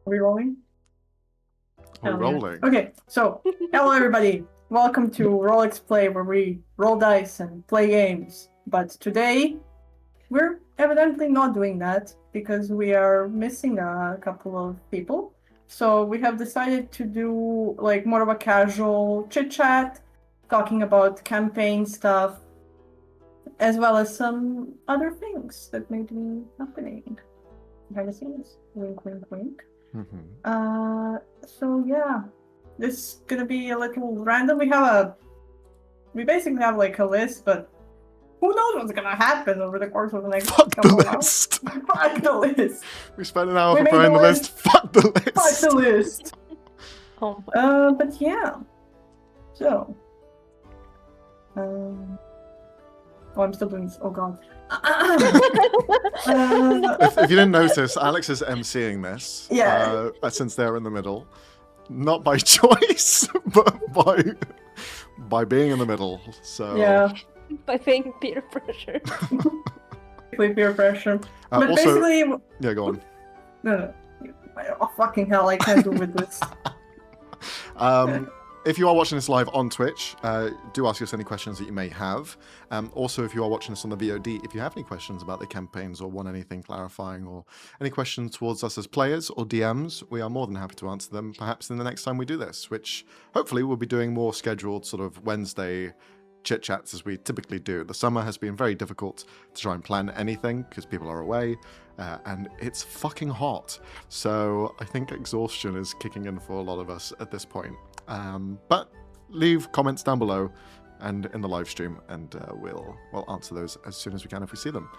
Are we rolling? We're rolling. Okay, so hello everybody. Welcome to rollxplay, where we roll dice and play games. But today, we're evidently not doing that because we are missing a couple of people. So we have decided to do like more of a casual chit chat, talking about campaign stuff, as well as some other things that may be happening behind the scenes. Wink, wink, wink. So yeah, this is gonna be a little random. We basically have like a list, but who knows what's gonna happen over the course of the next Fuck the couple list. hours. Fuck the list. We spent an hour We made preparing the the list. Fuck the list. Fuck the list. Oh But yeah. So. Oh, I'm still doing this. Oh god. If you didn't notice, Alex is emceeing this. Yeah. Since they're in the middle, not by choice, but by being in the middle. So Yeah. By being peer pressure. Peer pressure. But also, basically. yeah, go on. No. Oh fucking hell! I can't do with this. If you are watching this live on Twitch, do ask us any questions that you may have. Also, if you are watching this on the VOD, if you have any questions about the campaigns or want anything clarifying or any questions towards us as players or DMs, we are more than happy to answer them, perhaps in the next time we do this, which hopefully we'll be doing more scheduled sort of Wednesday chit-chats as we typically do. The summer has been very difficult to try and plan anything because people are away. And it's fucking hot. So I think exhaustion is kicking in for a lot of us at this point. But leave comments down below and in the live stream, and we'll answer those as soon as we can if we see them.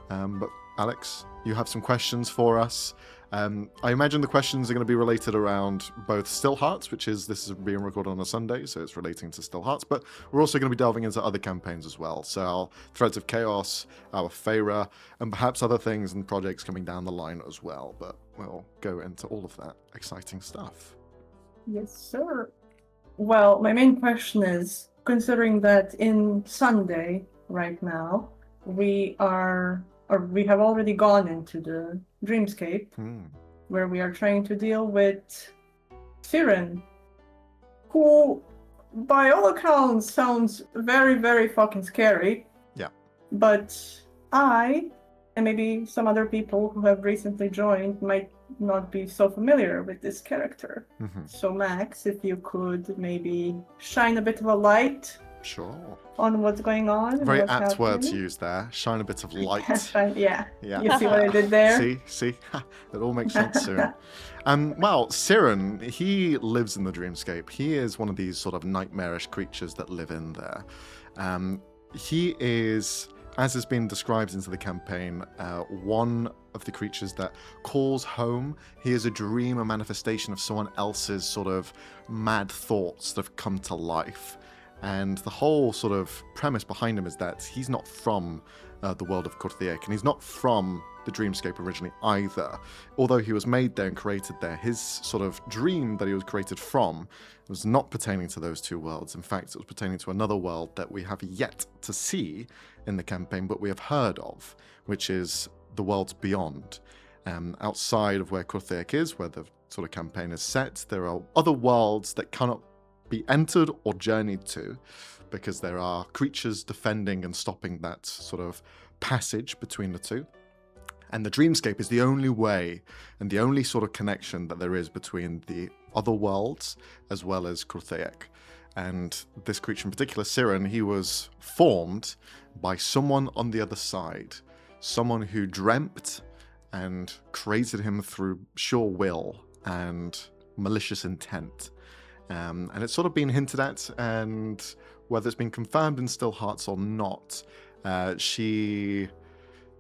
But Alex, you have some questions for us. I imagine the questions are going to be related around both Still Hearts, which is, this is being recorded on a Sunday, so it's relating to Still Hearts, but we're also going to be delving into other campaigns as well. So our Threads of Chaos, our Fayra, and perhaps other things and projects coming down the line as well. But we'll go into all of that exciting stuff. Yes, sir. Well, my main question is, considering that in Sunday right now, we have already gone into the dreamscape, where we are trying to deal with Siren, who, by all accounts, sounds very, very fucking scary. Yeah. But I, and maybe some other people who have recently joined, might not be so familiar with this character. So Max, if you could maybe shine a bit of a light on what's going on. Very apt word to use there. Shine a bit of light. Yeah. You see what I did there? See? It all makes sense soon. Well, Siren, he lives in the dreamscape. He is one of these sort of nightmarish creatures that live in there. He is, as has been described into the campaign, one of the creatures that calls home. He is a dream, a manifestation of someone else's sort of mad thoughts that have come to life. And the whole sort of premise behind him is that he's not from the world of Kurthiek, and he's not from the dreamscape originally either. Although he was made there and created there, his sort of dream that he was created from was not pertaining to those two worlds. In fact, it was pertaining to another world that we have yet to see in the campaign, but we have heard of, which is the worlds beyond. Outside of where Kurthiek is, where the sort of campaign is set, there are other worlds that cannot be entered or journeyed to, because there are creatures defending and stopping that sort of passage between the two. And the dreamscape is the only way and the only sort of connection that there is between the other worlds as well as Kurthiek. And this creature in particular, Siren, he was formed by someone on the other side, someone who dreamt and created him through sure will and malicious intent. And it's sort of been hinted at, and whether it's been confirmed in Still Hearts or not, he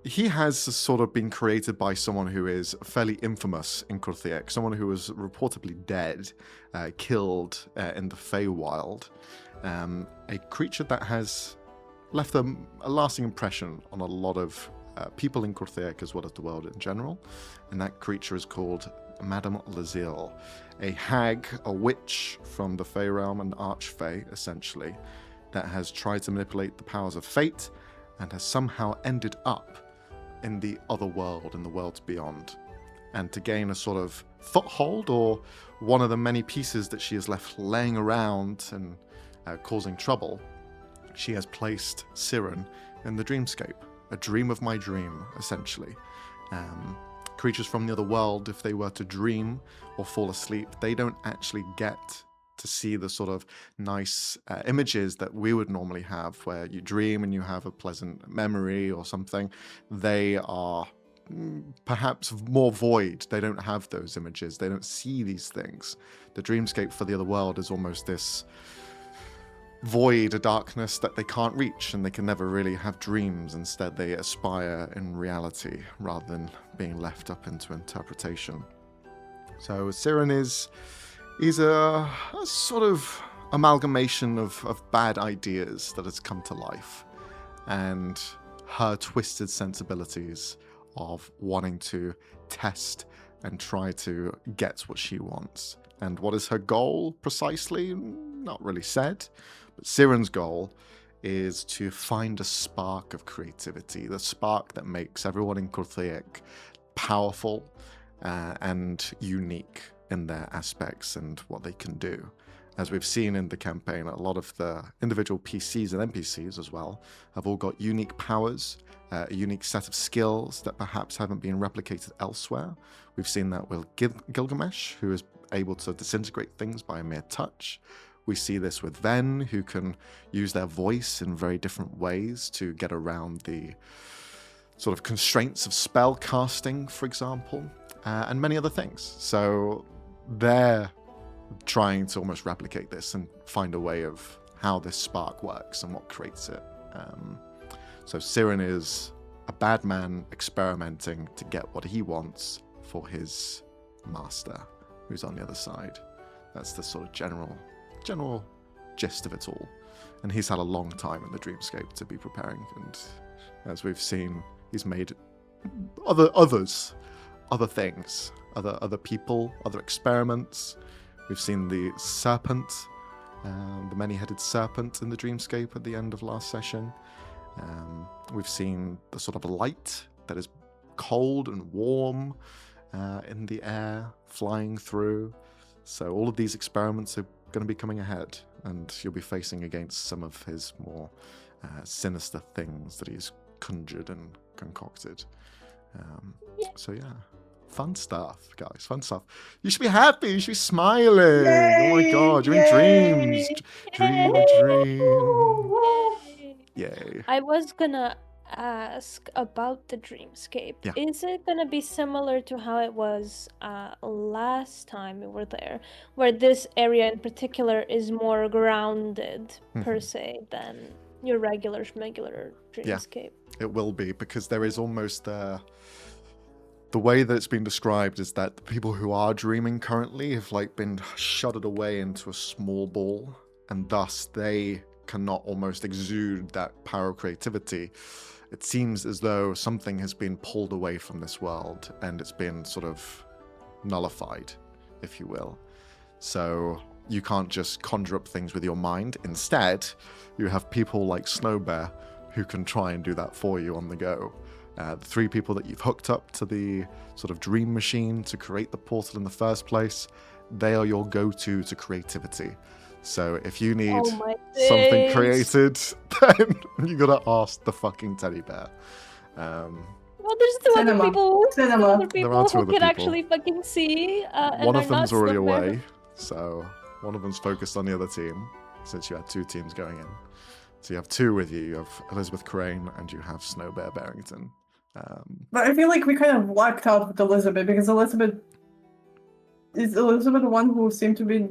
has sort of been created by someone who is fairly infamous in Kurthiek, someone who was reportedly dead, killed in the Feywild, a creature that has left a lasting impression on a lot of people in Kurthiek as well as the world in general, and that creature is called Madame Lazille, a hag, a witch from the Fey realm, an archfey, essentially, that has tried to manipulate the powers of fate and has somehow ended up in the other world, in the worlds beyond. And to gain a sort of foothold or one of the many pieces that she has left laying around and causing trouble, she has placed Siren in the dreamscape. A dream of my dream, essentially. Creatures from the other world, if they were to dream or fall asleep, they don't actually get to see the sort of nice images that we would normally have, where you dream and you have a pleasant memory or something. They are perhaps more void. They don't have those images. They don't see these things. The dreamscape for the other world is almost this void, a darkness that they can't reach, and they can never really have dreams. Instead, they aspire in reality rather than being left up into interpretation. So Siren is a sort of amalgamation of bad ideas that has come to life, and her twisted sensibilities of wanting to test and try to get what she wants. And what is her goal precisely? Not really said. But Siren's goal is to find a spark of creativity, the spark that makes everyone in Corthaic powerful and unique in their aspects and what they can do. As we've seen in the campaign, a lot of the individual PCs and NPCs as well have all got unique powers, a unique set of skills that perhaps haven't been replicated elsewhere. We've seen that with Gilgamesh, who is able to disintegrate things by a mere touch. We see this with Ven, who can use their voice in very different ways to get around the sort of constraints of spell casting, for example, and many other things. So they're trying to almost replicate this and find a way of how this spark works and what creates it. So Siren is a bad man experimenting to get what he wants for his master, who's on the other side. That's the sort of general gist of it all. And he's had a long time in the dreamscape to be preparing, and as we've seen, he's made other things, other people, other experiments. We've seen the serpent, the many-headed serpent in the dreamscape at the end of last session. We've seen the sort of light that is cold and warm in the air, flying through. So all of these experiments are going to be coming ahead, and you'll be facing against some of his more sinister things that he's conjured and concocted. So yeah, fun stuff, guys, fun stuff. You should be happy, you should be smiling. Yay! Oh my god, you're in dreams. Dream. Yay. I was gonna ask about the dreamscape. Yeah. Is it gonna be similar to how it was last time we were there, where this area in particular is more grounded per se than your regular dreamscape? It will be, because there is almost the way that it's been described is that the people who are dreaming currently have been shuttered away into a small ball, and thus they cannot almost exude that power of creativity. It seems as though something has been pulled away from this world and it's been sort of nullified, if you will. So you can't just conjure up things with your mind. Instead, you have people like Snowbear who can try and do that for you on the go. The 3 people that you've hooked up to the sort of dream machine to create the portal in the first place, they are your go-to to creativity. So if you need something created, then you gotta ask the fucking teddy bear. Well, there's 2 other people. There are 2 who other can people. actually fucking see. One of them's already away, so one of them's focused on the other team, since you had 2 teams going in. So you have 2 with you. You have Elizabeth Crane and you have Snowbear Barrington. But I feel like we kind of lucked out with Elizabeth, because Elizabeth the one who seemed to be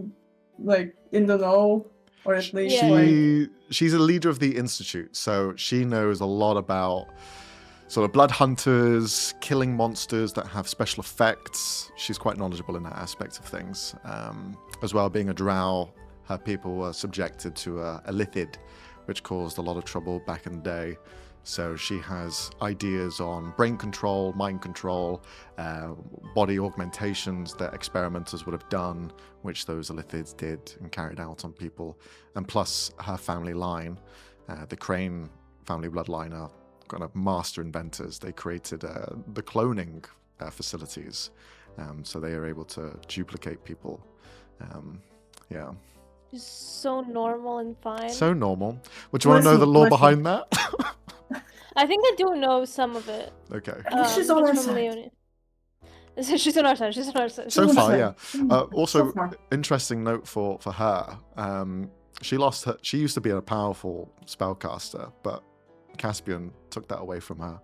in the know, or at least she's a leader of the Institute, so she knows a lot about sort of blood hunters, killing monsters that have special effects. She's quite knowledgeable in that aspect of things. As well, being a drow, her people were subjected to a lithid, which caused a lot of trouble back in the day. So she has ideas on brain control, mind control, body augmentations that experimenters would have done, which those lithids did and carried out on people. And plus her family line, the Crane family bloodline, are kind of master inventors. They created the cloning facilities. So they are able to duplicate people. Yeah. Just so normal and fine. So normal. Would you want to know the lore behind that? I think I do know some of it. Okay. She's on our just from side. Leonie. She's on our side. She's on our side. So far, yeah. So Also, far. interesting note for her. She lost her. She used to be a powerful spellcaster, but Caspian took that away from her.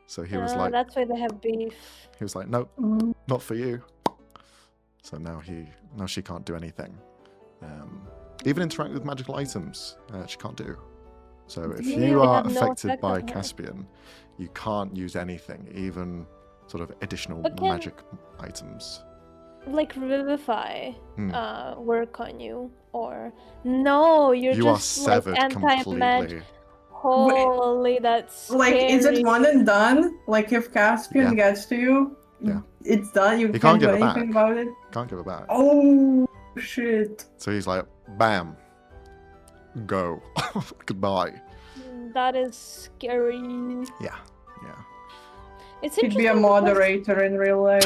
So he was like, that's why they have beef. he was like, nope, not for you. So now she can't do anything. Even interact with magical items, she can't do. So if Yeah, you they are have no affected effect by on her. Caspian, you can't use anything, even sort of additional But can- magic items. Like Revivify work on you, or no, you're You are just like severed anti-mag. completely. Holy, that's Like, is it one and done? Like, if Caspian Yeah. gets to you, Yeah. it's done. You He can't can't do give it anything back. about it. Can't give it back. Oh shit! So he's like, bam, go, goodbye. That is scary. Yeah. It's He'd interesting. be a because- moderator in real life.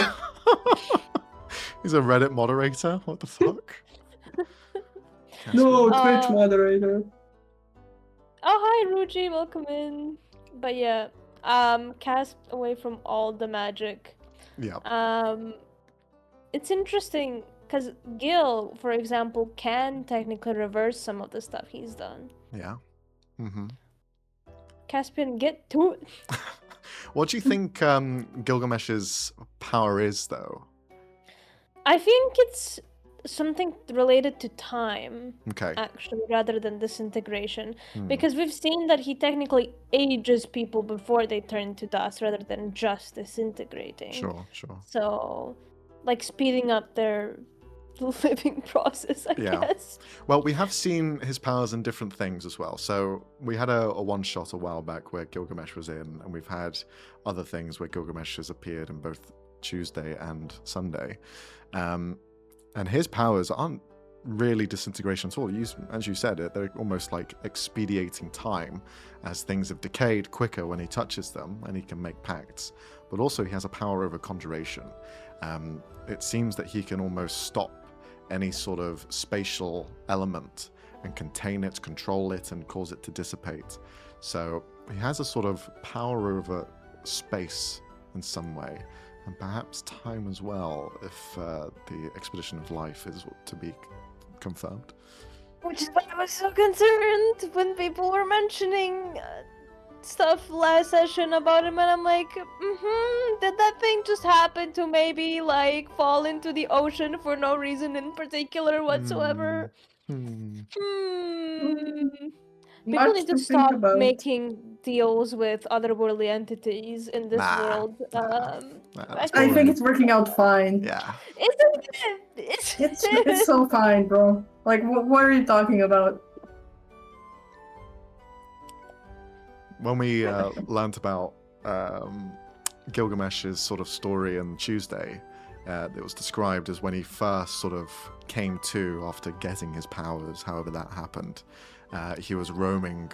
He's a Reddit moderator. What the fuck? No, Uh, Twitch moderator. Oh, hi, Ruji, welcome in. But yeah, cast away from all the magic. Yeah. It's interesting because Gil, for example, can technically reverse some of the stuff he's done. Yeah. Mm-hmm. Caspian, get to it. What do you think Gilgamesh's power is, though? I think it's something related to time, Okay. actually, rather than disintegration. Hmm. Because we've seen that he technically ages people before they turn to dust, rather than just disintegrating. Sure. So, like, speeding up their living process, I Yeah. guess. Well, we have seen his powers in different things as well. So we had a one-shot a while back where Gilgamesh was in, and we've had other things where Gilgamesh has appeared in both Tuesday and Sunday. And his powers aren't really disintegration at all. As you said, they're almost like expediting time, as things have decayed quicker when he touches them, and he can make pacts. But also he has a power over conjuration. It seems that he can almost stop any sort of spatial element and contain it, control it, and cause it to dissipate. So he has a sort of power over space in some way, and perhaps time as well, if the Expedition of Life is to be confirmed. Which is why I was so concerned when people were mentioning stuff last session about him, and I'm like, did that thing just happen to maybe, like, fall into the ocean for no reason in particular whatsoever? People Much need to think stop about. making deals with otherworldly entities in this world. That's I think boring. it's working out fine. Yeah. Isn't it? It's so fine, bro. Like, what are you talking about? When we learnt about Gilgamesh's sort of story on Tuesday, it was described as when he first sort of came to after getting his powers, however that happened. He was roaming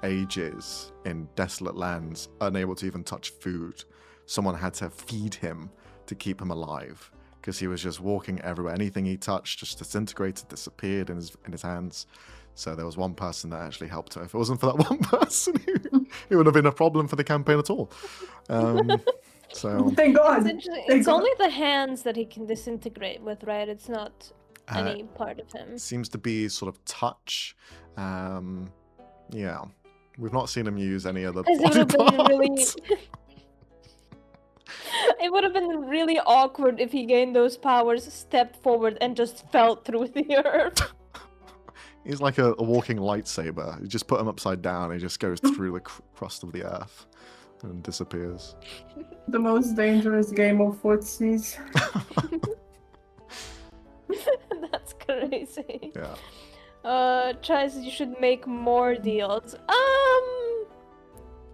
ages in desolate lands, unable to even touch food. Someone had to feed him to keep him alive, because he was just walking everywhere. Anything he touched just disintegrated, disappeared in his hands. So there was one person that actually helped him. If it wasn't for that one person, it would have been a problem for the campaign at all. So Thank God. It's interesting. It's only the hands that he can disintegrate with, right? It's not any part of him. seems to be sort of touch. Yeah, we've not seen him use any other Because it body would have been really. parts. It would have been really awkward if he gained those powers, stepped forward, and just fell through the earth. He's like a walking lightsaber. You just put him upside down, he just goes through the crust of the earth and disappears. The most dangerous game of footsies. That's crazy. Yeah. Chaz, you should make more deals.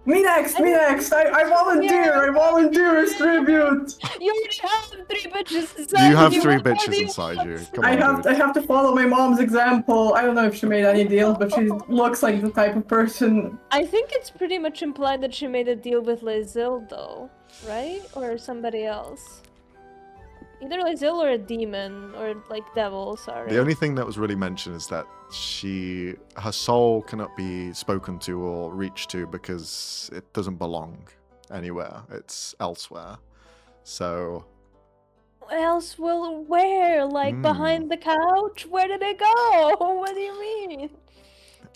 Me next! I volunteer! Yeah. I volunteer as tribute! You already have 3 bitches You inside have you. 3 What more bitches do you inside want? you. Come I on, dude. have to follow my mom's example. I don't know if she made any deals, but she looks like the type of person. I think it's pretty much implied that she made a deal with Lazil, though. right? Or somebody else? Either Lizil or a demon, or like devil, sorry. The only thing that was really mentioned is that her soul cannot be spoken to or reached to because it doesn't belong anywhere. It's elsewhere. So Else will where? Like behind the couch? Where did it go? What do you mean?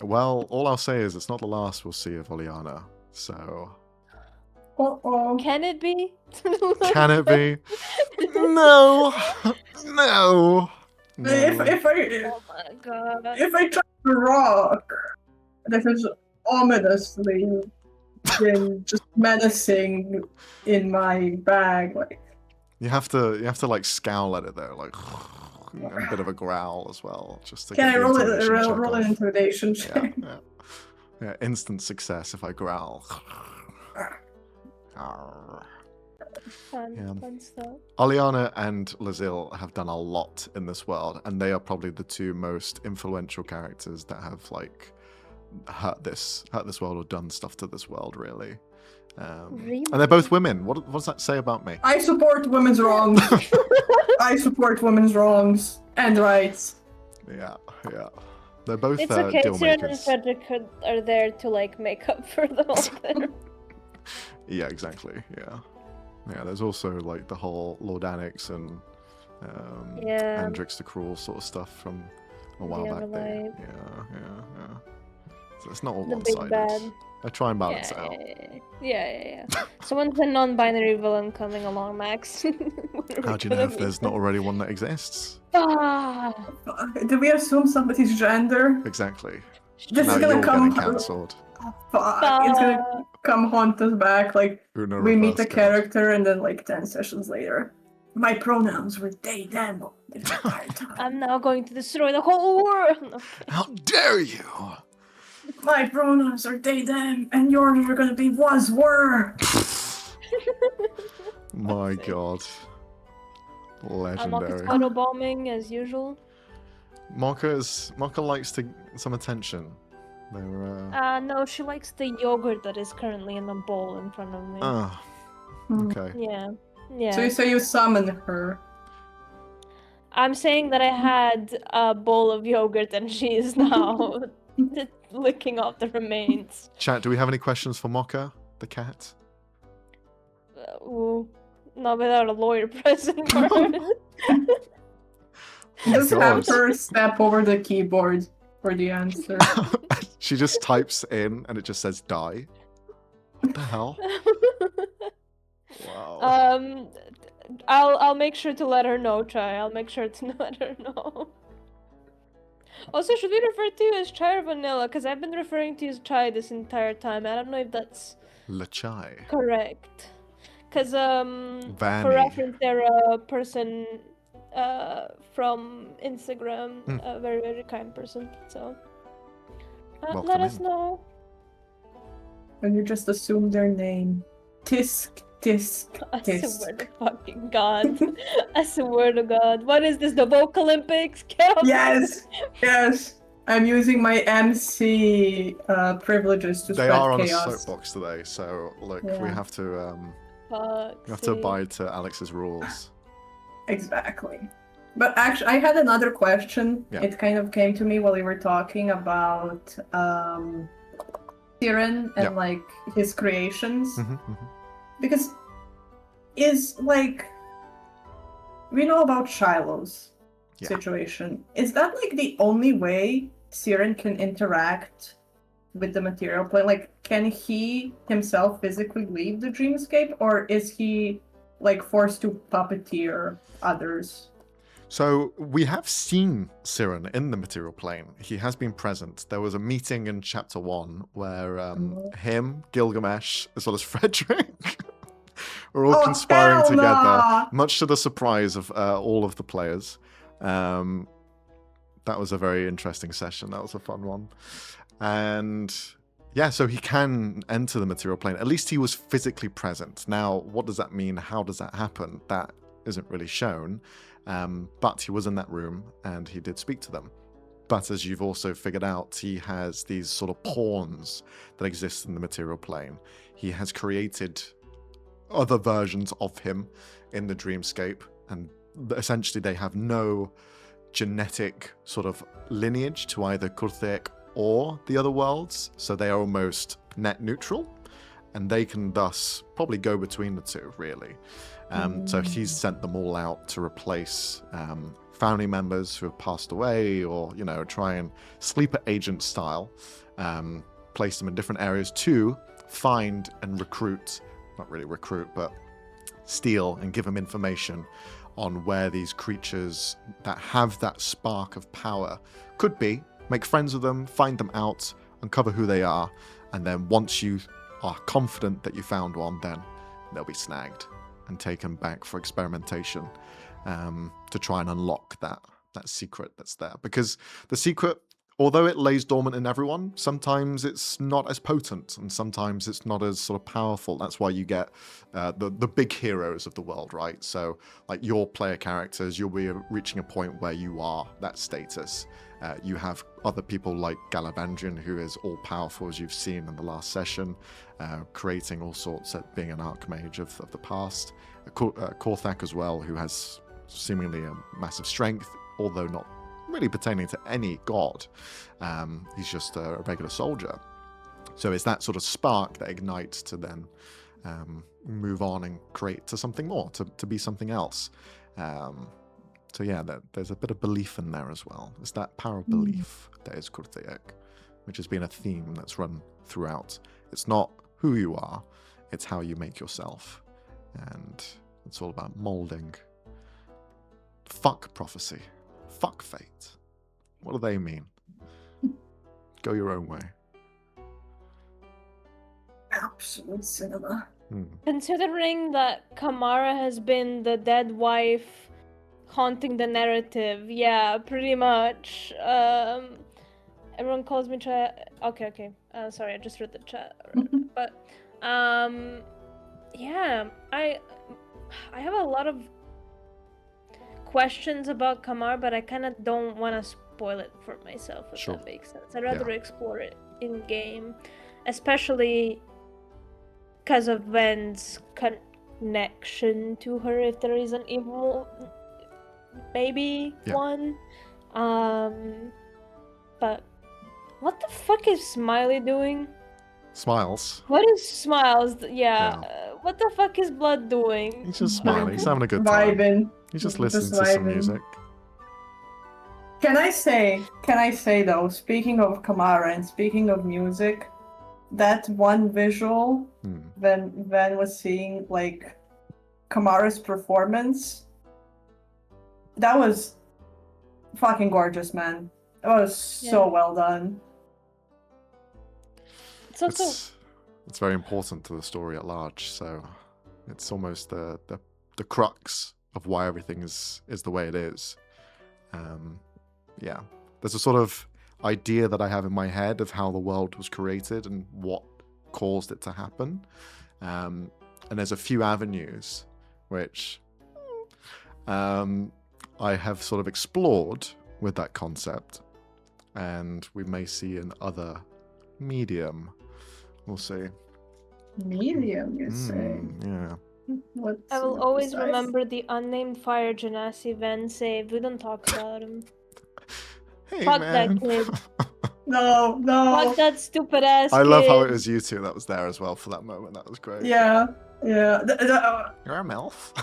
well, all I'll say is it's not the last we'll see of Oleana. So Uh-oh. Can it be? can it be? No. No. No. Oh my god. If I try to rock, this is ominously been just menacing in my bag. Like, You have to like scowl at it though, like a bit of a growl as well, just to can get I the roll intimidation check roll an off. intimidation Yeah, check? yeah. Instant success if I growl. Fun stuff. Oleana and Lizil have done a lot in this world, and they are probably the two most influential characters that have like hurt this world or done stuff to this world, really. Really? And they're both women. What does that say about me? I support women's wrongs. I support women's wrongs and rights. Yeah. They're both It's okay, deal Siren and makers. Frederick are there to like make up for the whole thing. Yeah, exactly. Yeah. There's also like the whole Lord Annex and Andrix the Cruel sort of stuff from a while The back there. Everlight. Yeah. So it's not all The big one-sided. bad. I try and balance it out. Yeah. Someone's a non-binary villain coming along, Max. How do you know if there's not already one that exists? Do we assume somebody's gender? Exactly. This Now is gonna you're come. getting cancelled. Fuck. It's gonna come haunt us back. Like, Uno we meet reverse the card. character, and then like 10 sessions later, my pronouns were they, them the entire time. I'm now going to destroy the whole world. Okay. How dare you! My pronouns are they, them, and yours are gonna be was, were. My god. Legendary. Photobombing as usual. Marka likes some attention. They're, No, she likes the yogurt that is currently in the bowl in front of me. Okay. Yeah. So you say you summon her. I'm saying that I had a bowl of yogurt and she is now licking off the remains. Chat, do we have any questions for Mocha, the cat? Ooh, not without a lawyer present. Just God. have her step over the keyboard for the answer. She just types in and it just says die. What the hell? Wow. I'll make sure to let her know, Chai. I'll make sure to let her know. Also, should we refer to you as Chai or Vanilla? Because I've been referring to you as Chai this entire time. I don't know if that's Lachai. correct. Because Vanny. for reference, they're a person from Instagram, a very, very kind person. So Welcome let us in. know. And you just assume their name. Tisk, tisk, I tisk. swear to fucking God. I swear to God. What is this, the Vogue Olympics? Yes. I'm using my MC privileges to They spread are on chaos. a soapbox today, so look, Yeah. we have to Fuck. abide to Alex's rules. Exactly. But actually, I had another question. Yeah. It kind of came to me while we were talking about Siren and Yeah. like his creations. Mm-hmm. Because is like we know about Shiloh's Yeah. situation. Is that like the only way Siren can interact with the material plane? Like, can he himself physically leave the dreamscape, or is he like forced to puppeteer others? So we have seen Siren in the material plane. He has been present. There was a meeting in chapter 1 where him, Gilgamesh, as well as Frederick were all conspiring hell together, nah! much to the surprise of all of the players. That was a very interesting session. That was a fun one. And yeah, so he can enter the material plane. At least he was physically present. Now, what does that mean? How does that happen? That isn't really shown. But he was in that room and he did speak to them. But as you've also figured out, he has these sort of pawns that exist in the material plane. He has created other versions of him in the dreamscape, and essentially they have no genetic sort of lineage to either Kurthek or the other worlds, so they are almost net neutral, and they can thus probably go between the two, really. So he's sent them all out to replace family members who have passed away, or, you know, try and sleeper agent style, place them in different areas to find and recruit, not really recruit, but steal and give them information on where these creatures that have that spark of power could be, make friends with them, find them out, uncover who they are, and then once you are confident that you found one, then they'll be snagged and taken back for experimentation, to try and unlock that secret that's there. Because the secret, although it lays dormant in everyone, sometimes it's not as potent and sometimes it's not as sort of powerful. That's why you get the big heroes of the world, right? So like your player characters, you'll be reaching a point where you are that status. You have other people like Galavandrian, who is all powerful, as you've seen in the last session, creating all sorts, at being an archmage of the past. Korthak as well, who has seemingly a massive strength, although not really pertaining to any god. He's just a regular soldier. So it's that sort of spark that ignites to then move on and create to something more, to be something else. So yeah, there's a bit of belief in there as well. It's that power of belief that is Kurthek, which has been a theme that's run throughout. It's not who you are, it's how you make yourself. And it's all about molding. Fuck prophecy. Fuck fate. What do they mean? Go your own way. Absolute cinema. Considering that Kamara has been the dead wife haunting the narrative, yeah, pretty much. Everyone calls me Okay. Sorry, I just read the chat. But, yeah, I have a lot of questions about Kamar, but I kind of don't want to spoil it for myself, if that makes sense. I'd rather explore it in game, especially because of Ven's connection to her, if there is an evil, maybe one. But what the fuck is Smiley doing? Smiles. What is Smiles? What the fuck is Blood doing? He's just smiling. He's having a good time. Vibing. He's just listening to some music. Can I say though, speaking of Kamara and speaking of music, that one visual when Van was seeing like Kamara's performance, that was fucking gorgeous, man. It was so well done. It's very important to the story at large, so it's almost the crux of why everything is the way it is. There's a sort of idea that I have in my head of how the world was created and what caused it to happen, and there's a few avenues which I have sort of explored with that concept, and we may see in other medium. We'll see. Medium, you say? Yeah. I will always remember the unnamed fire genasi Ven saved. We don't talk about him. Hey, Fuck man. that kid. No. Fuck that stupid ass kid. I love how it was you two that was there as well for that moment. That was great. Yeah. You're a MILF.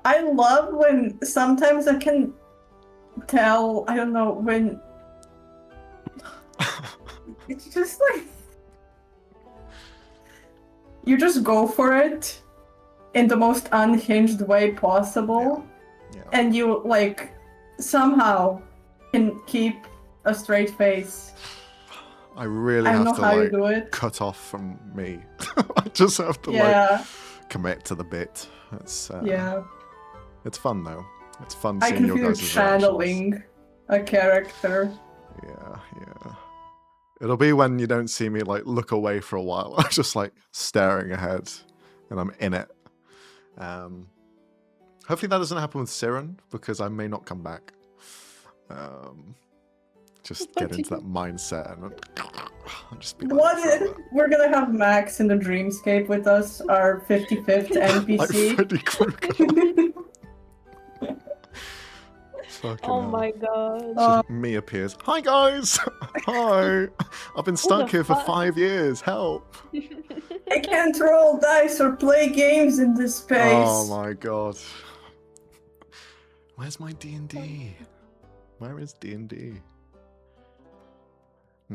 I love when sometimes I can tell, I don't know, when it's just like you just go for it in the most unhinged way possible, and you like somehow can keep a straight face. I really don't have know how you to do it. cut off from me. I just have to like commit to the bit. It's it's fun though. It's fun seeing your guys' I can feel channeling a character. Yeah. It'll be when you don't see me like look away for a while. I'm just like staring ahead and I'm in it. Hopefully that doesn't happen with Siren, because I may not come back. Just get into that mindset and Just be like What that if forever. we're gonna have Max in the dreamscape with us, our 55th Like NPC? Freddy Krueger. Fucking Oh hell. my god. Just me appears. Hi guys. Hi. I've been stuck the here for fuck? 5 years. Help. I can't roll dice or play games in this space. Oh my god. Where's my D&D? Where is D&D?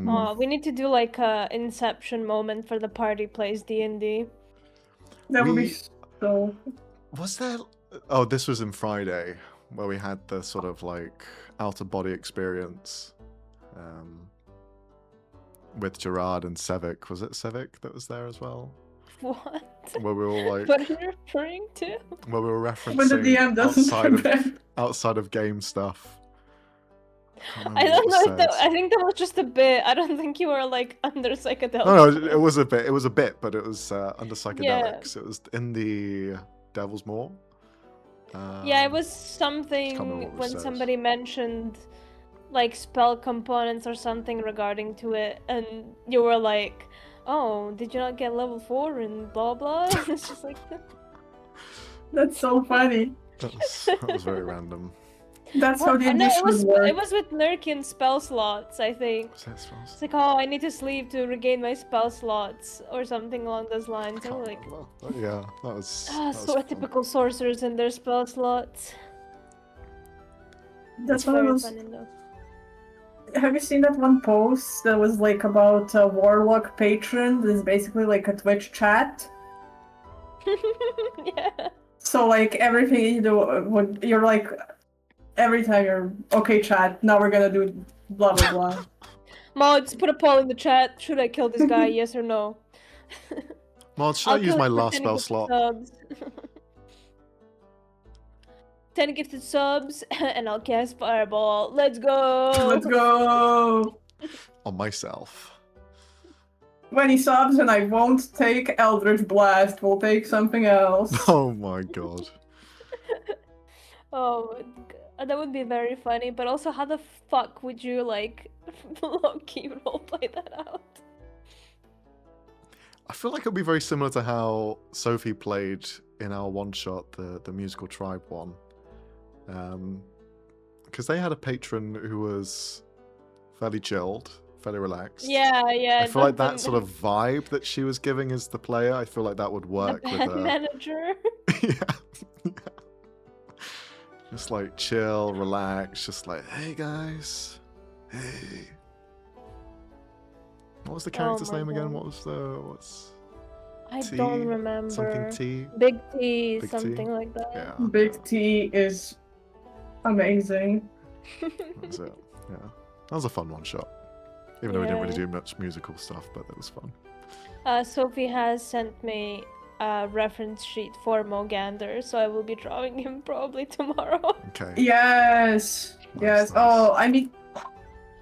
Oh, we need to do like a Inception moment for the party plays D&D. That would be We- so. Was there... Oh, this was in Friday, where we had the sort of like out-of-body experience with Gerard and Sevik. Was it Sevik that was there as well? What? Where we were like... What are you referring to? Where we were When the referencing DM doesn't outside of game stuff. Can't I remember don't what know was if that, said. I think that was just a bit. I don't think you were like under psychedelics. No, it was a bit. It was a bit, but it was under psychedelics. It was in the Devil's Maw. Yeah, it was remember something what was when said. somebody mentioned like spell components or something regarding to it, and you were like, "Oh, did you not get level 4 and blah blah?" It's just like, That's so funny. That was very random. That's how the no, edition would work. it was with Nurkian spell slots, I think. Was that supposed It's like, oh, I need to sleep to regain my spell slots or something along those lines. Can't I'm like, remember. But yeah, that was. ah, that was so fun. typical sorcerers and their spell slots. That's It's one of very those. funny though. Have you seen that one post that was like about a warlock patron? That is basically like a Twitch chat. Yeah. So like everything you do, when you're like, every time you're okay, chat. Now we're gonna do blah blah blah. Mods, put a poll in the chat. Should I kill this guy? Yes or no? Mod, should I use kill my him for last 10 spell gifted slot? Subs. 10 gifted subs, and I'll cast Fireball. Let's go! Let's go. On myself. When he sobs, and I won't take Eldritch Blast. We'll take something else. Oh my god. Oh, that would be very funny. But also, how the fuck would you like low-key roleplay that out? I feel like it'll be very similar to how Sophie played in our one shot, the musical tribe one. Because they had a patron who was fairly chilled, fairly relaxed. Yeah, yeah. I feel like that sort of vibe that she was giving as the player, I feel like that would the work with band her. manager. Yeah. Just like chill, relax, just like, hey guys, hey. What was the character's my name again? God. What's I T? don't remember. Something T? Big T, Big T? something like that. Yeah. Big T is amazing. That was it. Yeah. That was a fun one shot. Even though we didn't really Yeah. do much musical stuff, but that was fun. Sophie has sent me a reference sheet for Mogander, so I will be drawing him probably tomorrow. Okay. Yes. Nice, Yes. nice. Oh, I mean,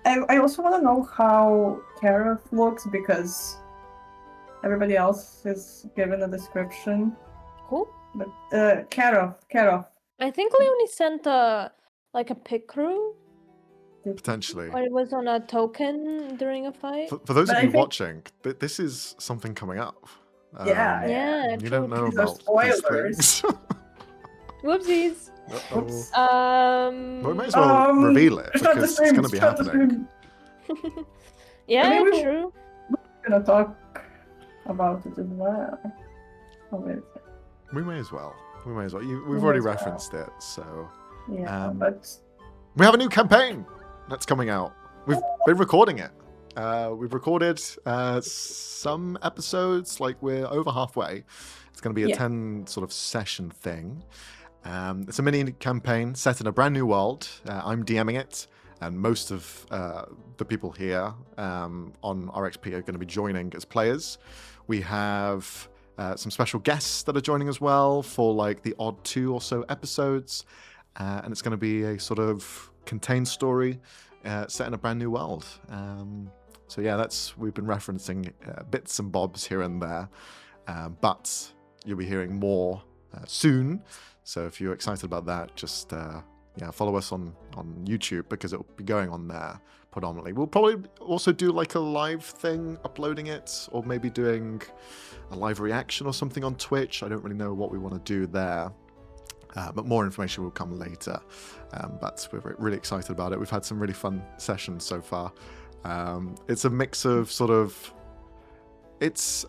I also want to know how Kareth looks because everybody else is given a description. Who? But Kareth. I think Leonie sent a pick crew, Potentially. or it was on a token during a fight. For those But of I you think- watching, this is something coming up. Yeah, Yeah, You don't know These are about these spoilers. things. Whoopsies. Uh-oh. Oops. Well, we may as well reveal it Shut the because it's stream, going to be shut the happening. stream. Yeah, I mean, we- true. We're gonna talk about it as well. Oh, wait. We may as well. We may as well. We've may already as well. referenced it, so Yeah, Um, but we have a new campaign that's coming out. We've been recording it. We've recorded some episodes, like we're over halfway. It's going to be a Yeah. 10 sort of session thing. It's a mini campaign set in a brand new world. I'm DMing it, and most of the people here on RXP are going to be joining as players. We have some special guests that are joining as well for like the odd 2 or so episodes. And it's going to be a sort of contained story set in a brand new world. So yeah, we've been referencing bits and bobs here and there, but you'll be hearing more soon. So if you're excited about that, just yeah, follow us on YouTube because it'll be going on there predominantly. We'll probably also do like a live thing, uploading it, or maybe doing a live reaction or something on Twitch. I don't really know what we want to do there. But more information will come later. But we're really excited about it. We've had some really fun sessions so far. It's a mix of sort of... It's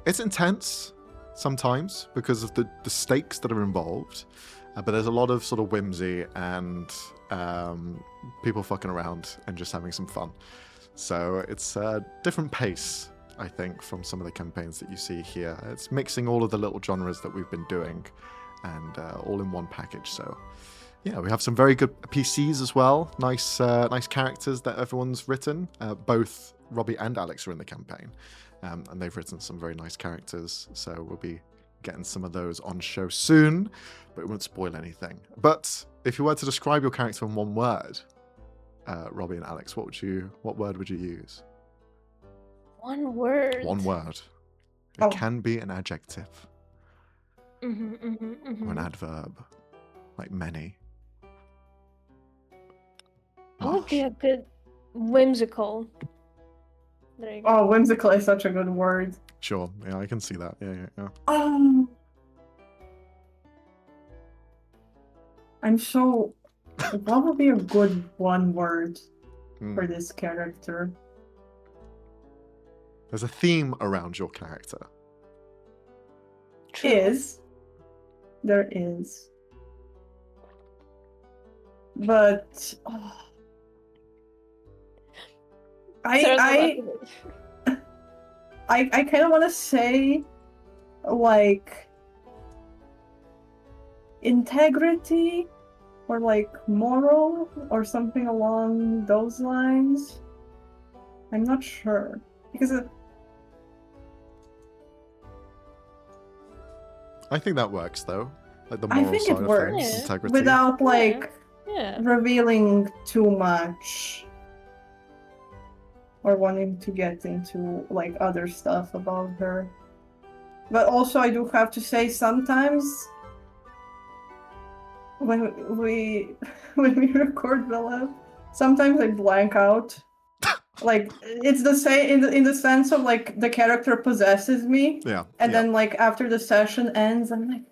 intense sometimes because of the stakes that are involved. But there's a lot of sort of whimsy and people fucking around and just having some fun. So it's a different pace, I think, from some of the campaigns that you see here. It's mixing all of the little genres that we've been doing and all in one package. So yeah, we have some very good PCs as well. Nice characters that everyone's written. Both Robbie and Alex are in the campaign, and they've written some very nice characters. So we'll be getting some of those on show soon, but we won't spoil anything. But if you were to describe your character in one word, Robbie and Alex, what word would you use? One word. One word. It can be an adjective. Or an adverb, like many. What would be a good whimsical? There you go. Oh, whimsical is such a good word. Sure, yeah, I can see that. Yeah. What would be a good one word for this character? There's a theme around your character. There is. But I kind of want to say like integrity or like moral or something along those lines. I'm not sure because I think that works though. Like the I moral think side it of works things, integrity. without like Yeah. revealing too much or wanting to get into like other stuff about her. But also I do have to say sometimes when we record Villa, sometimes I blank out. Like it's the same in the sense of like the character possesses me. Yeah. And then like after the session ends, I'm like,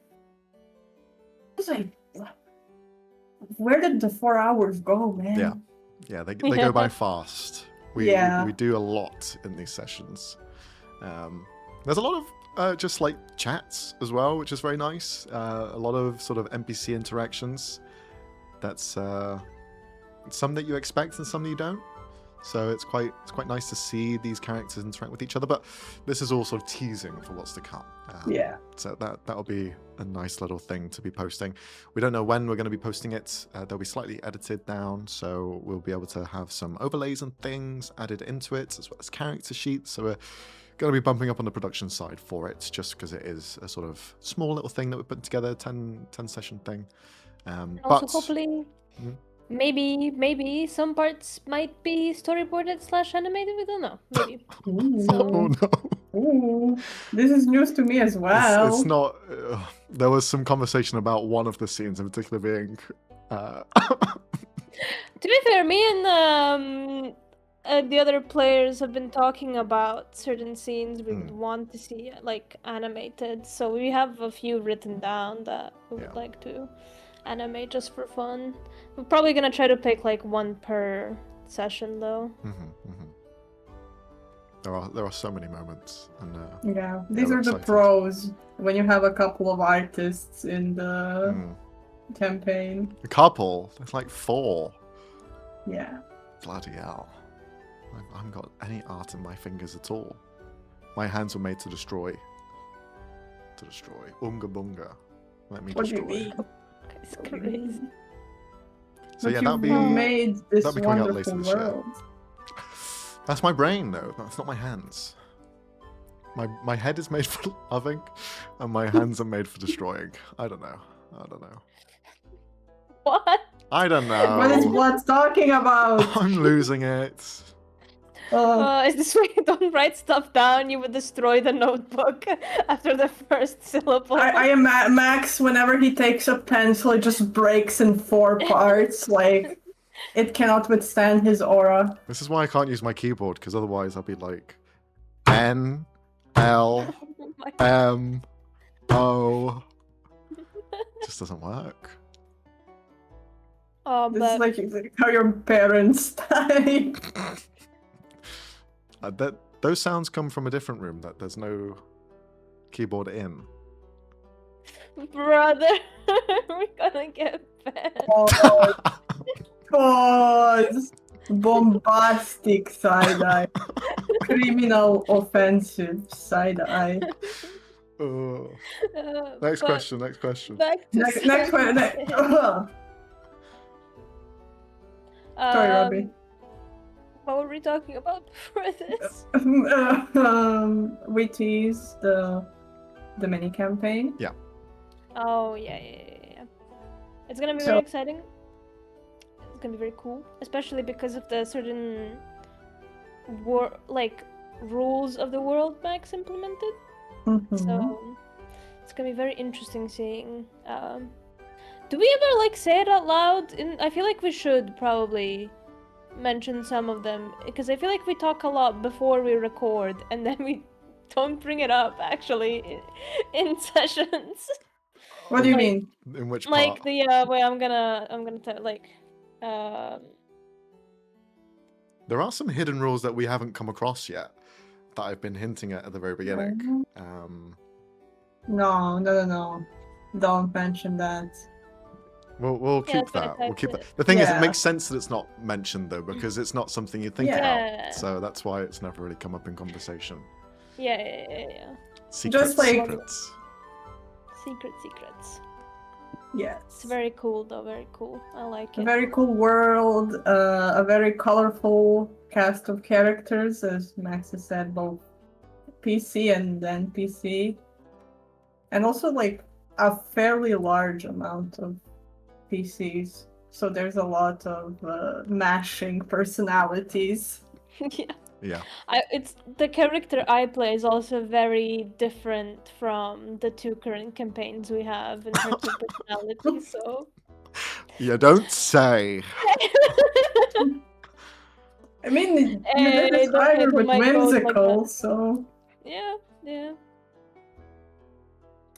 where did the 4 hours go, man? Yeah, they go by fast. We do a lot in these sessions. There's a lot of just like chats as well, which is very nice. A lot of sort of NPC interactions. That's some that you expect and some that you don't. So it's quite nice to see these characters interact with each other. But this is all sort of teasing for what's to come. So that'll be a nice little thing to be posting. We don't know when we're going to be posting it. They'll be slightly edited down, so we'll be able to have some overlays and things added into it, as well as character sheets. So we're going to be bumping up on the production side for it, just because it is a sort of small little thing that we're putting together, 10 session thing. Also, hopefully, maybe some parts might be storyboarded / animated. We don't know. Maybe. Oh no. Ooh, this is news to me as well. It's not. There was some conversation about one of the scenes in particular being. To be fair, me and the other players have been talking about certain scenes we would want to see like animated. So we have a few written down that we would like to animate just for fun. We're probably gonna try to pick like one per session though. There are so many moments, and these are the pros when you have a couple of artists in the campaign. A couple? There's like 4. Yeah. Bloody hell! I haven't got any art in my fingers at all. My hands were made to destroy. Unga bunga. Let me destroy. What do you mean? It's crazy. So but that'll be made this that'll be coming out later wonderful this year. world. That's my brain, though. That's not my hands. My head is made for loving, and my hands are made for destroying. I don't know. What? I don't know. What is Blood talking about? I'm losing it. Is this way don't write stuff down. You would destroy the notebook after the first syllable. I am Max. Whenever he takes a pencil, it just breaks in 4 parts. Like, it cannot withstand his aura. This is why I can't use my keyboard, because otherwise I'll be like N L Oh my God. M O. Just doesn't work. Oh, This but is like how your parents type. Those sounds come from a different room. That there's no keyboard in. brother, we're gonna get banned. Oh, God. Bombastic side-eye. Criminal offensive side-eye. Oh. Next Next question. Next question. Back to Next one. Sorry, Robbie. What were we talking about before this? We teased the mini campaign. Oh yeah. It's gonna be So- very exciting. It's gonna be very cool, especially because of the certain rules of the world Max implemented. Mhm. So it's gonna be very interesting seeing. Do we ever say it out loud? I feel like we should probably mention some of them because I feel like we talk a lot before we record and then we don't bring it up actually in sessions. What do you Like- mean? In which part? Like the wait, I'm gonna tell There are some hidden rules that we haven't come across yet that I've been hinting at the very beginning. No. Don't mention that. We'll Yeah, keep that's what I that. We'll keep that. typed The thing is, it Yeah. makes sense that it's not mentioned though, because it's not something you think Yeah. about. So that's why it's never really come up in conversation. yeah. Secrets, Just like- secrets. Secrets. Yes. It's very cool though, very cool. I like A it. very cool world, a very colorful cast of characters, as Max has said, both PC and NPC. And also a fairly large amount of PCs. So there's a lot of mashing personalities. Yeah. Yeah. It's the character I play is also very different from the 2 current campaigns we have in terms of personality. So You don't say. I mean, you Hey, did describe her don't with make my goals like whimsical, that. so yeah.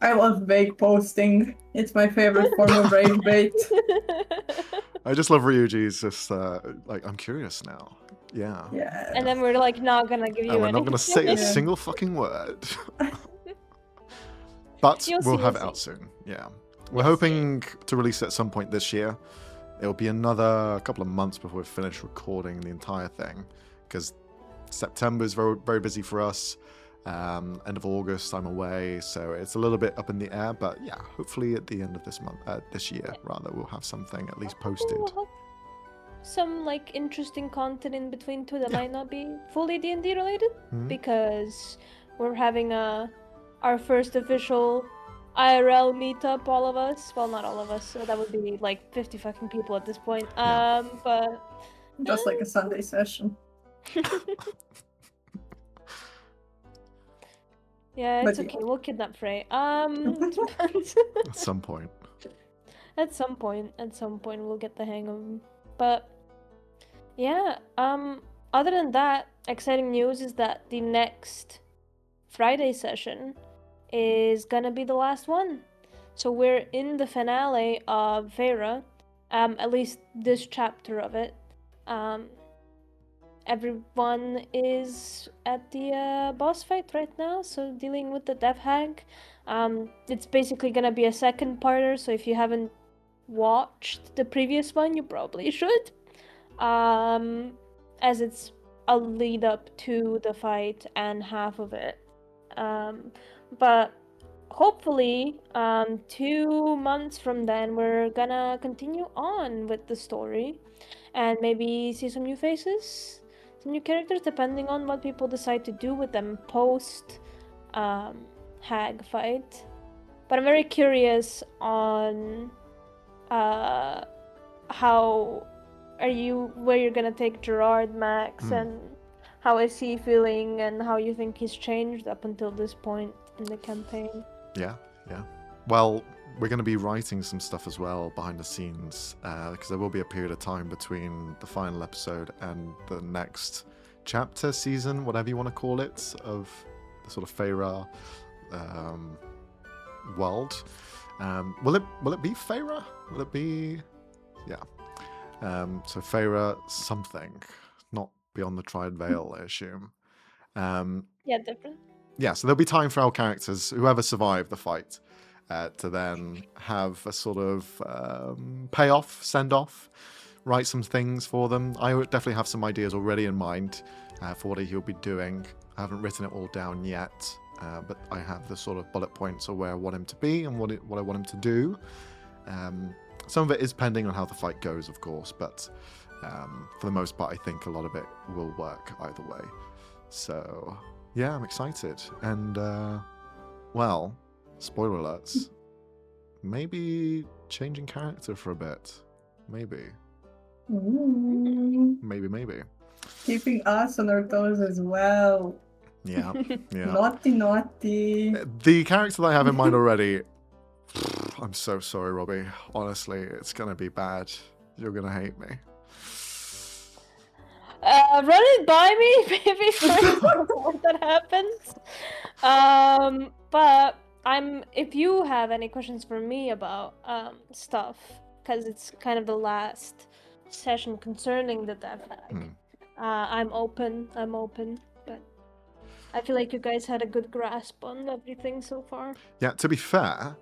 I love vague posting. It's my favorite form of rage bait. I just love Ryuji's just I'm curious now. Yeah. Yeah. And then we're not gonna give you And we're not going to say a Yeah. single fucking word. But You'll we'll see, have you'll it out see. soon. Yeah. We're You'll see. hoping to release it at some point this year. It'll be another couple of months before we finish recording the entire thing, because September is very, very busy for us. End of August, I'm away, so it's a little bit up in the air. But yeah, hopefully at the end of this year, rather, we'll have something at least posted. We'll have some interesting content in between too that Yeah. might not be fully D&D related Mhm. because we're having our first official IRL meetup, all of us. Well, not all of us, so that would be 50 fucking people at this point. Yeah. But Just like a Sunday session. yeah, But it's yeah. okay. We'll kidnap Frey. At some point. At some point we'll get the hang of them. But yeah, other than that, exciting news is that the next Friday session is gonna be the last one. So we're in the finale of Fayra, at least this chapter of it. Everyone is at the boss fight right now, so dealing with the Death Hag. It's basically gonna be a second parter, so if you haven't watched the previous one, you probably should. As it's a lead up to the fight and half of it. But hopefully, 2 months from then, we're gonna continue on with the story and maybe see some new faces, some new characters, depending on what people decide to do with them post Hag fight. But I'm very curious on where you're gonna take Gerard, Max, and how is he feeling and how you think he's changed up until this point in the campaign. Yeah. Well, we're going to be writing some stuff as well behind the scenes, because there will be a period of time between the final episode and the next chapter, season, whatever you want to call it, of the sort of Fayra world. Will it be Fayra? Will it be? Yeah. So Fayra something, not beyond the Triad Veil, I assume. Yeah, different. Yeah, so there'll be time for our characters, whoever survived the fight, to then have a sort of payoff, send off, write some things for them. I would definitely have some ideas already in mind for what he'll be doing. I haven't written it all down yet, but I have the sort of bullet points of where I want him to be and what I want him to do. Some of it is pending on how the fight goes, of course, but for the most part, I think a lot of it will work either way. So, yeah, I'm excited. And, well, spoiler alerts. Maybe changing character for a bit. Maybe. Ooh. Maybe. Keeping us on our toes as well. Yeah. Naughty. The character that I have in mind already, I'm so sorry, Robbie. Honestly, it's going to be bad. You're going to hate me. Run it by me, maybe, first before that happens. But if you have any questions for me about stuff, because it's kind of the last session concerning the death hag, I'm open, but I feel like you guys had a good grasp on everything so far. Yeah, to be fair,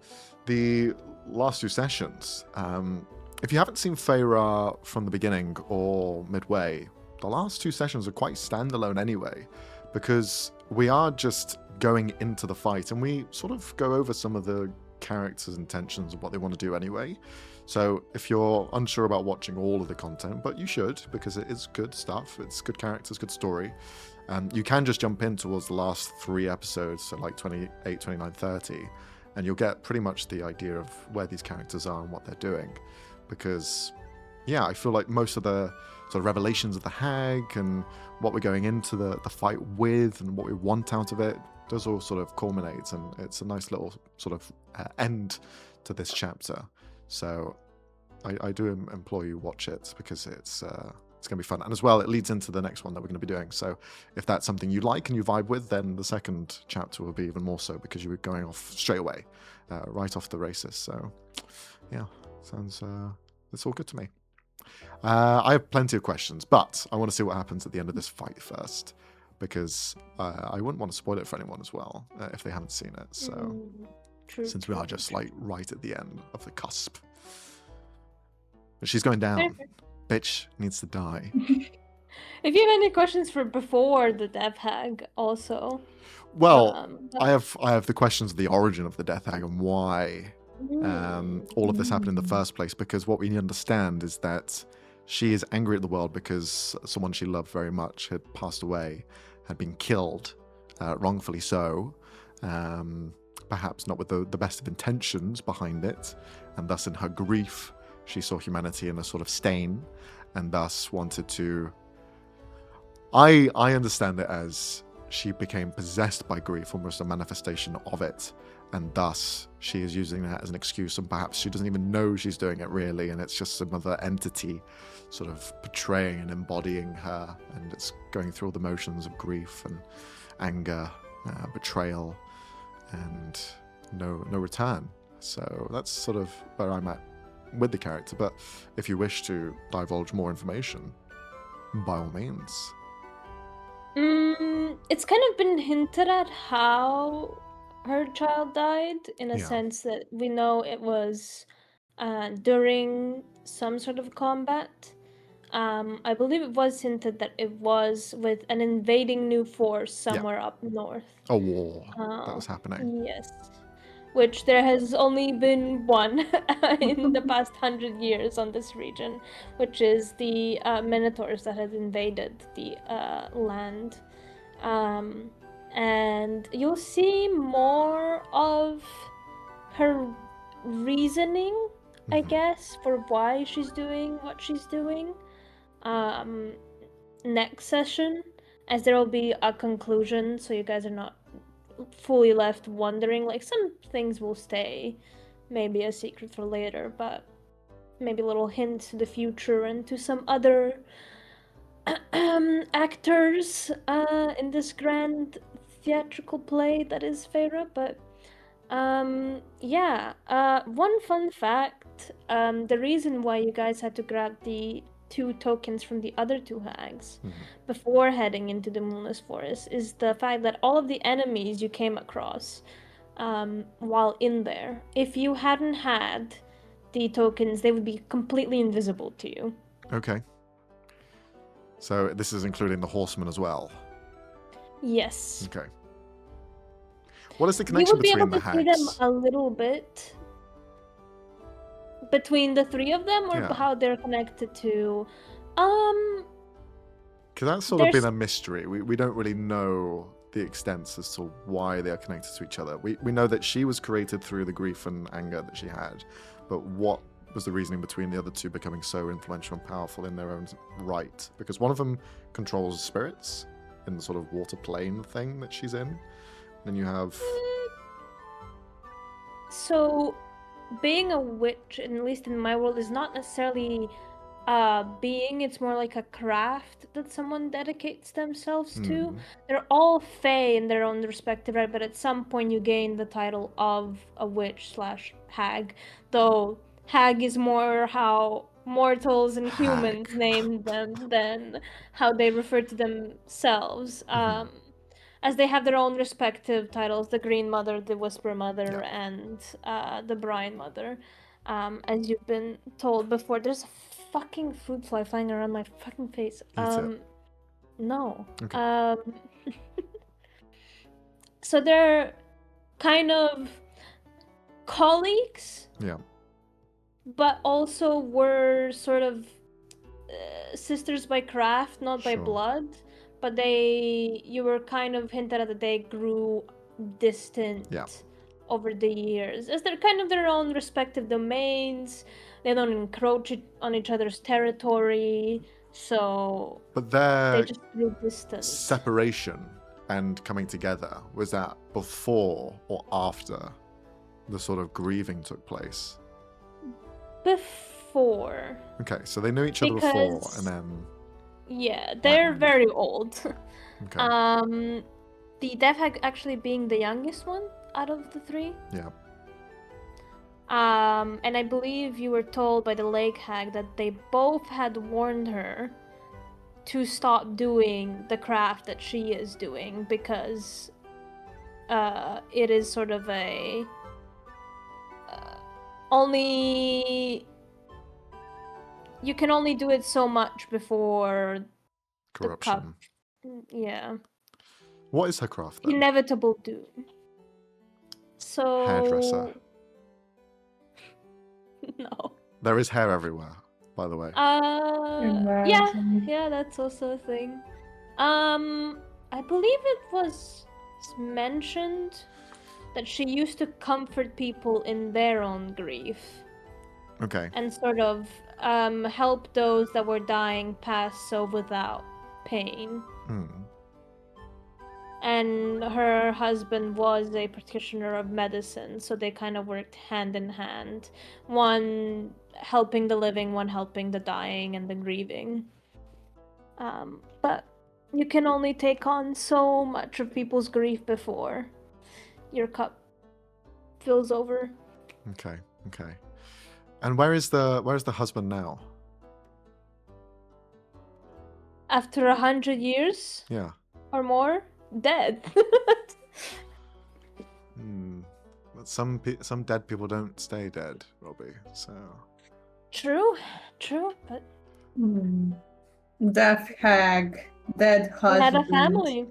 the last two sessions, if you haven't seen Fayra from the beginning or midway, the last two sessions are quite standalone anyway, because we are just going into the fight and we sort of go over some of the characters' intentions and what they want to do anyway. So if you're unsure about watching all of the content, but you should, because it is good stuff, it's good characters, good story, you can just jump in towards the last 3 episodes, so like 28, 29, 30, and you'll get pretty much the idea of where these characters are and what they're doing. Because, yeah, I feel like most of the sort of revelations of the hag and what we're going into the fight with and what we want out of it does all sort of culminate, and it's a nice little sort of end to this chapter. So I do implore you watch it, because it's going to be fun. And as well, it leads into the next one that we're going to be doing. So if that's something you like and you vibe with, then the second chapter will be even more so, because you were going off straight away, right off the races. So yeah, sounds it's all good to me. I have plenty of questions, but I want to see what happens at the end of this fight first, because I wouldn't want to spoil it for anyone as well if they haven't seen it. So since we are just like right at the end of the cusp. But she's going down. Bitch needs to die. If you have any questions for before the Death Hag, also. Well, I have the questions of the origin of the Death Hag and why all of this happened in the first place. Because what we understand is that she is angry at the world because someone she loved very much had passed away, had been killed, wrongfully so. Perhaps not with the best of intentions behind it, and thus in her grief, she saw humanity in a sort of stain, and thus wanted to... I understand it as she became possessed by grief, almost a manifestation of it, and thus she is using that as an excuse, and perhaps she doesn't even know she's doing it really, and it's just some other entity sort of portraying and embodying her, and it's going through all the motions of grief and anger, betrayal, and no return. So that's sort of where I'm at with the character. But if you wish to divulge more information, by all means. It's kind of been hinted at how her child died, in a sense that we know it was during some sort of combat. I believe it was hinted that it was with an invading new force somewhere up north. A war that was happening. Yes. Which there has only been one in the past 100 years on this region, which is the Minotaurs that had invaded the land. And you'll see more of her reasoning, I guess, for why she's doing what she's doing next session. as there will be a conclusion, so you guys are not fully left wondering. Like, some things will stay maybe a secret for later, but maybe a little hint to the future and to some other actors in this grand theatrical play that is Fayra. But yeah, one fun fact, the reason why you guys had to grab the 2 tokens from the other 2 hags before heading into the Moonless Forest is the fact that all of the enemies you came across while in there, if you hadn't had the tokens, they would be completely invisible to you. Okay. So this is including the horsemen as well. Yes. Okay. What is the You connection would be able between the to see them hags? a little bit between the 3 of them, or Yeah. how they're connected to. Because that's sort of been There's- a mystery. We don't really know the extents as to why they are connected to each other. We know that she was created through the grief and anger that she had, but what was the reasoning between the other 2 becoming so influential and powerful in their own right? Because one of them controls spirits in the sort of water plane thing that she's in. Then you have... So, being a witch, at least in my world, is not necessarily being, it's more like a craft that someone dedicates themselves to. They're all fae in their own respective right, but at some point you gain the title of a witch / hag, though hag is more how mortals and humans Hag. name them than how they refer to themselves. As they have their own respective titles, the Green Mother, the Whisper Mother, and the Brine Mother. As you've been told before, there's a fucking fruit fly flying around my fucking face. Eat it. No. Okay. So they're kind of colleagues, Yeah. but also were sort of sisters by craft, not by Sure. blood. But you were kind of hinted at that they grew distant over the years, as they're kind of their own respective domains. They don't encroach on each other's territory, so But they their just grew distant. separation and coming together, was that before or after the sort of grieving took place? Before. Okay, so they knew each other before, Because- and then... Yeah, they're very old. Okay. The Death Hag actually being the youngest one out of the 3. Yeah. And I believe you were told by the Lake Hag that they both had warned her to stop doing the craft that she is doing, because it is sort of a you can only do it so much before Corruption. yeah, What is her craft then? inevitable doom. So Hairdresser. No. There is hair everywhere, by the way. Yeah, that's also a thing. I believe it was mentioned that she used to comfort people in their own grief Okay. and sort of help those that were dying pass so without pain. And her husband was a practitioner of medicine, so they kind of worked hand in hand. One helping the living, one helping the dying and the grieving. But you can only take on so much of people's grief before your cup fills over. Okay. Okay. And where is the husband now? After 100 years Yeah. or more, dead. But some dead people don't stay dead, Robbie. So. True, but Death Hag, dead he had husband. a family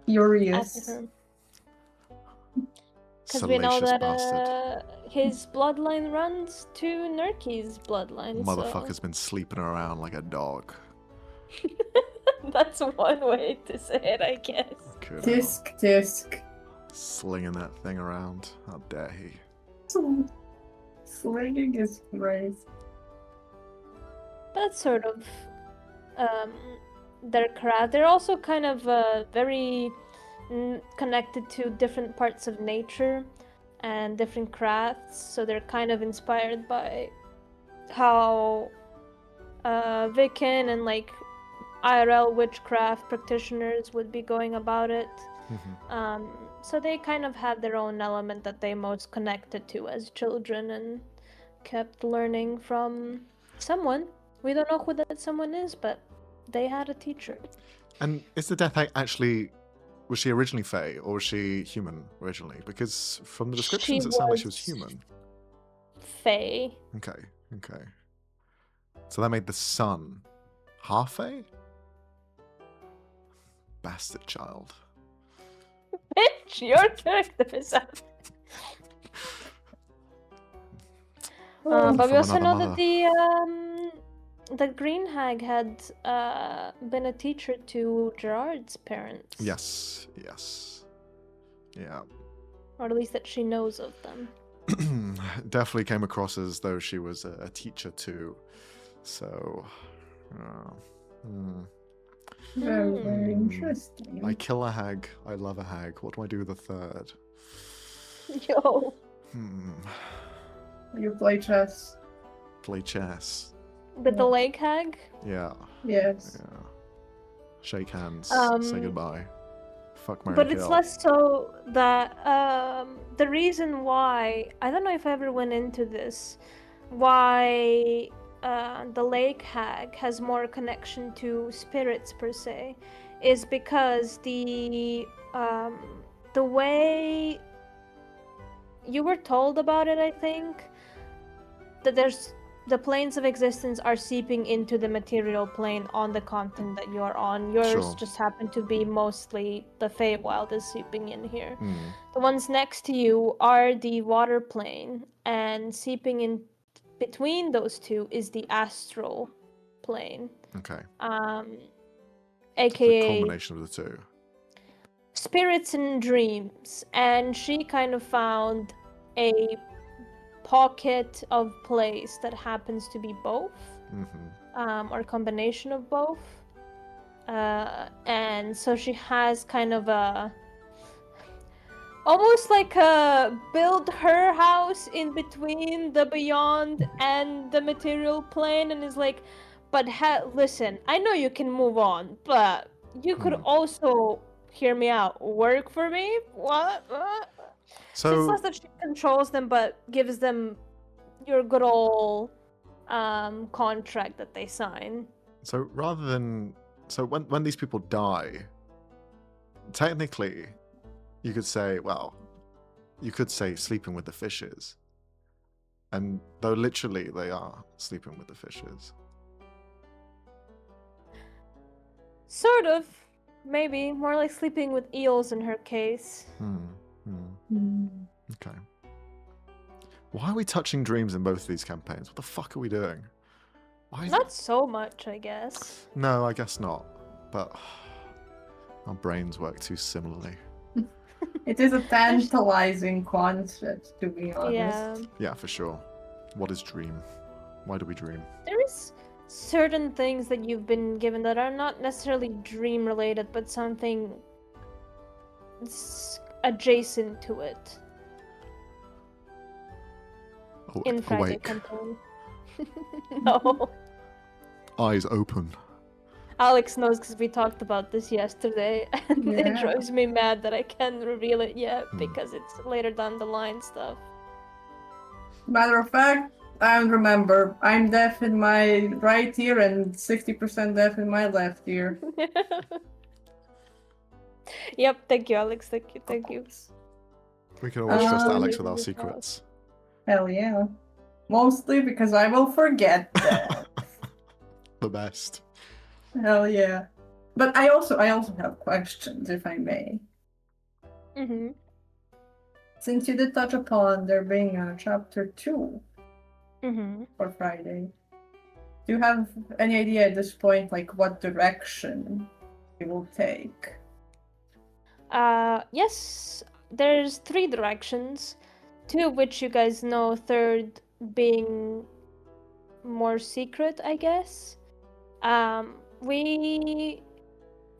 Furious. after her. Because we know Salacious that bastard. his bloodline runs to Nurki's bloodline. Motherfucker's been sleeping around like a dog. So... That's one way to say it, I guess. Tisk. Slinging that thing around. How dare he? Slinging is great. That's sort of their craft. They're also kind of very connected to different parts of nature and different crafts, so they're kind of inspired by how Wiccan and like IRL witchcraft practitioners would be going about it. So they kind of have their own element that they most connected to as children and kept learning from someone. We don't know who that someone is, but they had a teacher. And is the Death Hag actually, was she originally Fae or was she human originally? Because from the descriptions it sounded like she was human. Fae. Okay. So that made the son half Fae? Bastard child. Bitch, your character is up. But we From also know another that the Green Hag had been a teacher to Gerard's parents. Yes. Yeah. Or at least that she knows of them. Definitely came across as though she was a teacher too. So, Very interesting. I kill a hag. I love a hag. What do I do with the third? Yo. You play chess. Play chess. With the Lake Hag? Yeah. Yes. Yeah. Shake hands. Um, Say goodbye. Fuck, marry, But kill. it's less so that the reason why, I don't know if I ever went into this, why the Lake Hag has more connection to spirits per se, is because the way you were told about it, I think, that the planes of existence are seeping into the material plane on the continent that you're on. Yours Sure. just happen to be mostly the Feywild is seeping in here. Hmm. The ones next to you are the water plane, and seeping in between those two is the astral plane. Okay. The The aka combination of the two. spirits and dreams. And she kind of found a pocket of place that happens to be both, or a combination of both. And so she has kind of a almost like a build her house in between the beyond and the material plane, and is like, but listen, I know you can move on, but you could also hear me out, work for me. What? So it's So less that she controls them, but gives them your good old contract that they sign. So rather than when these people die, technically, you could say, sleeping with the fishes, and though literally they are sleeping with the fishes. Sort of, maybe more like sleeping with eels in her case. Okay. Why are we touching dreams in both of these campaigns? What the fuck are we doing? Why is Not so much, I guess. No, I guess not. But our brains work too similarly. It is a tantalizing concept, to be honest. Yeah. Yeah, for sure. What is dream? Why do we dream? There is certain things that you've been given that are not necessarily dream related, but something adjacent to it. In Friday Awake. campaign. No. Eyes open. Alex knows because we talked about this yesterday, and it Yeah. drives me mad that I can't reveal it yet because it's later down the line stuff. Matter of fact, I don't remember. I'm deaf in my right ear and 60% deaf in my left ear. Yep, thank you, Alex. Thank you. We can always trust Um, Alex with our secrets. Hell yeah. Mostly because I will forget that. The best. Hell yeah. But I also have questions, if I may. Mm-hmm. Since you did touch upon there being a chapter 2 Mm-hmm. for Friday, do you have any idea at this point, like, what direction it will take? Yes, there's 3 directions, 2 of which you guys know, third being more secret, I guess. We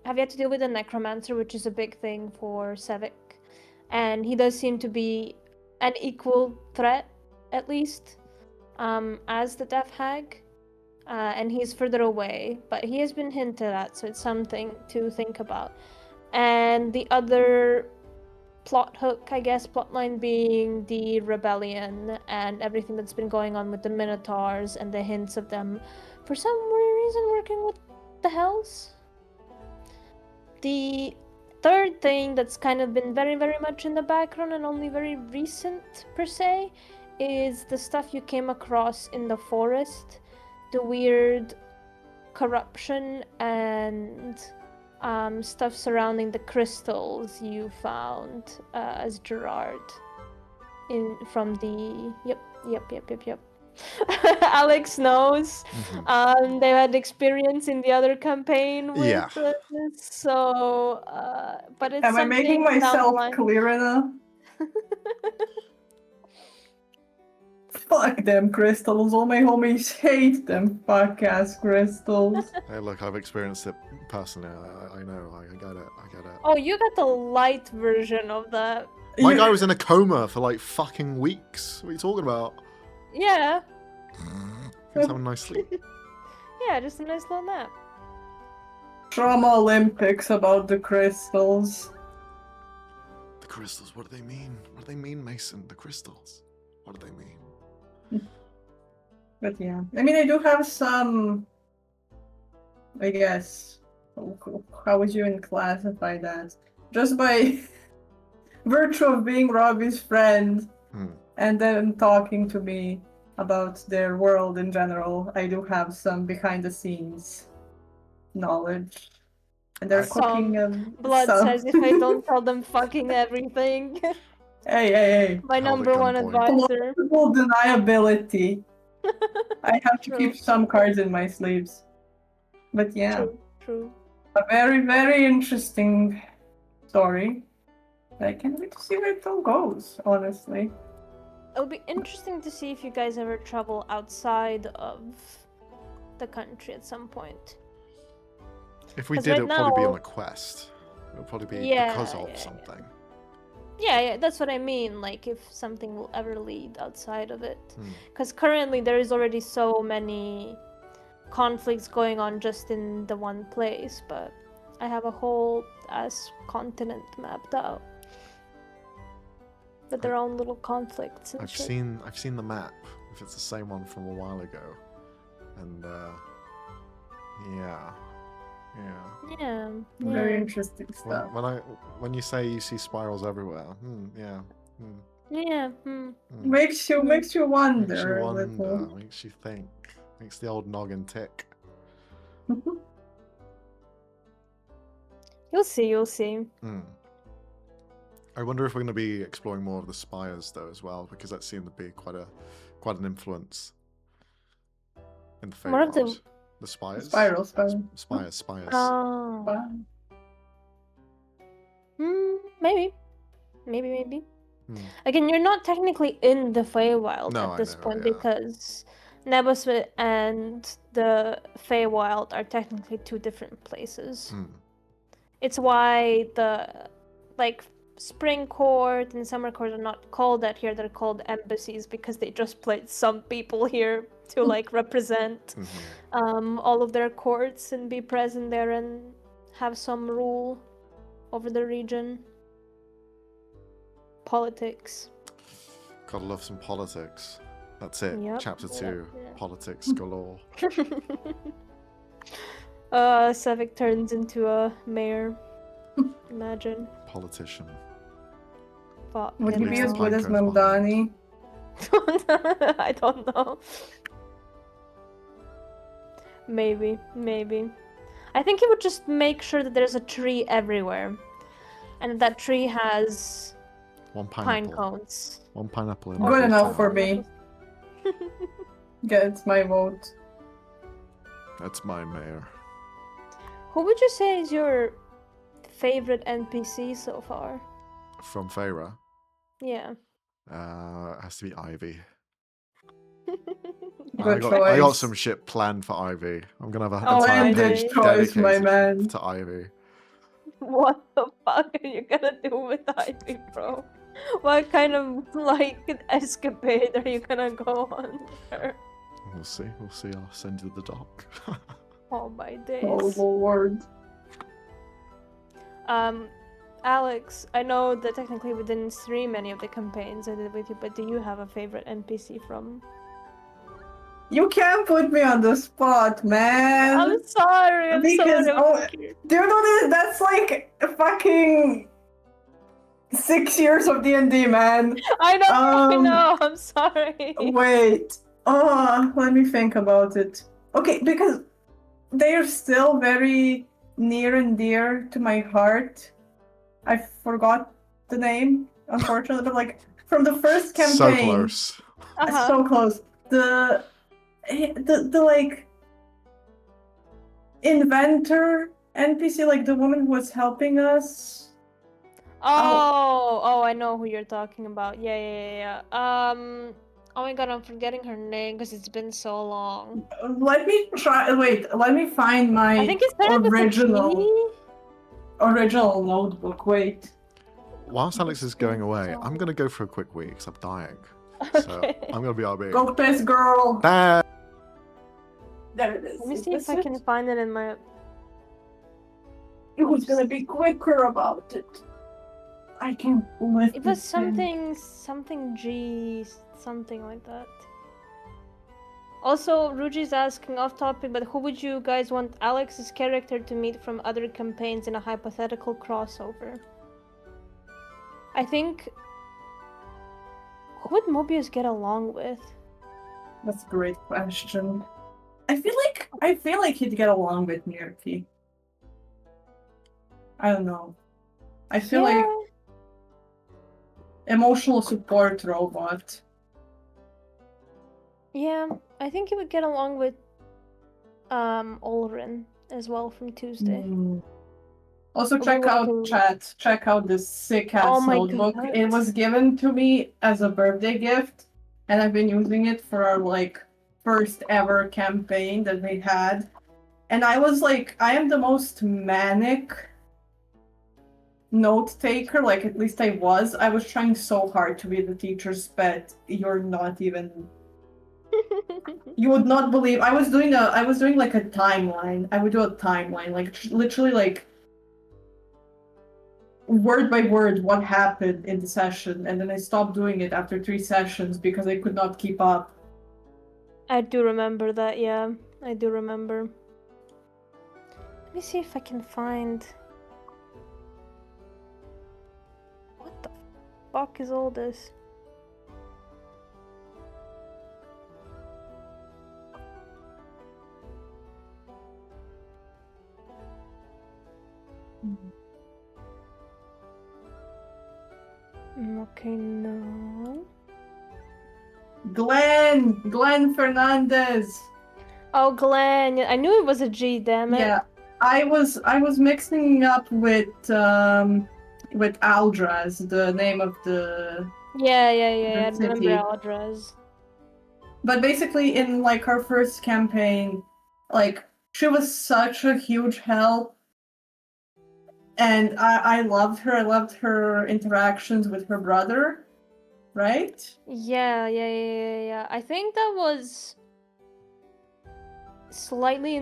have yet to deal with a necromancer, which is a big thing for Sevik, and he does seem to be an equal threat, at least, as the Death Hag. And he's further away, but he has been hinted at, so it's something to think about. And the other plot hook, I guess, plotline being the rebellion and everything that's been going on with the Minotaurs and the hints of them, for some weird reason, working with the Hells. The third thing that's kind of been very, very much in the background and only very recent, per se, is the stuff you came across in the forest. The weird corruption and stuff surrounding the crystals you found as Gerard from the yep. Alex knows. They had experience in the other campaign with this, so but it's Am I making myself clear enough? Fuck them crystals. All my homies hate them fuck-ass crystals. Hey, look, I've experienced it personally. I know. I get it. Oh, you got the light version of that. My guy was in a coma for like fucking weeks. What are you talking about? Yeah. He's having a nice sleep. Yeah, just a nice little nap. Trauma Olympics about the crystals. The crystals, what do they mean? What do they mean, Mason? The crystals. What do they mean? But yeah, I mean, I do have some, I guess, how would you even classify that? Just by virtue of being Robbie's friend and then talking to me about their world in general, I do have some behind the scenes knowledge. And they're cooking Blood some... says if I don't tell them fucking everything. Hey. My number one advisor. Plausible deniability. I have to keep some cards in my sleeves. But yeah. True. A very, very interesting story. I can't wait to see where it all goes, honestly. It'll be interesting to see if you guys ever travel outside of the country at some point. If we did, it would probably be on a quest. It would probably be because of something. Yeah, that's what I mean. Like, if something will ever lead outside of it. Because currently there is already so many conflicts going on just in the one place, but I have a whole ass continent mapped out. With their own little conflicts and I've shit. seen the map, if it's the same one from a while ago. And yeah. Very interesting stuff. When you say you see spirals everywhere, Makes you wonder a little. Makes you think. Makes the old noggin tick. You'll see. I wonder if we're going to be exploring more of the spires though as well, because that seemed to be quite an influence in the Fayra More of the spires. Spirals. Spires. Oh. Maybe. Again, you're not technically in the Feywild at this point because Neboswit and the Feywild are technically two different places. It's why the Spring Court and Summer Court are not called that here. They're called embassies because they just placed some people here to represent all of their courts and be present there and have some rule over the region. Politics. Gotta love some politics. That's it. Yep. Chapter 2. Politics galore. Sevik turns into a mayor. Imagine. Politician. Would he be as good as Mamdani? I don't know. Maybe. I think he would just make sure that there's a tree everywhere. And that tree has one pineapple. Pine cones. One pineapple. Good enough for me. Gets my vote. That's my mayor. Who would you say is your favorite NPC so far? From Fayra? Yeah. It has to be Ivy. Good choice. I got some shit planned for Ivy. I'm gonna have a splendid page choice, my dedicated man. to Ivy. What the fuck are you gonna do with Ivy, bro? What kind of escapade are you gonna go on with her? We'll see. We'll see. I'll send you the doc. Oh my Oh days. Lord. Alex, I know that technically we didn't stream any of the campaigns I did with you, but do you have a favorite NPC from? You can't put me on the spot, man. I'm sorry. Because I'm do you know that that's like fucking 6 years of D&D, man. I know. I'm sorry. Wait. Oh, let me think about it. Okay, because they are still very near and dear to my heart. I forgot the name, unfortunately, but like from the first campaign. So close. So close. The like inventor NPC, like the woman who was helping us. Oh, I know who you're talking about. Yeah. Oh my god, I'm forgetting her name because it's been so long. Let me try. Wait, let me find my I think it's started with a G. original notebook. Wait. Whilst Alex is going away, I'm going to go for a quick wee because I'm dying. So Okay. I'm going to be RB. Go piss, girl. Bye. There it is. Let me see if I can find it in my. Who's gonna be quicker about it? I can lift It was this thing. something G, something like that. Also, Ruji's asking off topic, but who would you guys want Alex's character to meet from other campaigns in a hypothetical crossover? I think. Who would Mobius get along with? That's a great question. I feel like he'd get along with Mirki. I don't know. I feel like emotional support robot. Yeah, I think he would get along with Olrin as well from Tuesday. Also, check out this sick ass notebook. God. It was given to me as a birthday gift, and I've been using it for our first ever campaign that we had. And I was like, I am the most manic note taker, like at least I was. I was trying so hard to be the teacher's pet. You're not even. You would not believe. I was doing like a timeline. I would do a timeline, like literally like word by word what happened in the session, and then I stopped doing it after 3 sessions because I could not keep up. I do remember that, yeah. I do remember. Let me see if I can find... What the fuck is all this? Okay, no. Glenn Fernandez. Oh, Glenn. I knew it was a G, damn it. Yeah, I was mixing up with Aldraz, the name of the Yeah. I remember city. Aldraz. But basically, in like her first campaign, like she was such a huge help, and I loved her. I loved her interactions with her brother, right? Yeah. I think that was slightly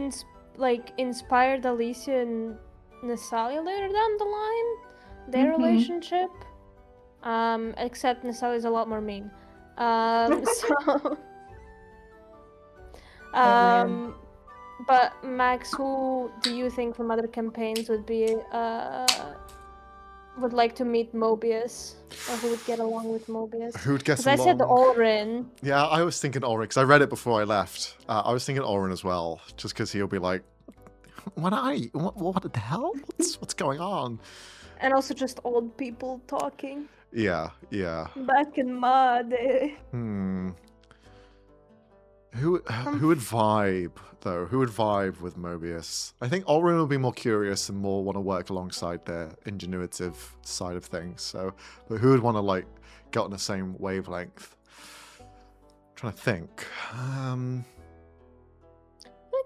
inspired Alicia and Nasalia later down the line. Their relationship. Except Nasalia is a lot more mean. So. But Max, who do you think from other campaigns would like to meet Mobius, or who would get along with Mobius? Who would get along? Because I said Olrin. Yeah, I was thinking Ulrich, because I read it before I left. I was thinking Ulrich as well, just because he'll be like, what are you? What the hell? What's going on? And also just old people talking. Yeah. Back in my day. Who would vibe, though? Who would vibe with Mobius? I think Ulrich will be more curious and more want to work alongside their ingenuitive side of things. So, but who would want to, like, get on the same wavelength? I'm trying to think.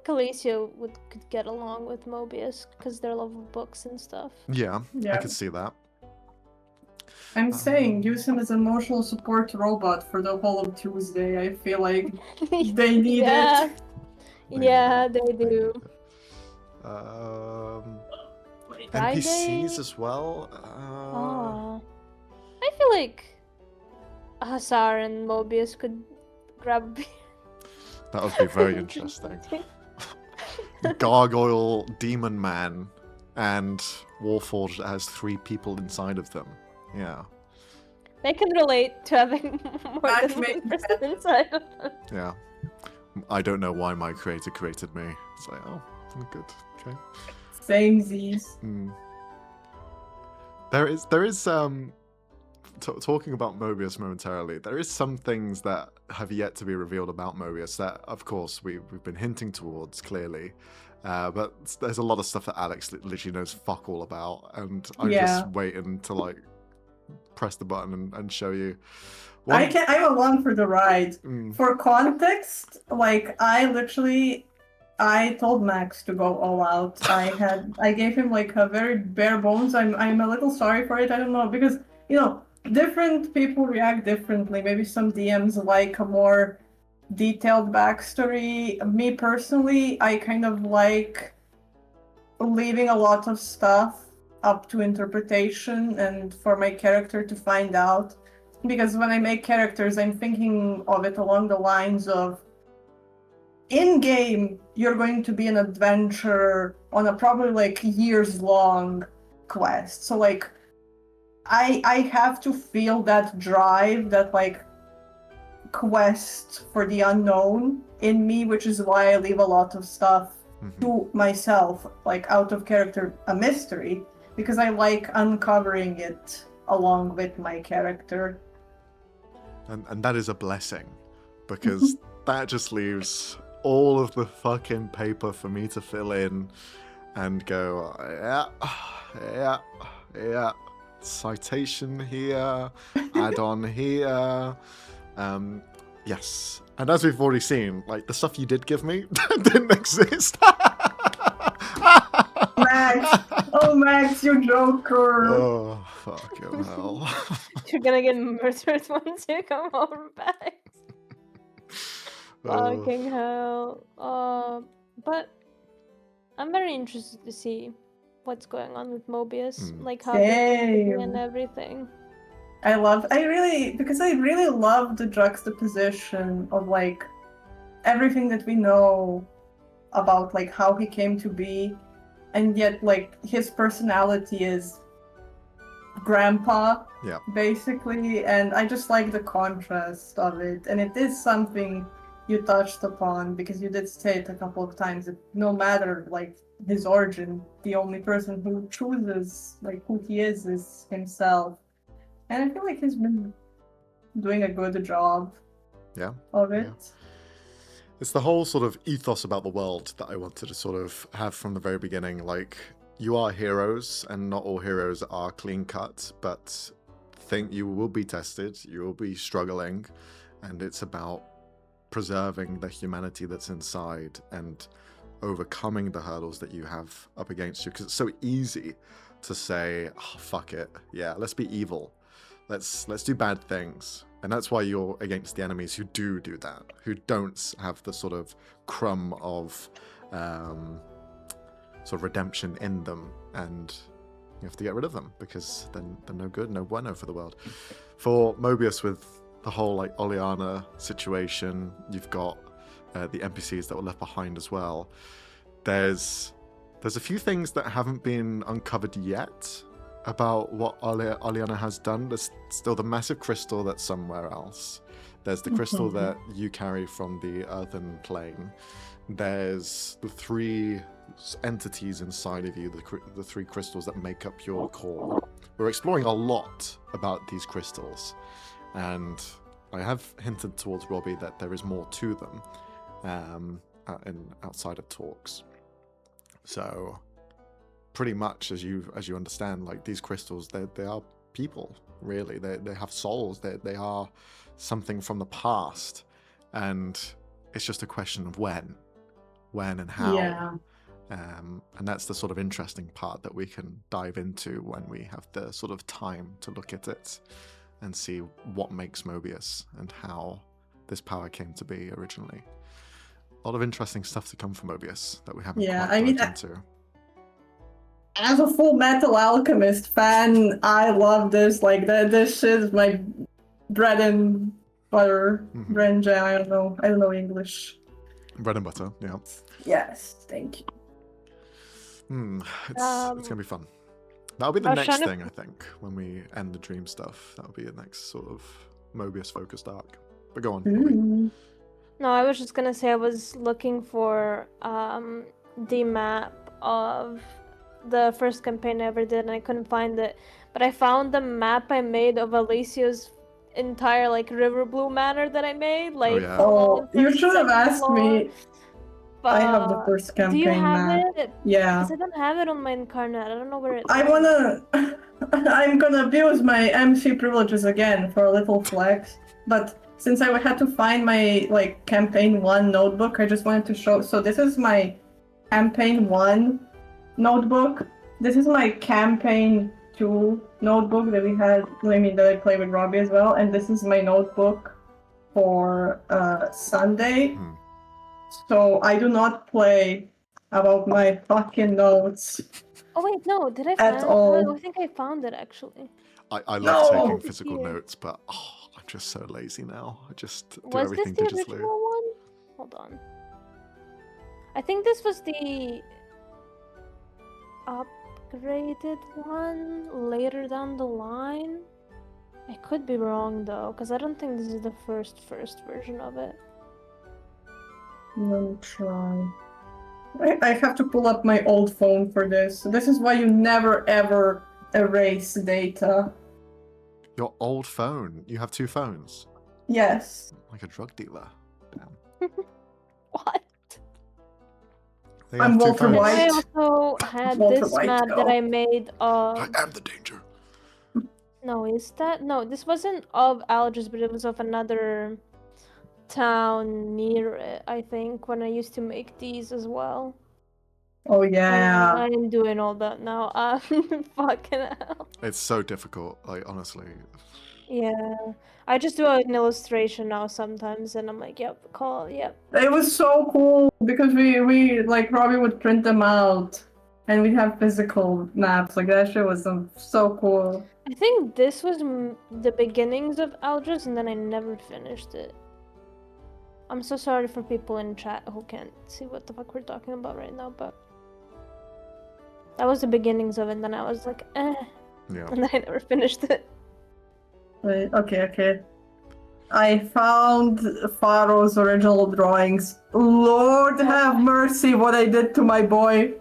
Calicio could get along with Mobius because their love of books and stuff. Yeah, I Yeah. could see that. I'm saying use him as an emotional support robot for the whole of Tuesday. I feel like they need Yeah. it. Yeah, they need do. it. Friday? NPCs as well. Oh. I feel like Hasar and Mobius could grab a beer. That would be very interesting. Gargoyle, Demon Man, and Warforged that has 3 people inside of them. Yeah. They can relate to having more than Matchmaking. one person inside of them. Yeah. I don't know why my creator created me. It's like, oh, good. Okay. Same Z's. There is talking about Mobius momentarily, there is some things that have yet to be revealed about Mobius that, of course, we've been hinting towards, clearly. But there's a lot of stuff that Alex literally knows fuck all about, and I'm just waiting to, like, press the button and show you. I'm along for the ride. For context, like, I told Max to go all out. I gave him like a very bare bones. I'm a little sorry for it. I don't know, because different people react differently. Maybe some DMs like a more detailed backstory. Me personally, I kind of like leaving a lot of stuff up to interpretation and for my character to find out. Because when I make characters, I'm thinking of it along the lines of, in-game, you're going to be an adventurer on a probably like years-long quest. So like, I have to feel that drive, that like quest for the unknown in me, which is why I leave a lot of stuff to myself, like out of character, a mystery, because I like uncovering it along with my character. And that is a blessing, because that just leaves all of the fucking paper for me to fill in and go, yeah, citation here, add-on here, yes. And as we've already seen, like, the stuff you did give me didn't exist. Max! Oh, Max, you joker! Oh, fucking hell. You're gonna get murdered once you come over back. Fucking hell. But I'm very interested to see what's going on with Mobius, like how they and everything. I really love the juxtaposition of like everything that we know about like how he came to be, and yet like his personality is grandpa, basically, and I just like the contrast of it. And it is something you touched upon, because you did say it a couple of times, that no matter like his origin, the only person who chooses like who he is himself. And I feel like he's been doing a good job of it. It's the whole sort of ethos about the world that I wanted to sort of have from the very beginning. Like, you are heroes, and not all heroes are clean cut, but think you will be tested, you will be struggling, and it's about preserving the humanity that's inside and overcoming the hurdles that you have up against you. Because it's so easy to say, oh, fuck it, yeah, let's be evil. Let's do bad things. And that's why you're against the enemies who do that, who don't have the sort of crumb of sort of redemption in them, and you have to get rid of them, because then they're no good, no bueno for the world. For Mobius, with the whole like Oleana situation, you've got the NPCs that were left behind as well. There's a few things that haven't been uncovered yet about what Oleana has done. There's still the massive crystal that's somewhere else. There's the crystal that you carry from the earthen plane. There's the 3 entities inside of you, the 3 crystals that make up your core. We're exploring a lot about these crystals, and I have hinted towards Roby that there is more to them outside of talks. So pretty much, as you understand, like, these crystals, they are people, really. They have souls. They are something from the past, and it's just a question of when when and how. Yeah. And that's the sort of interesting part that we can dive into when we have the sort of time to look at it and see what makes Mobius and how this power came to be originally. A lot of interesting stuff to come from Mobius that we haven't quite dived into. As a Full Metal Alchemist fan, I love this. Like, this is my bread and butter. Bread and jam, I don't know English. Bread and butter, yeah. Yes, thank you. It's gonna be fun. That'll be the next thing, I think, when we end the dream stuff. That'll be the next sort of Mobius-focused arc. But go on. No, I was just gonna say I was looking for the map of the first campaign I ever did, and I couldn't find it. But I found the map I made of Alicia's entire like River Blue Manor that I made. Like, you should have asked me. I have the first campaign. Do you have map. it? Yeah. Because I don't have it on my Incarnate. I don't know where it is. I'm gonna abuse my MC privileges again for a little flex, but since I had to find my like campaign 1 notebook, I just wanted to show. So this is my campaign 1 notebook. This is my campaign 2 notebook that we had. I mean, that I play with Robbie as well, and this is my notebook for Sunday. So I do not play about my fucking notes. Oh wait, no, did I find it? All. I think I found it actually. I love taking physical notes, but I'm just so lazy now. I just do everything digitally. Was this the original one? Hold on. I think this was the upgraded one later down the line. I could be wrong though, because I don't think this is the first version of it. Let me try. I have to pull up my old phone for this. This is why you never ever erase data. Your old phone? You have 2 phones? Yes. Like a drug dealer. Damn. What? I'm Walter White. I also had this map that I made of... I am the danger. No, is that... No, this wasn't of Algiers, but it was of another town near it, I think, when I used to make these as well. Oh yeah. I'm doing all that now. Fucking hell. It's so difficult, like, honestly. Yeah. I just do an illustration now sometimes, and I'm like, yep. It was so cool, because we like, Robbie would print them out, and we'd have physical maps. Like, that shit was so cool. I think this was the beginnings of Algiers, and then I never finished it. I'm so sorry for people in chat who can't see what the fuck we're talking about right now, but that was the beginnings of it, and then I was like, eh. Yeah. And then I never finished it. Wait, okay. I found Faro's original drawings. Lord have mercy what I did to my boy.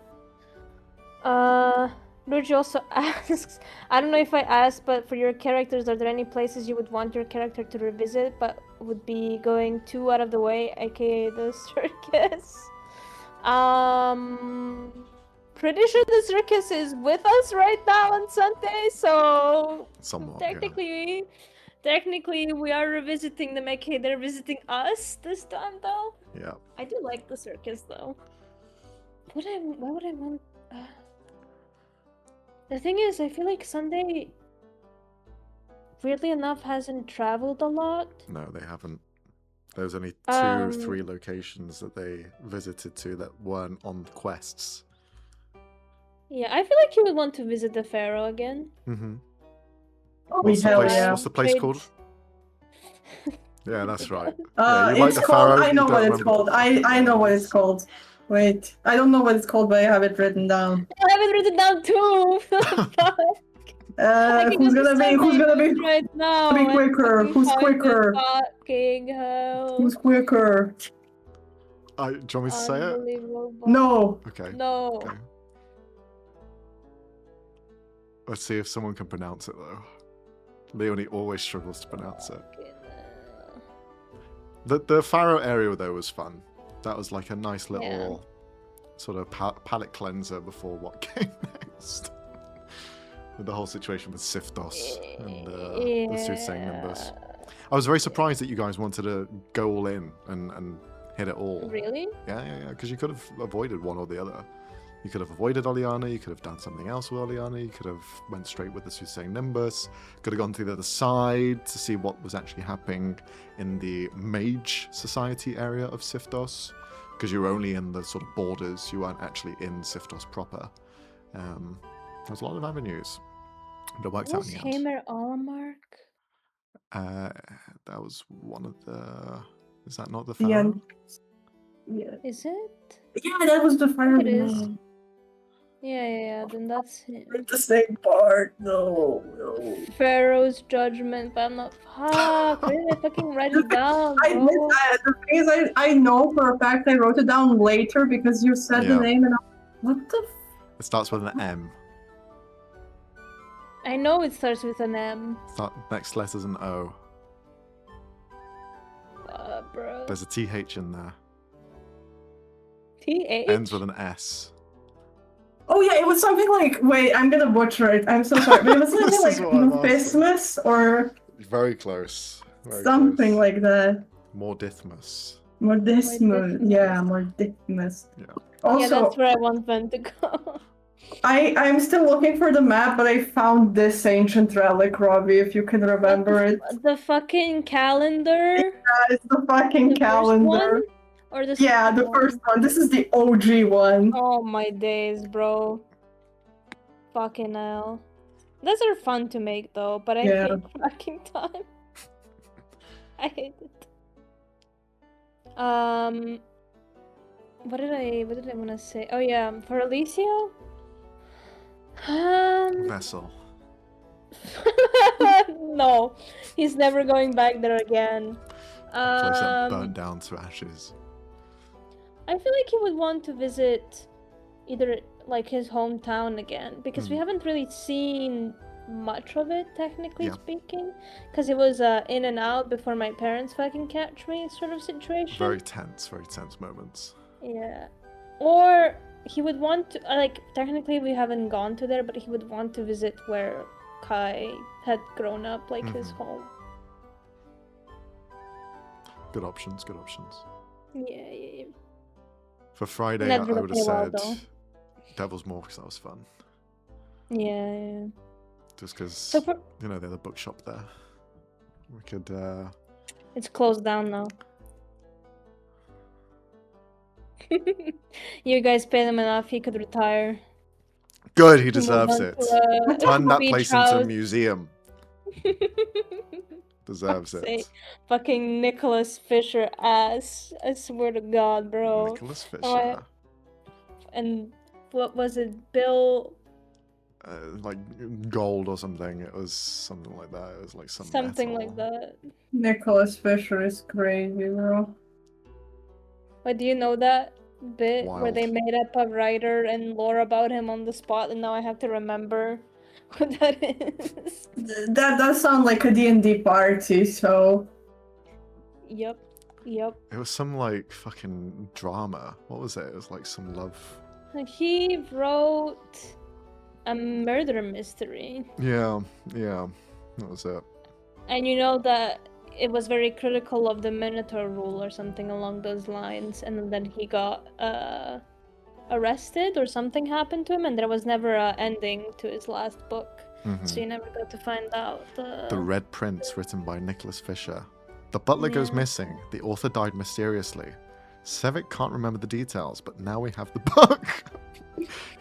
Luigi also asks, I don't know if I asked, but for your characters, are there any places you would want your character to revisit, but would be going too out of the way, aka the circus? Pretty sure the circus is with us right now on Sunday, so somewhat, technically we are revisiting them, aka they're visiting us this time though. Yeah. I do like the circus though. Why would I want... The thing is, I feel like Sunday, weirdly enough, hasn't traveled a lot. No, they haven't. There's only 2 or 3 locations that they visited to that weren't on quests. Yeah, I feel like you would want to visit the Fayra again. Mm-hmm. What's the place called? Yeah, that's right. It's called... I know what it's called. I know what it's called. Wait, I don't know what it's called, but I have it written down. I have it written down too! Who's gonna be right now? Be quicker? Who's quicker? Fucking hell. Who's quicker? Do you want me to say it? No. Okay. No. Okay. Let's see if someone can pronounce it though. Leonie always struggles to pronounce it. The Faro area though was fun. That was like a nice little sort of palate cleanser before what came next. With the whole situation with Siftos and the soothsaying numbers. I was very surprised that you guys wanted to go all in and hit it all. Really? Yeah, because you could have avoided one or the other. You could have avoided Oleana, you could have done something else with Oleana, you could have went straight with the Soothsaying Nimbus, could have gone to the other side to see what was actually happening in the Mage Society area of Siftos, because you were only in the sort of borders, you weren't actually in Siftos proper. There's a lot of avenues, but it worked out in the end. Hamer Alamark? That was one of the... Is that not the Yeah. Pharaoh? Yeah. Is it? Yeah, that was the fire. It is. Yeah, then that's him. The same part. No. Pharaoh's judgment, but I'm not. Fuck, where did I fucking write it down? I Bro? the thing is, I know for a fact I wrote it down later because you said the Yeah. name and what the It starts with an M. I know it starts with an M. Next letter's an O. Bro. There's a TH in there. TH? Ends with an S. Oh yeah, it was something like, wait, I'm gonna butcher it. I'm so sorry. But it was This something is like what I'm asking. Mephismus or Very close. Very something close. like that. Mordithmus. Mordismus. Yeah, Mordismus. Yeah. Also, Yeah, that's where I want them to go. I'm still looking for the map, but I found this ancient relic, Robbie, if you can remember it. The fucking calendar? It's the fucking The calendar. First one? Or the Yeah, second the one? first one. This is the OG one. Oh my days, bro. Fucking hell. Those are fun to make though, but I Yeah. hate tracking time. I hate it. What did I want to say? Oh yeah, for Alicia? Vessel. No, he's never going back there again. Place that burnt down to ashes. I feel like he would want to visit either like his hometown again because we haven't really seen much of it, technically speaking, because it was in and out before my parents fucking catch me sort of situation. Very tense moments. Yeah. Or he would want to, like, technically we haven't gone to there, but he would want to visit where Kai had grown up, like his home. Good options. Yeah. For Friday, Not I gonna would have pay well, said though. Devil's Maw because that was fun. Yeah. Just because, So for... you know, they're the bookshop there. We could, It's closed down now. You guys pay him enough, he could retire. Good, he deserves it. To, Turn that beach place into a house. museum. Deserves Say, it. fucking Nicholas Fisher ass. I swear to God, bro. Nicholas Fisher. Oh, and what was it, Bill? Like gold or something. It was something like that. It was like Something metal. like that. Nicholas Fisher is crazy, bro. But do you know that bit where Wild. they made up a writer and lore about him on the spot, and now I have to remember what that is? That does sound like a D&D party, so... Yep. It was some like fucking drama. What was it? It was like some love. Like he wrote a murder mystery. Yeah. That was it. And you know that it was very critical of the Minotaur rule or something along those lines, and then he got arrested or something happened to him, and there was never an ending to his last book, so you never got to find out. The Red Prince, written by Nicholas Fisher. The butler goes missing. The author died mysteriously. Sevik can't remember the details, but now we have the book.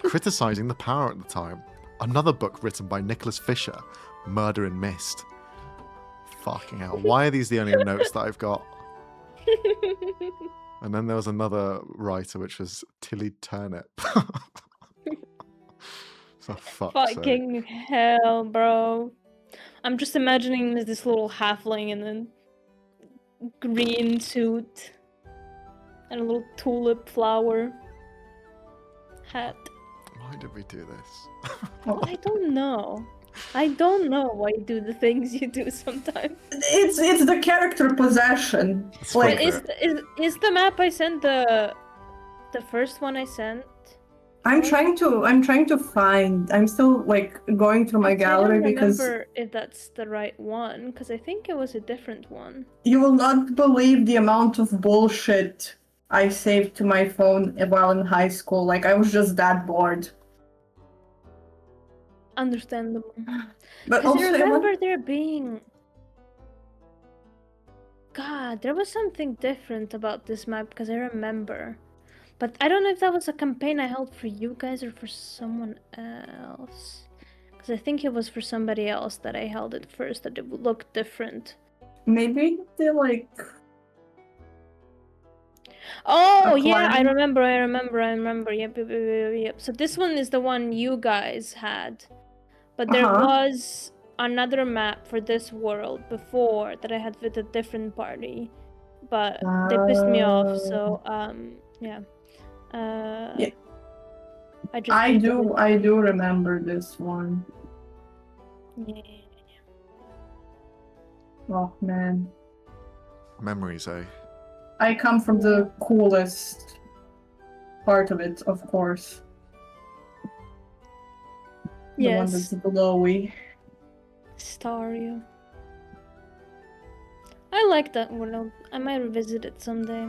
Criticizing the power at the time. Another book written by Nicholas Fisher, Murder in Mist. Fucking hell. Why are these the only notes that I've got? And then there was another writer, which was Tilly Turnip. For fuck's sake. Fucking hell, bro. I'm just imagining this little halfling in a green suit and a little tulip flower hat. Why did we do this? I don't know. I don't know why you do the things you do sometimes. It's the character possession. It's Like, favorite. Is the map I sent the first one I sent? I'm trying to find. I'm still like going through my I gallery don't because remember if that's the right one, because I think it was a different one. you will not believe the amount of bullshit I saved to my phone while in high school. Like, I was just that bored. Understandable. But Because also, I I remember there being. God, there was something different about this map because I remember. But I don't know if that was a campaign I held for you guys or for someone else. Because I think it was for somebody else that I held it first, that it would look different. maybe they like. Oh, yeah, I Acquiring? remember. Yep. So this one is the one you guys had. But there Uh-huh. was another map for this world before that I had with a different party. But they pissed me off, so, yeah. Yeah. I just I deleted do remember this one. them. Yeah. Oh man. Memories, eh? I come from the coolest part of it, of course. The one Yes, that's glowy. Stario. I like that world. I might revisit it someday.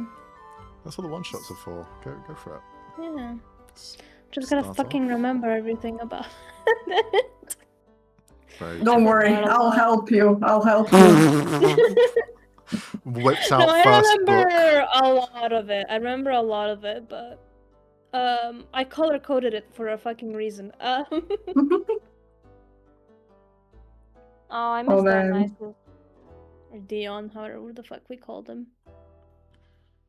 That's what the one shots are for. Go for it. Yeah. S- Just gotta start fucking off. remember everything about it. Very Don't I worry, forgot a I'll lot. help you. I'll help you. Whips No, out I first book. remember a lot of it. I remember a lot of it, but I color coded it for a fucking reason. Oh, I Oh miss that man. Michael or Dion, however the fuck we called him.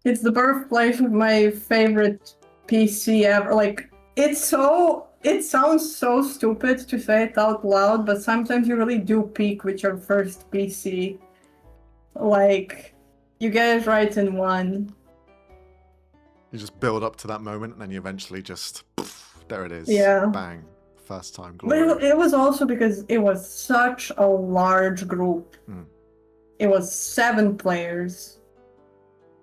It's the birthplace of my favorite PC ever. Like, it sounds so stupid to say it out loud, but sometimes you really do peak with your first PC. Like, you get it right in one. You just build up to that moment, and then you eventually just there it is. Yeah. Bang. First time But glory. it was also because it was such a large group. Mm. It was 7 players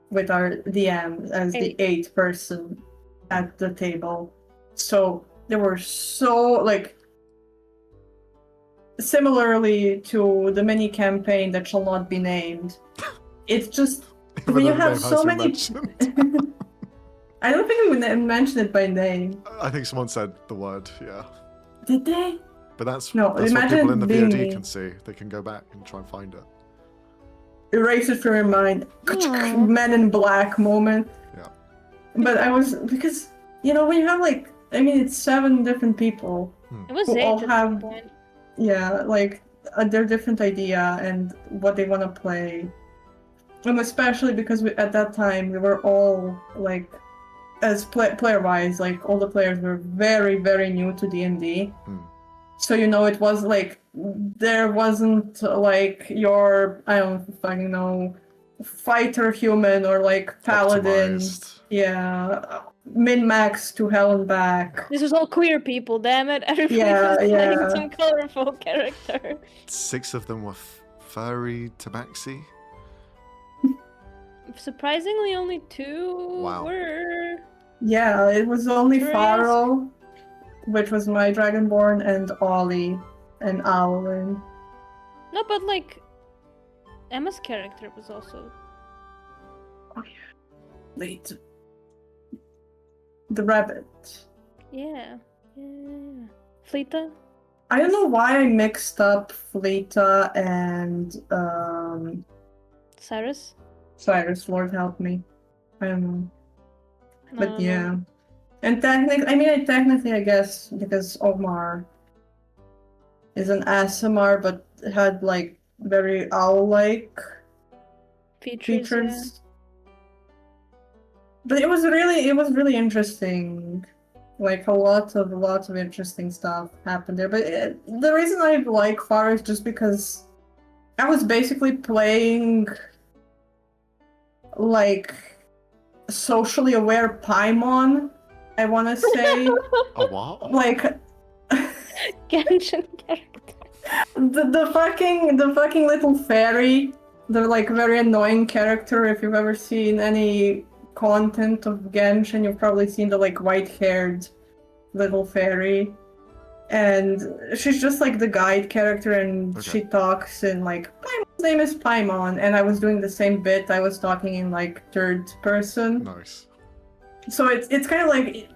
with our DM as the 8th person at the table. So there were like, similarly to the mini campaign that shall not be named. It's just Even when you though the have name so has been many. mentioned. I don't think we mentioned it by name. I think someone said the word, yeah. Did they? But that's No, what imagine people in the being VOD me. can see. They can go back and try and find it. Erase it from your mind. Aw. Men in Black moment. Yeah. But I was, because, when you have like, I mean, it's 7 different people It was who 8 all at some have, point. yeah, like their different idea and what they want to play. And especially because at that time we were all like, as player-wise, like all the players were very, very new to D&D. Mm. So it was like there wasn't like your, I don't fucking know, fighter human or like paladin. Optimized. Yeah, min-max to hell and back. This was all queer people, damn it. Everybody Yeah, was playing yeah. some colorful character. 6 of them were furry tabaxi. Surprisingly, only 2 Wow. were. Yeah, it was only Curious. Faro, which was my Dragonborn, and Ollie and Owlin. No, but like Emma's character was also. Wait. The rabbit. Yeah. Fleeta? I don't know why I mixed up Fleeta and Cyrus? Cyrus, Lord help me. I don't know. No, But no. yeah. And technically, I guess, because Omar is an ASMR, but had like very owl-like features. But it was really interesting. Like a lot of interesting stuff happened there. But the reason I like Far is just because I was basically playing like socially aware Paimon, I want to say. A what? Like Genshin character. the fucking little fairy, the like very annoying character. If you've ever seen any content of Genshin, you've probably seen the like white-haired little fairy. and she's just like the guide character, and Okay. she talks in like Paimon's name is Paimon, and I was doing the same bit. I was talking in like third person, Nice. so it's kind of like,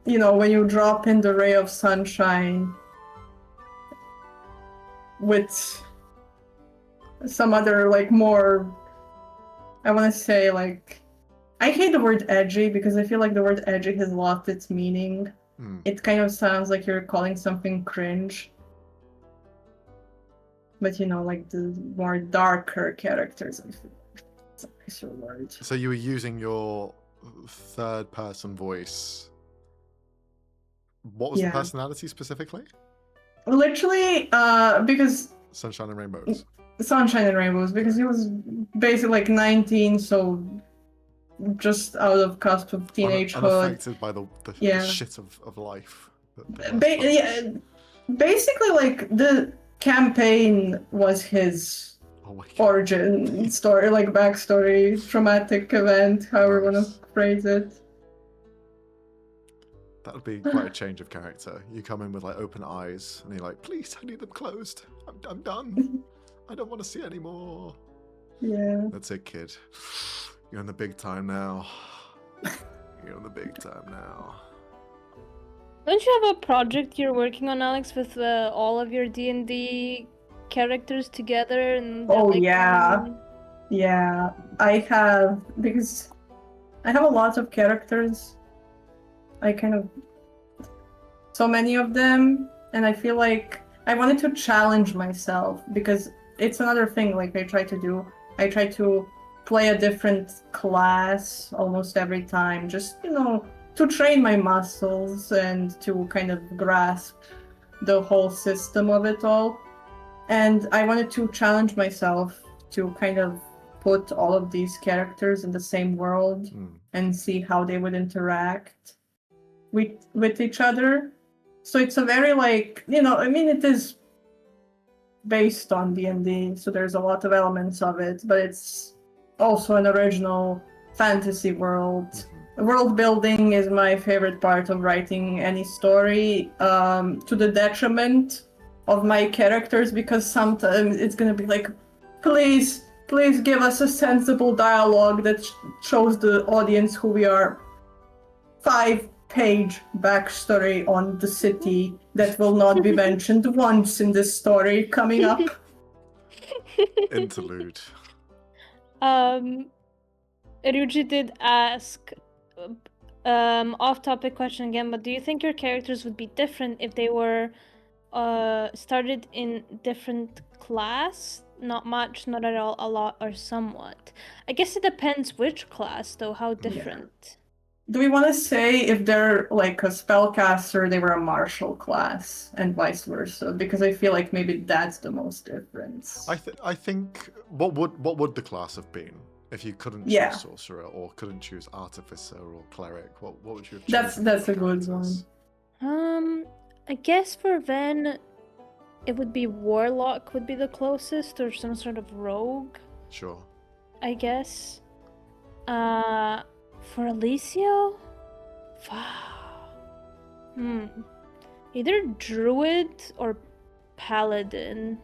you know, when you drop in the ray of sunshine with some other like more, I want to say like, I hate the word edgy because I feel like the word edgy has lost its meaning. Hmm. It kind of sounds like you're calling something cringe. But you know, like the more darker characters, I feel it's a nicer word. So you were using your third person voice. What was the Yeah. personality specifically? Literally, because Sunshine and Rainbows. Sunshine and Rainbows, because he was basically like 19, so just out of cusp of teenagehood. Unaffected by the Yeah. shit of life. that life Yeah, throws. basically, like the campaign was his Oh my God. origin story, like backstory, traumatic event, however you want Nice. to phrase it. That would be quite a change of character. You come in with like open eyes, and you're like, "Please, I need them closed. I'm done. I don't want to see anymore." Yeah. That's it, kid. You're in the big time now. You're in the big time now. Don't you have a project you're working on, Alex, with all of your D&D characters together? And they're, Oh, like, yeah. Yeah, I have, because I have a lot of characters. I kind of, so many of them, and I feel like I wanted to challenge myself, because it's another thing like I try to do. I try to play a different class almost every time, just, you know, to train my muscles and to kind of grasp the whole system of it all. And I wanted to challenge myself to kind of put all of these characters in the same world and see how they would interact with each other. So it's a very like, you know, I mean, it is based on D&D, so there's a lot of elements of it, but it's also an original fantasy world. World building is my favorite part of writing any story, to the detriment of my characters, because sometimes it's gonna be like, please give us a sensible dialogue that shows the audience who we are. 5-page backstory on the city that will not be mentioned once in this story coming up. Interlude. Ryuji did ask, off-topic question again, but do you think your characters would be different if they were started in different class? Not much, not at all, a lot, or somewhat. I guess it depends which class, though. How different? Do we want to say if they're like a spellcaster, they were a martial class, and vice versa? Because I feel like maybe that's the most difference. I think what would the class have been if you couldn't choose sorcerer or couldn't choose artificer or cleric? What would you have chosen? That's a good one. I guess for Ven, it would be warlock would be the closest, or some sort of rogue. Sure. I guess. For Alicio? Either druid or paladin.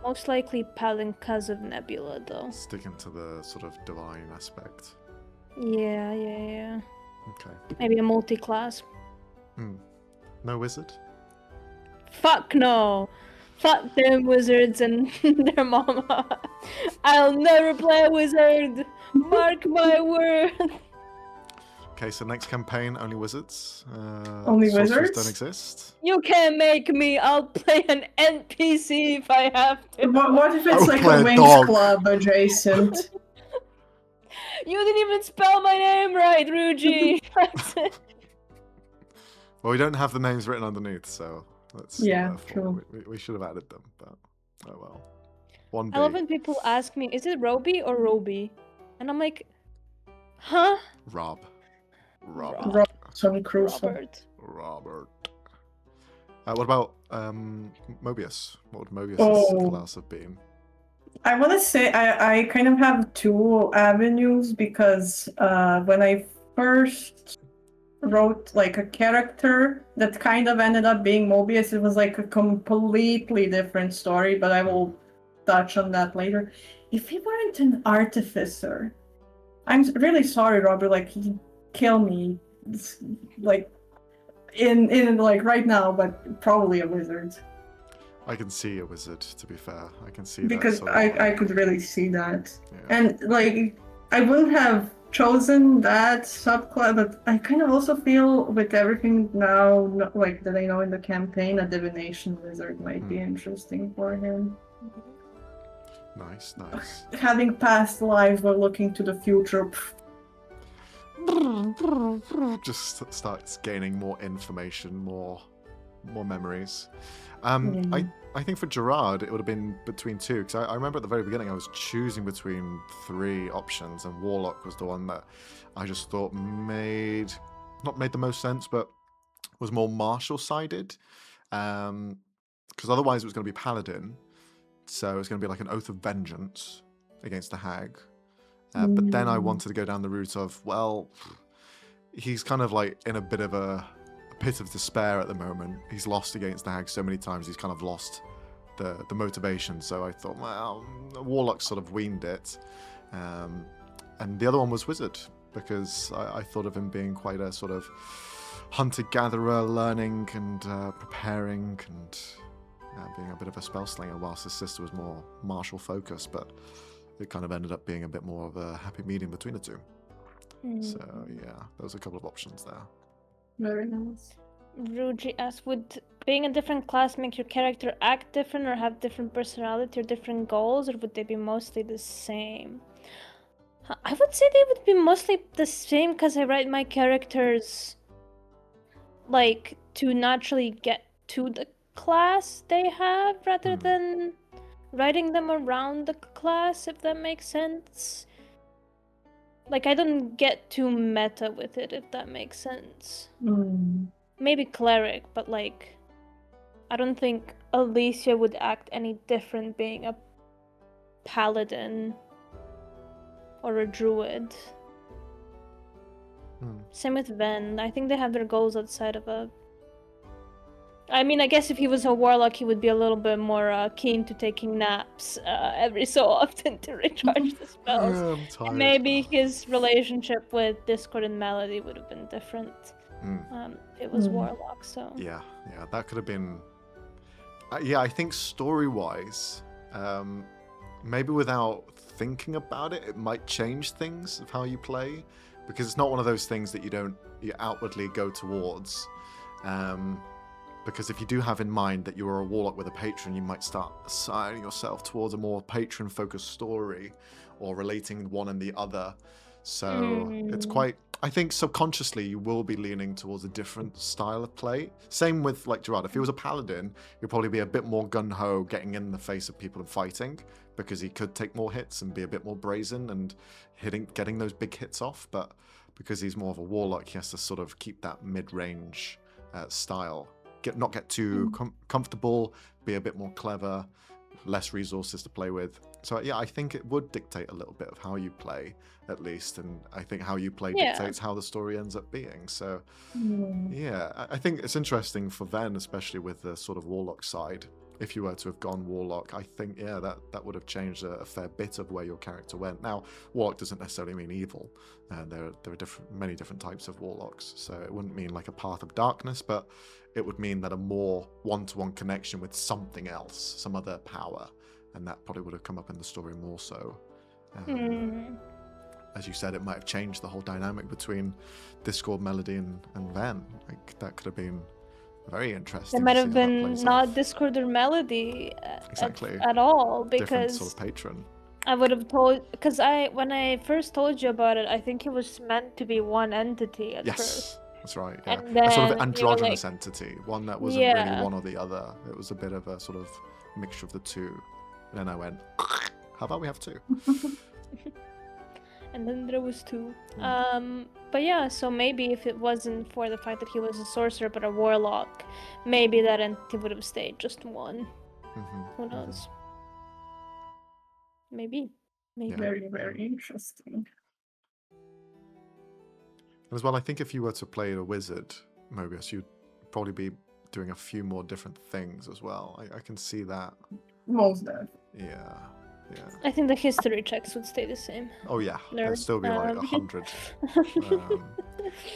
Most likely paladin because of Nebula, though. Sticking to the sort of divine aspect. Yeah. Okay. Maybe a multi-class. No wizard? Fuck no! Fuck them wizards and their mama. I'll never play a wizard! Mark my word! Okay, so next campaign, only wizards. Only sorcerers wizards? don't exist. You can't make me! I'll play an NPC if I have to! What if it's I'll like play a a Wings dog. Club adjacent? You didn't even spell my name right, Ryuji! Well, we don't have the names written underneath, so that's true. We should have added them, but oh well. One I love B. when people ask me, is it Roby or Roby? And I'm like, huh? Robert. Robinson Crusoe. Robert. What about Mobius? What would Mobius' class have been? I want to say I kind of have two avenues, because when I first wrote like a character that kind of ended up being Mobius. It was like a completely different story, but I will touch on that later. If he weren't an artificer, I'm really sorry, Robert. Like he'd kill me, like in like right now, but probably a wizard. I can see a wizard, to be fair. I can see that Because sort of I could really see that. Yeah. And like I wouldn't have chosen that subclass, but I kind of also feel with everything now, like that I know in the campaign, a divination wizard might be interesting for him. Nice, nice. Having past lives while looking to the future. Just starts gaining more information, more memories. Yeah. I think for Gerard it would have been between two, because I remember at the very beginning I was choosing between 3 options, and Warlock was the one that I just thought not made the most sense, but was more martial sided. Because otherwise it was going to be Paladin, so it's going to be like an Oath of Vengeance against the Hag. But then I wanted to go down the route of, well, he's kind of like in a bit of a pit of despair at the moment. He's lost against the Hag so many times, he's kind of lost the motivation. So I thought, well, Warlock sort of weaned it. And the other one was Wizard, because I thought of him being quite a sort of hunter-gatherer, learning and preparing, and being a bit of a spell slinger, whilst his sister was more martial focused, but it kind of ended up being a bit more of a happy medium between the two. So yeah, there was a couple of options there. Very nice. Ruji asks, would being a different class make your character act different or have different personality or different goals, or would they be mostly the same? I would say they would be mostly the same, because I write my characters like to naturally get to the class they have rather than writing them around the class, if that makes sense. Like, I don't get too meta with it, if that makes sense. Maybe cleric, but like, I don't think Alicia would act any different being a paladin or a druid. Same with Ven. I think they have their goals outside of a... I mean, I guess if he was a warlock, he would be a little bit more keen to taking naps every so often to recharge the spells. Yeah, I'm tired. Maybe his relationship with Discord and Melody would have been different. It was warlock, so... Yeah, that could have been... yeah, I think story-wise, maybe without thinking about it, it might change things of how you play, because it's not one of those things that you outwardly go towards. Because if you do have in mind that you are a warlock with a patron, you might start assigning yourself towards a more patron-focused story, or relating one and the other. So it's quite... I think subconsciously you will be leaning towards a different style of play. Same with like Gerard. If he was a paladin, he'd probably be a bit more gun-ho, getting in the face of people and fighting, because he could take more hits and be a bit more brazen and getting those big hits off. But because he's more of a warlock, he has to sort of keep that mid-range style. Not get too comfortable, be a bit more clever, less resources to play with. So yeah, I think it would dictate a little bit of how you play, at least, and I think how you play dictates how the story ends up being. So yeah, I think it's interesting for Ven, especially with the sort of warlock side. If you were to have gone warlock, I think that would have changed a fair bit of where your character went. Now, warlock doesn't necessarily mean evil, and there are many different types of warlocks, so it wouldn't mean like a path of darkness, but it would mean that a more one-to-one connection with something else, some other power, and that probably would have come up in the story more so. As you said, it might have changed the whole dynamic between Discord, Melody, and Ven. Like, that could have been very interesting. It might have been not Discord or Melody at all, because different sort of patron. I would have because when I first told you about it, I think it was meant to be one entity at first. That's right. Yeah, and then a sort of androgynous entity, one that wasn't really one or the other. It was a bit of a sort of mixture of the two. And then I went, how about we have 2? And then there was 2. But yeah, so maybe if it wasn't for the fact that he was a sorcerer but a warlock, maybe that entity would have stayed just 1. Who knows? Maybe. Very, very interesting. As well, I think if you were to play a wizard, Mobius, you'd probably be doing a few more different things as well. I can see that. Most deaf. Yeah. I think the history checks would stay the same. Oh yeah, Nerd. there'd still be like 100.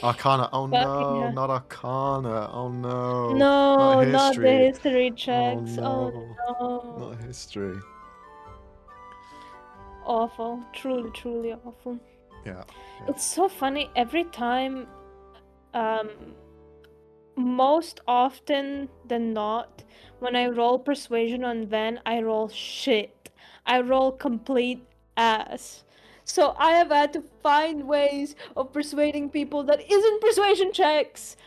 Arcana. Oh But, no, yeah. not Arcana. Oh no. No, not not the history. history checks. Oh Oh no. Not history. Awful. Truly, truly awful. Yeah. It's so funny every time, most often than not, when I roll persuasion on Ven, I roll shit. I roll complete ass. So I have had to find ways of persuading people that isn't persuasion checks.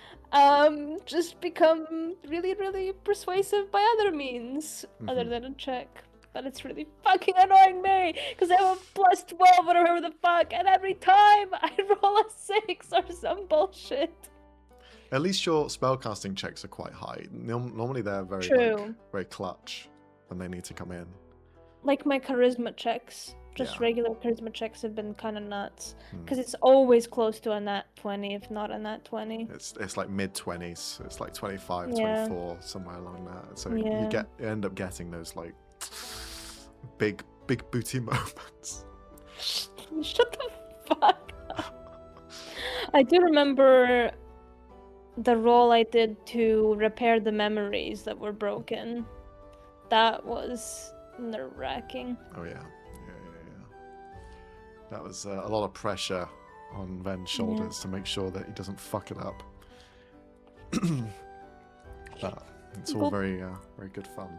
Just become really, really persuasive by other means, other than a check. But it's really fucking annoying me, because I have a plus 12 or whatever the fuck, and every time I roll a 6 or some bullshit. At least your spellcasting checks are quite high. Normally they're very True. very clutch when they need to come in. Like my charisma checks, just Yeah. regular charisma checks have been kind of nuts, because it's always close to a nat 20, if not a nat 20. It's like mid-20s. It's like 25, Yeah. 24, somewhere along that. So Yeah. you end up getting those like big booty moments. Shut the fuck up. I do remember the roll I did to repair the memories that were broken. That was nerve-wracking. Oh yeah. That was a lot of pressure on Ven's shoulders to make sure that he doesn't fuck it up. But it's all Well- very good fun.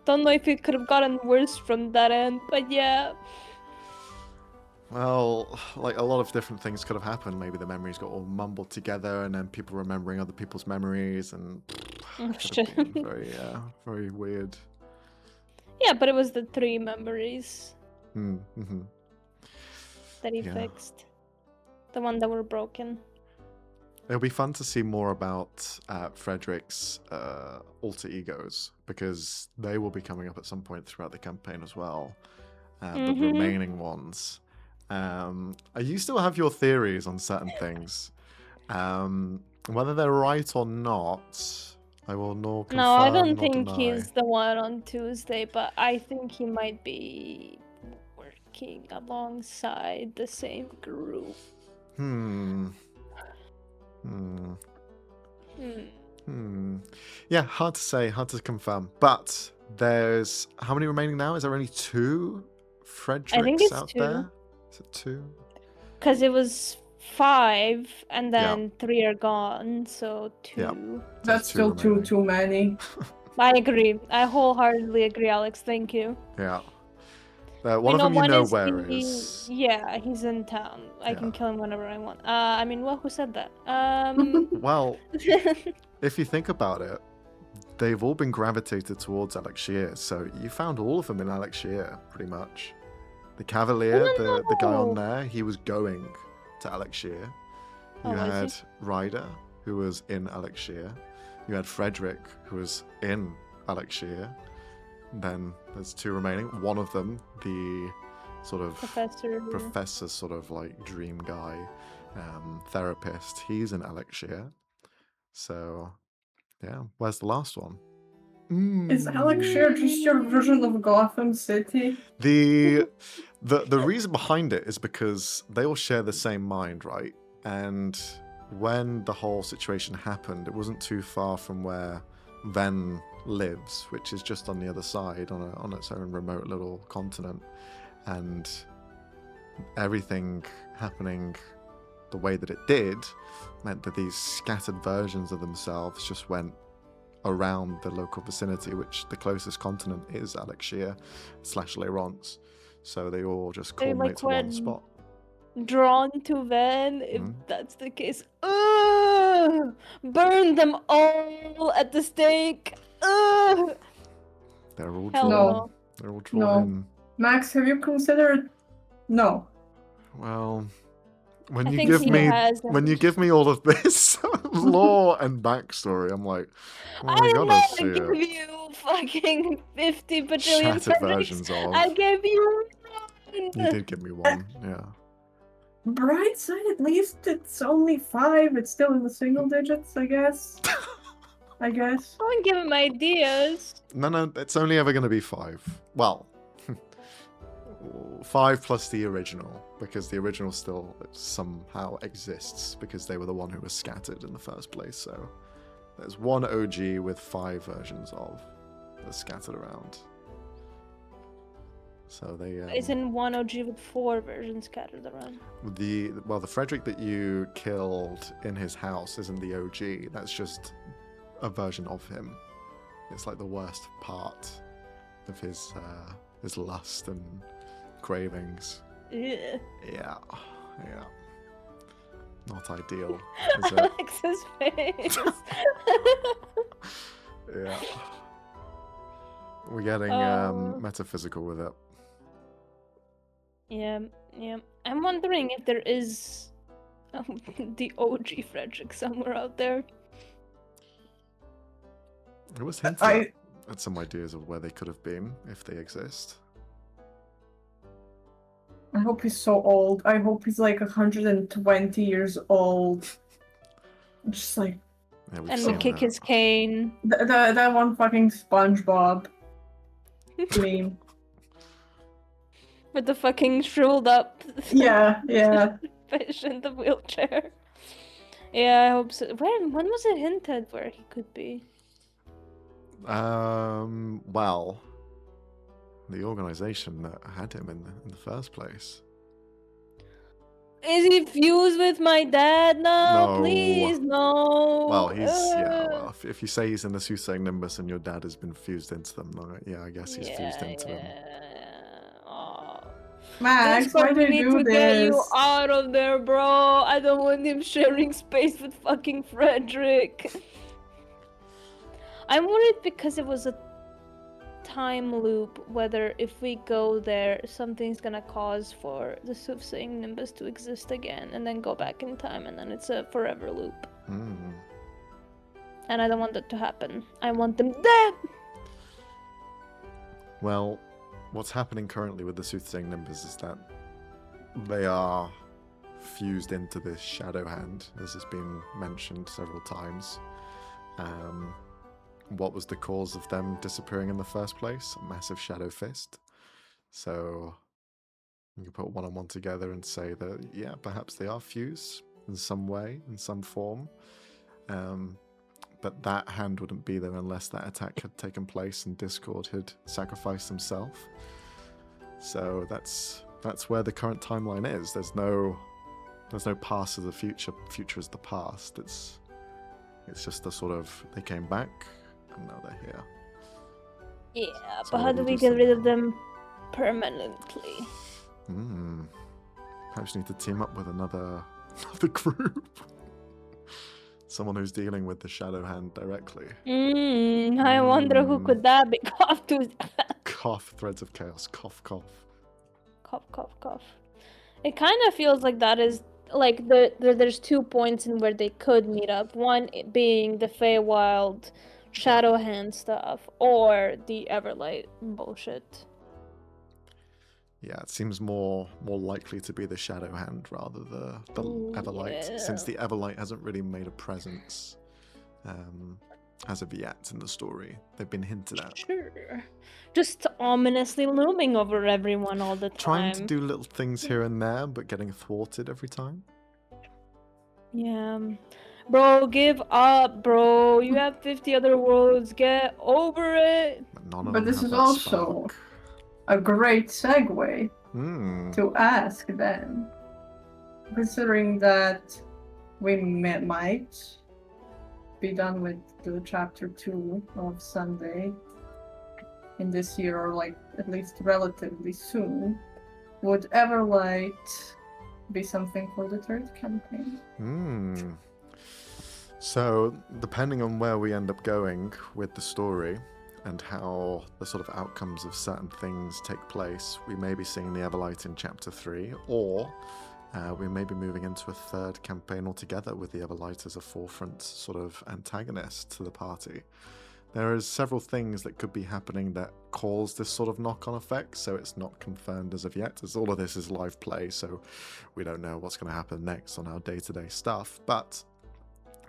Don't know if it could have gotten worse from that end, but yeah. Well, like a lot of different things could have happened. Maybe the memories got all mumbled together, and then people remembering other people's memories, and could have been very weird. Yeah, but it was the 3 memories Mm-hmm. that he Yeah. fixed. The one that were broken. It'll be fun to see more about Frederick's alter egos, because they will be coming up at some point throughout the campaign as well. The remaining ones. You still have your theories on certain things. Whether they're right or not, I will nor confirm No, I don't nor think deny. he's the one on Tuesday, but I think he might be working alongside the same group. Yeah, hard to say, hard to confirm. But there's how many remaining now? Is there only 2 Fredericks it's out 2. there? Is it 2? Because it was 5, and then 3 are gone, so 2. Yeah. That's two still remaining. too many. I agree. I wholeheartedly agree, Alex. Thank you. Yeah. One of them you know where is. Yeah, he's in town. I can Yeah. kill him whenever I want. Who said that? Well, if you think about it, they've all been gravitated towards Alexia, so you found all of them in Alexia, pretty much. The Cavalier, the guy on there, he was going to Alexia. You was he? had Ryder, who was in Alexia. You had Frederick, who was in Alexia. Then there's 2 remaining. One of them, the sort of professor sort of like dream guy, therapist, he's in Alexia. So, yeah, where's the last one? Is Alexia just your version of Gotham City? The reason behind it is because they all share the same mind, right? And when the whole situation happened, it wasn't too far from where Ven lives, which is just on the other side, on its own remote little continent. And everything happening the way that it did meant that these scattered versions of themselves just went around the local vicinity, which the closest continent is Alexia / Leronce. So they all just culminate to one spot. Drawn to Ven, if that's the case. Ugh! Burn them all at the stake. Ugh! They're all Hell drawn. no. They're all drawn No. in. Max, have you considered? No. Well, when I you think give he me hasn't. when you give me all of this lore and backstory, I'm like, well, I I did gotta not see give it. you fucking 50 bajillion Shattered Fredericks. versions of. I gave you one. You did give me one, yeah. Bright side, at least it's only 5. It's still in the single digits, I guess. Don't give him ideas. No, it's only ever going to be 5. Well, 5 plus the original, because the original still somehow exists, because they were the one who was scattered in the first place. So there's one OG with 5 versions of that's scattered around. So they Isn't one OG with 4 versions scattered around? the Frederick that you killed in his house isn't the OG. That's just a version of him. It's like the worst part of his lust and cravings. Yeah. Yeah. Not ideal, is it? Alex's face. Yeah. We're getting metaphysical with it. Yeah. I'm wondering if there is the OG Frederick somewhere out there. It was hinted at some ideas of where they could have been, if they exist. I hope he's so old. I hope he's like 120 years old. Just like Yeah, we've And seen we kick that. his cane. that one fucking SpongeBob meme. With the fucking shriveled up Yeah. fish in the wheelchair. Yeah, I hope so. When was it hinted where he could be? Well, the organization that had him in the first place. Is he fused with my dad now? No. Please, no. Well, well, if you say he's in the soothsaying nimbus and your dad has been fused into them, yeah, I guess he's fused into them. Aw. Max, That's why why do we you need do to get you this? out of there, bro. I don't want him sharing space with fucking Frederick. I'm worried because it was a time loop, whether if we go there, something's gonna cause for the soothsaying nimbus to exist again and then go back in time, and then it's a forever loop. Mm. And I don't want that to happen. I want them dead! Well, what's happening currently with the soothsaying nimbus is that they are fused into this shadow hand, as has been mentioned several times. What was the cause of them disappearing in the first place? A massive shadow fist. So you can put one and one together and say that, yeah, perhaps they are fused in some way, in some form. But that hand wouldn't be there unless that attack had taken place and Discord had sacrificed himself. So that's where the current timeline is. There's no past of the future. Future is the past. It's just the sort of, they came back and now they're here. Yeah, So but how what do do you we do get rid of somehow? them permanently? Perhaps you need to team up with another group. Someone who's dealing with the shadow hand directly. I wonder who could that be. Cough to Cough, threads of chaos. Cough, cough. cough. It kind of feels like that is like there's 2 points in where they could meet up. One being the Feywild shadow hand stuff, or the Everlight bullshit. Yeah, it seems more likely to be the shadow hand rather the Everlight, since the Everlight hasn't really made a presence as of yet in the story. They've been hinted at. Sure. Just ominously looming over everyone all the time. Trying to do little things here and there, but getting thwarted every time. Yeah. Bro, give up, bro. You have 50 other worlds. Get over it. None of But them this have is that also spark. a great segue Hmm. to ask then, considering that we might be done with the chapter 2 of Sunday in this year, or like at least relatively soon, would Everlight be something for the third campaign? So, depending on where we end up going with the story and how the sort of outcomes of certain things take place, we may be seeing the Everlight in chapter 3, or we may be moving into a third campaign altogether with the Everlight as a forefront sort of antagonist to the party. There is several things that could be happening that cause this sort of knock-on effect, so it's not confirmed as of yet, as all of this is live play, so we don't know what's going to happen next on our day-to-day stuff. But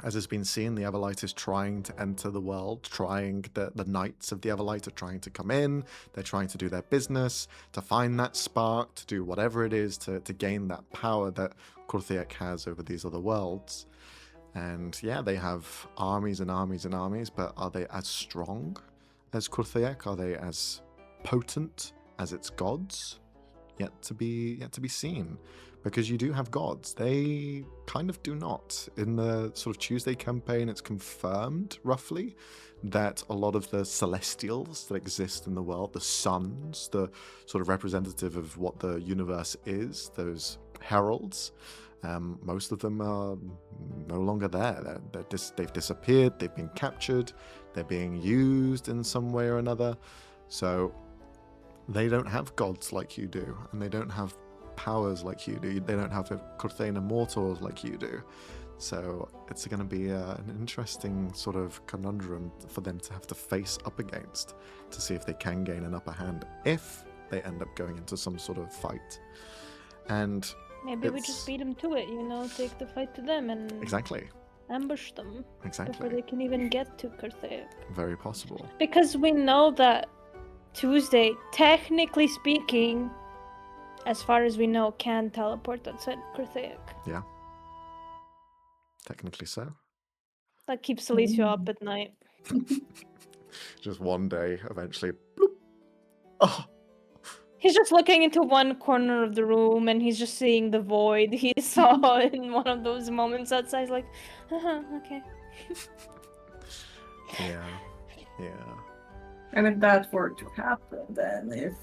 as has been seen, the Everlight is trying to enter the world, the Knights of the Everlight are trying to come in, they're trying to do their business, to find that spark, to do whatever it is to gain that power that Kurthiek has over these other worlds. And yeah, they have armies and armies and armies, but are they as strong as Kurthiek? Are they as potent as its gods? Yet to be seen. Because you do have gods. They kind of do not. In the sort of Tuesday campaign, it's confirmed, roughly, that a lot of the celestials that exist in the world, the suns, the sort of representative of what the universe is, those heralds, most of them are no longer there. They've disappeared, they've been captured, they're being used in some way or another. So they don't have gods like you do, and they don't have powers like you do. They don't have Kurthane immortals like you do. So it's going to be an interesting sort of conundrum for them to have to face up against to see if they can gain an upper hand if they end up going into some sort of fight. And maybe we just beat them to it, take the fight to them and exactly ambush them exactly before they can even get to Kurthiek. Very possible. Because we know that Tuesday, technically speaking, as far as we know, can teleport outside Kurthiek. Yeah. Technically so. That keeps Alicia up at night. Just one day, eventually, bloop. Oh, He's just looking into one corner of the room and he's just seeing the void he saw in one of those moments outside. He's like, okay. yeah. And if that were to happen, then if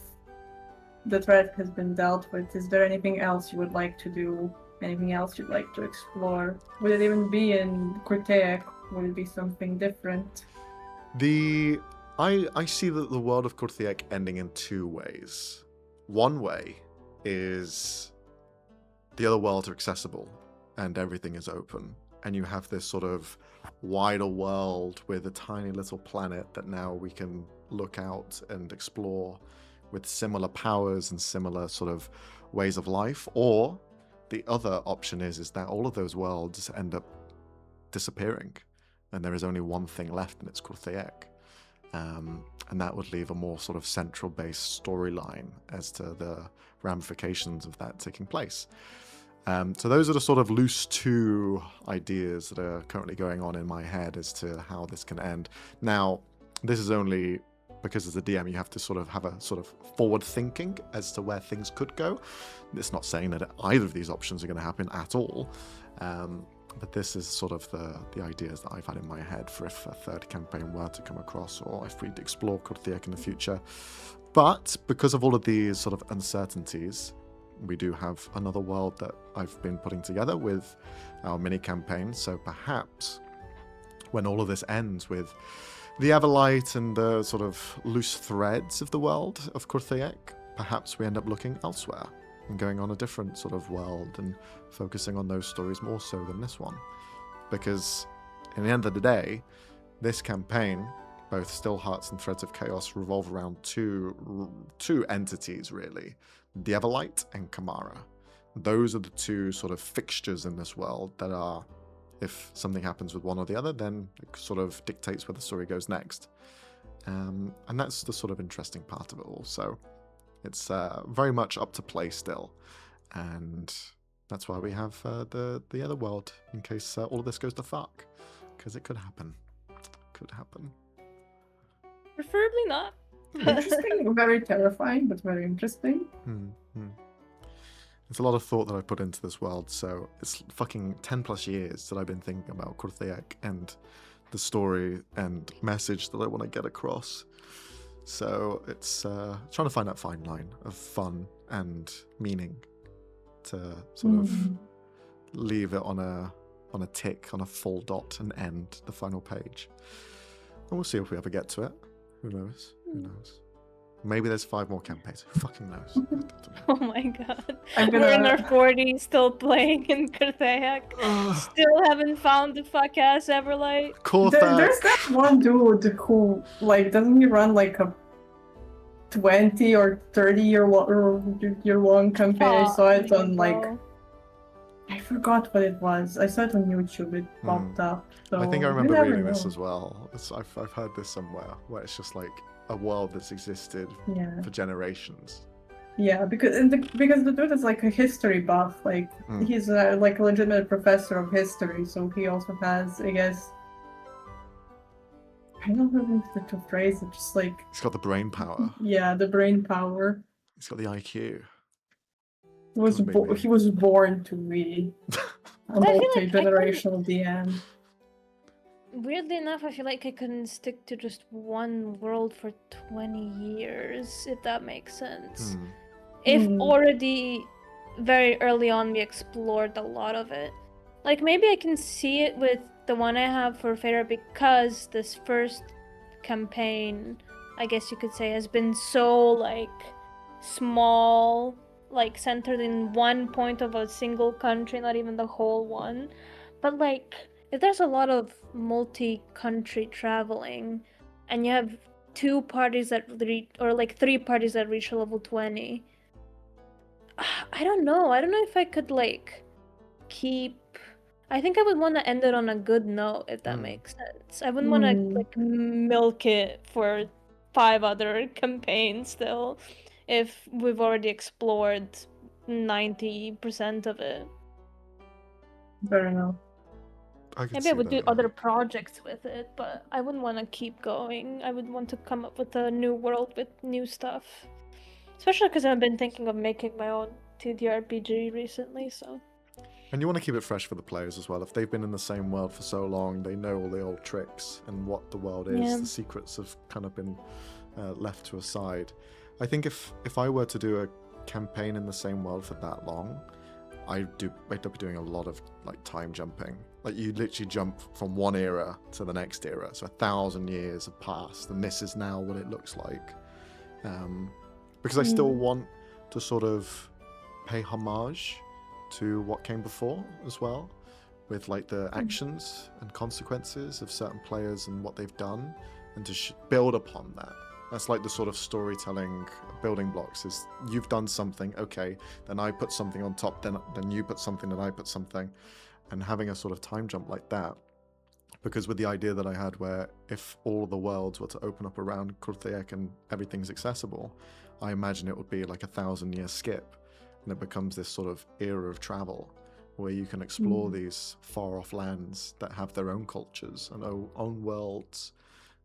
the threat has been dealt with, is there anything else you would like to do? Anything else you'd like to explore? Would it even be in Kurthiek? Would it be something different? I see that the world of Kurthiek ending in two ways. One way is the other worlds are accessible and everything is open, and you have this sort of wider world with a tiny little planet that now we can look out and explore with similar powers and similar sort of ways of life. Or the other option is that all of those worlds end up disappearing and there is only one thing left, and it's Kurthiek. And that would leave a more sort of central based storyline as to the ramifications of that taking place. So those are the sort of loose two ideas that are currently going on in my head as to how this can end. Now, this is only because as a DM you have to sort of have a sort of forward thinking as to where things could go. It's not saying that either of these options are going to happen at all. But this is sort of the ideas that I've had in my head for if a third campaign were to come across, or if we'd explore Kurthiek in the future. But because of all of these sort of uncertainties, we do have another world that I've been putting together with our mini campaign. So perhaps when all of this ends with the Everlight and the sort of loose threads of the world of Kurthiek, perhaps we end up looking elsewhere and going on a different sort of world and focusing on those stories more so than this one. Because in the end of the day, this campaign, both Still Hearts and Threads of Chaos, revolve around two entities, really. The Everlight and Kamara. Those are the two sort of fixtures in this world that are, if something happens with one or the other, then it sort of dictates where the story goes next. And that's the sort of interesting part of it all. So it's very much up to play still. And that's why we have the other world, in case all of this goes to fuck. Because it could happen. Could happen. Preferably not. Interesting, very terrifying, but very interesting. There's a lot of thought that I put into this world, so it's fucking 10 plus years that I've been thinking about Kurthiek and the story and message that I want to get across. So it's trying to find that fine line of fun and meaning to sort of leave it on a tick, on a full dot, and end the final page. And we'll see if we ever get to it. Who knows? Who knows? Maybe there's 5 more campaigns. Who fucking knows? I don't know. Oh my god. I'm We're in gonna- our 40s still playing in Carthage. Still haven't found the fuck ass Everlight. There's that one dude who, like, doesn't he run like a 20 or 30 year long campaign? I saw it on like, I forgot what it was. I saw it on YouTube. It popped up. So I think I you remember never reading this know. as well. I've heard this somewhere where it's just like a world that's existed Yeah, for generations. yeah, because the dude is like a history buff. Like he's like a legitimate professor of history, so he also has, I guess, I don't know if to phrase it, just like He's got the brain power. yeah, the brain power. He's got the IQ. He was born to be a multi-generational DM. Weirdly enough, I feel like I couldn't stick to just one world for 20 years, if that makes sense. If already very early on we explored a lot of it. Like, maybe I can see it with the one I have for Fayra, because this first campaign, I guess you could say, has been so, like, small, like, centered in one point of a single country, not even the whole one. But, like, if there's a lot of multi-country traveling, and you have 2 parties that reach, or like 3 parties that reach level 20, I don't know if I could like keep. I think I would want to end it on a good note, if that makes sense. I wouldn't want to like milk it for 5 other campaigns still, if we've already explored 90% of it. Fair enough. Maybe I would do other projects with it, but I wouldn't want to keep going. I would want to come up with a new world with new stuff. Especially because I've been thinking of making my own TTRPG recently, so... And you want to keep it fresh for the players as well. If they've been in the same world for so long, they know all the old tricks and what the world is. Yeah. The secrets have kind of been left to a side. I think if I were to do a campaign in the same world for that long, I'd end up doing a lot of like time jumping. Like you literally jump from one era to the next era. So 1,000 years have passed, and this is now what it looks like. Because I still want to sort of pay homage to what came before as well, with like the actions and consequences of certain players and what they've done, and to build upon that. That's like the sort of storytelling building blocks, is you've done something, okay, then I put something on top, then you put something, then I put something, and having a sort of time jump like that. Because with the idea that I had where if all the worlds were to open up around Kurthiek and everything's accessible, I imagine it would be like 1,000-year skip, and it becomes this sort of era of travel where you can explore these far-off lands that have their own cultures and own worlds.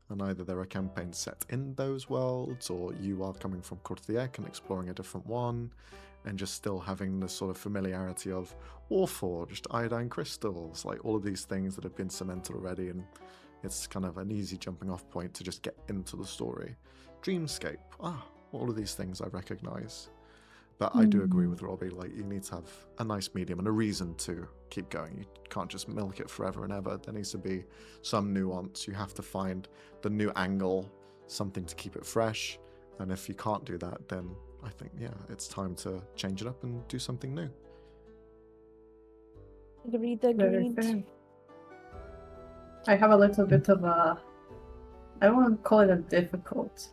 And either there are campaigns set in those worlds, or you are coming from Kurthiek and exploring a different one, and just still having the sort of familiarity of Warforged, iodine crystals, like all of these things that have been cemented already, and it's kind of an easy jumping off point to just get into the story. Dreamscape, all of these things I recognize. But I do agree with Robbie, like you need to have a nice medium and a reason to keep going. You can't just milk it forever and ever. There needs to be some nuance. You have to find the new angle, something to keep it fresh. And if you can't do that, then I think, yeah, it's time to change it up and do something new. Agreed. Very fair. I have a little bit of a, I won't call it a difficult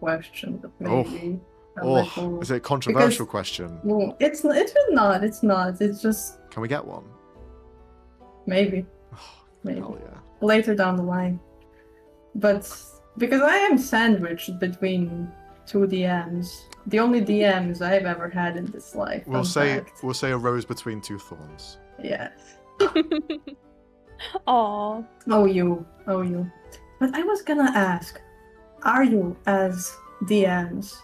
question, but maybe a little... Is it a controversial question? Well, it's not. It's not. It's just... Can we get one? Maybe. Maybe. Hell yeah. Later down the line. But because I am sandwiched between 2 DMs, the only DMs I've ever had in this life. We'll say a rose between 2 thorns. Yes. Aww. Oh you. But I was gonna ask, are you, as DMs,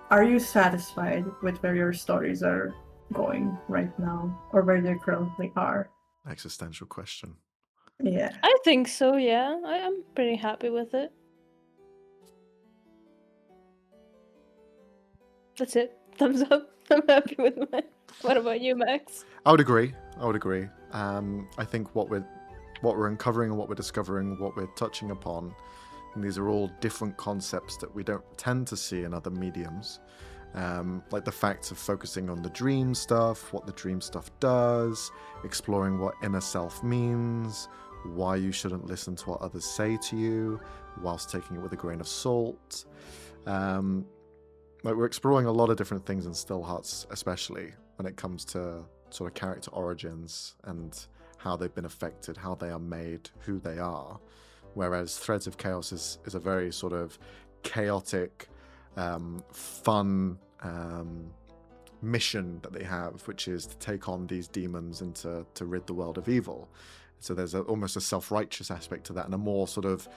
are you satisfied with where your stories are going right now, or where they currently are? Existential question. Yeah. I think so, yeah. I'm pretty happy with it. That's it. Thumbs up. I'm happy with mine. What about you, Max? I would agree. I think what we're uncovering and what we're discovering, what we're touching upon, And these are all different concepts that we don't tend to see in other mediums. Like the fact of focusing on the dream stuff, what the dream stuff does, exploring what inner self means, why you shouldn't listen to what others say to you, whilst taking it with a grain of salt. Like we're exploring a lot of different things in Still Hearts, especially when it comes to sort of character origins and how they've been affected, how they are made, who they are. Whereas Threads of Chaos is a very sort of chaotic, fun mission that they have, which is to take on these demons and to rid the world of evil. So there's almost a self-righteous aspect to that, and a more sort of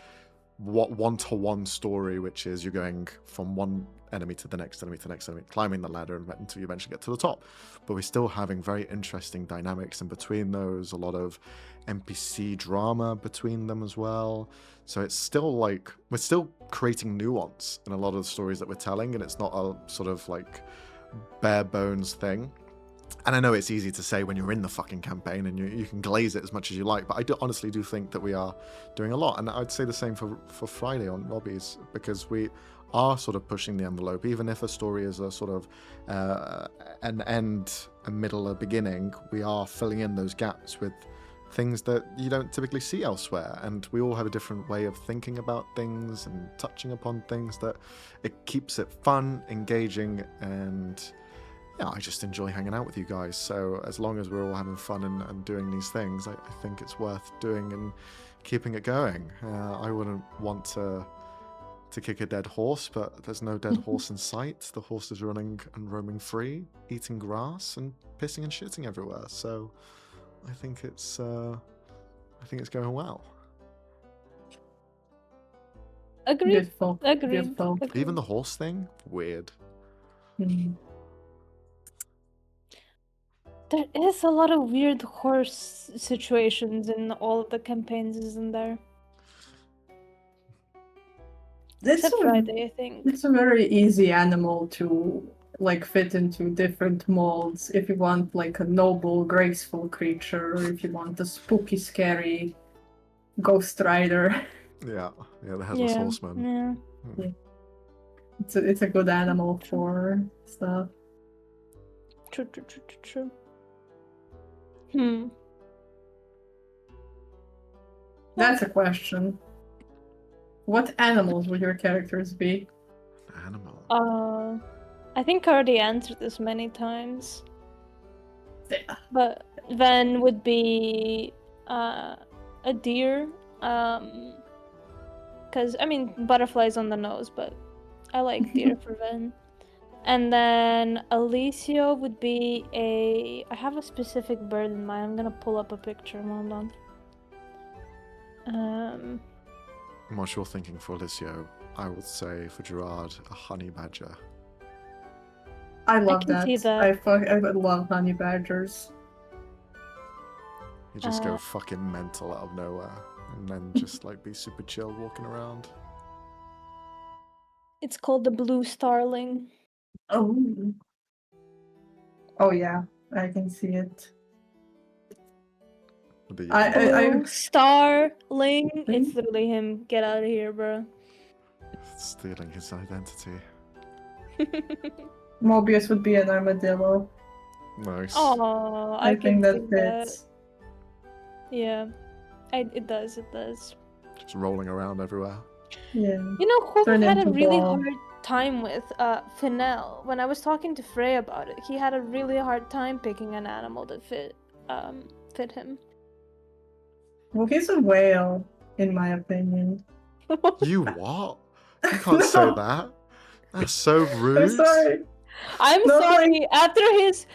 one-to-one story, which is you're going from one enemy to the next enemy to the next enemy, climbing the ladder until you eventually get to the top. But we're still having very interesting dynamics in between those, a lot of NPC drama between them as well. So it's still like, we're still creating nuance in a lot of the stories that we're telling, and it's not a sort of like bare bones thing. And I know it's easy to say when you're in the fucking campaign and you can glaze it as much as you like, but I honestly do think that we are doing a lot. And I'd say the same for Friday on Robbie's, because we are sort of pushing the envelope. Even if a story is a sort of an end, a middle, a beginning, we are filling in those gaps with things that you don't typically see elsewhere. And we all have a different way of thinking about things and touching upon things that it keeps it fun, engaging, and yeah, I just enjoy hanging out with you guys. So as long as we're all having fun and doing these things, I think it's worth doing and keeping it going. I wouldn't want to kick a dead horse, but there's no dead horse in sight. The horse is running and roaming free, eating grass and pissing and shitting everywhere. So I think it's going well. Agreed. Beautiful. Agreed. Beautiful. Agreed. Even the horse thing, weird. Mhm. There is a lot of weird horse situations in all of the campaigns, isn't there? Except Friday, I think. It's a very easy animal to like fit into different molds. If you want like a noble, graceful creature, or if you want a spooky, scary ghost rider. Yeah, the headless horseman. Yeah. It's a good animal for stuff. True. That's a question. What animals would your characters be? Animal. I think I already answered this many times. Yeah. But Ven would be a deer. Because, I mean, butterflies on the nose, but I like deer for Ven. And then Alicia would be I have a specific bird in mind. I'm gonna pull up a picture. Hold on. What you're thinking for Alicia, I would say for Gerard, a honey badger. I love can that. see that. I would love honey badgers. You just go fucking mental out of nowhere, and then just like be super chill walking around. It's called the blue starling. Oh yeah, I can see it. Blue starling. It's literally him. Get out of here, bro. Stealing his identity. Mobius would be an armadillo. Nice. Oh, I think that see fits. Yeah, it does. Just rolling around everywhere. Yeah. You know who Turn had a into really ball. hard time with? Fennel. When I was talking to Frey about it, he had a really hard time picking an animal that fit him. Well, he's a whale, in my opinion. You what? You can't say that. That's so rude. I'm sorry. I'm No, sorry. After his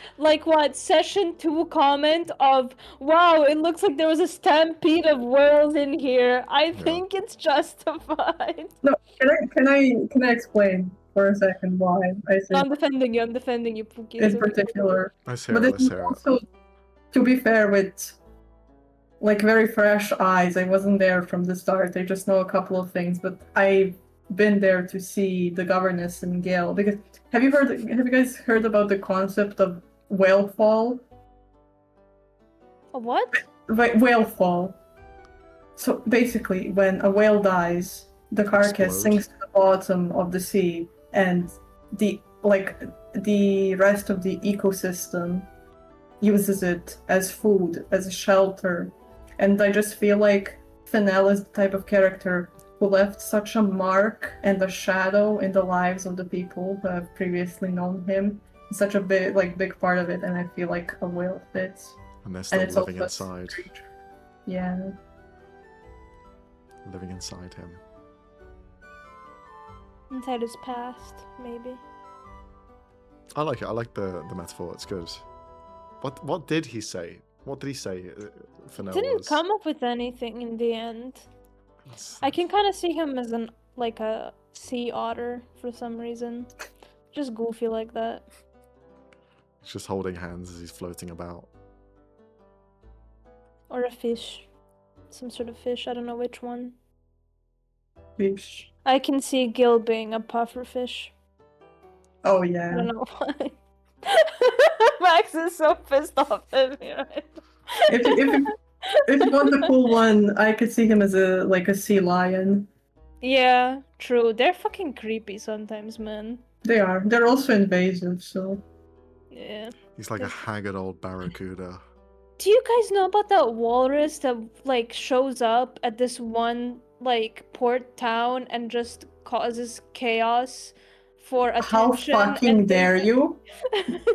session 2 comment of wow, it looks like there was a stampede of whales in here. I think it's justified. No, can I explain for a second why I say I'm defending you, Pookie. in particular? Let's hear But it. it's also, to be fair, with like very fresh eyes. I wasn't there from the start. I just know a couple of things, but I've been there to see the governess in Gale. Because have you guys heard about the concept of whale fall? A what? Whale fall. So basically, when a whale dies, the carcass Explode. sinks to the bottom of the sea, and the rest of the ecosystem uses it as food, as a shelter. And I just feel like Fennel is the type of character who left such a mark and a shadow in the lives of the people who have previously known him. It's such a big part of it, and I feel like a whale fits. And they're still it's living also inside. Yeah. Living inside him. Inside his past, maybe. I like it. I like the metaphor. It's good. What did he say? What did he say? Fennel Didn't was? come up with anything in the end. I can kind of see him as a sea otter for some reason. Just goofy like that. He's just holding hands as he's floating about. Or a fish. Some sort of fish, I don't know which one. Fish. I can see Gil being a puffer fish. Oh I yeah. don't know why. Max is so pissed off at me right now. If you want the cool one, I could see him as a sea lion. Yeah, true. They're fucking creepy sometimes, man. They are. They're also invasive, so. Yeah. He's like a haggard old barracuda. Do you guys know about that walrus that shows up at this one port town and just causes chaos for attention? How fucking and dare thinks- you?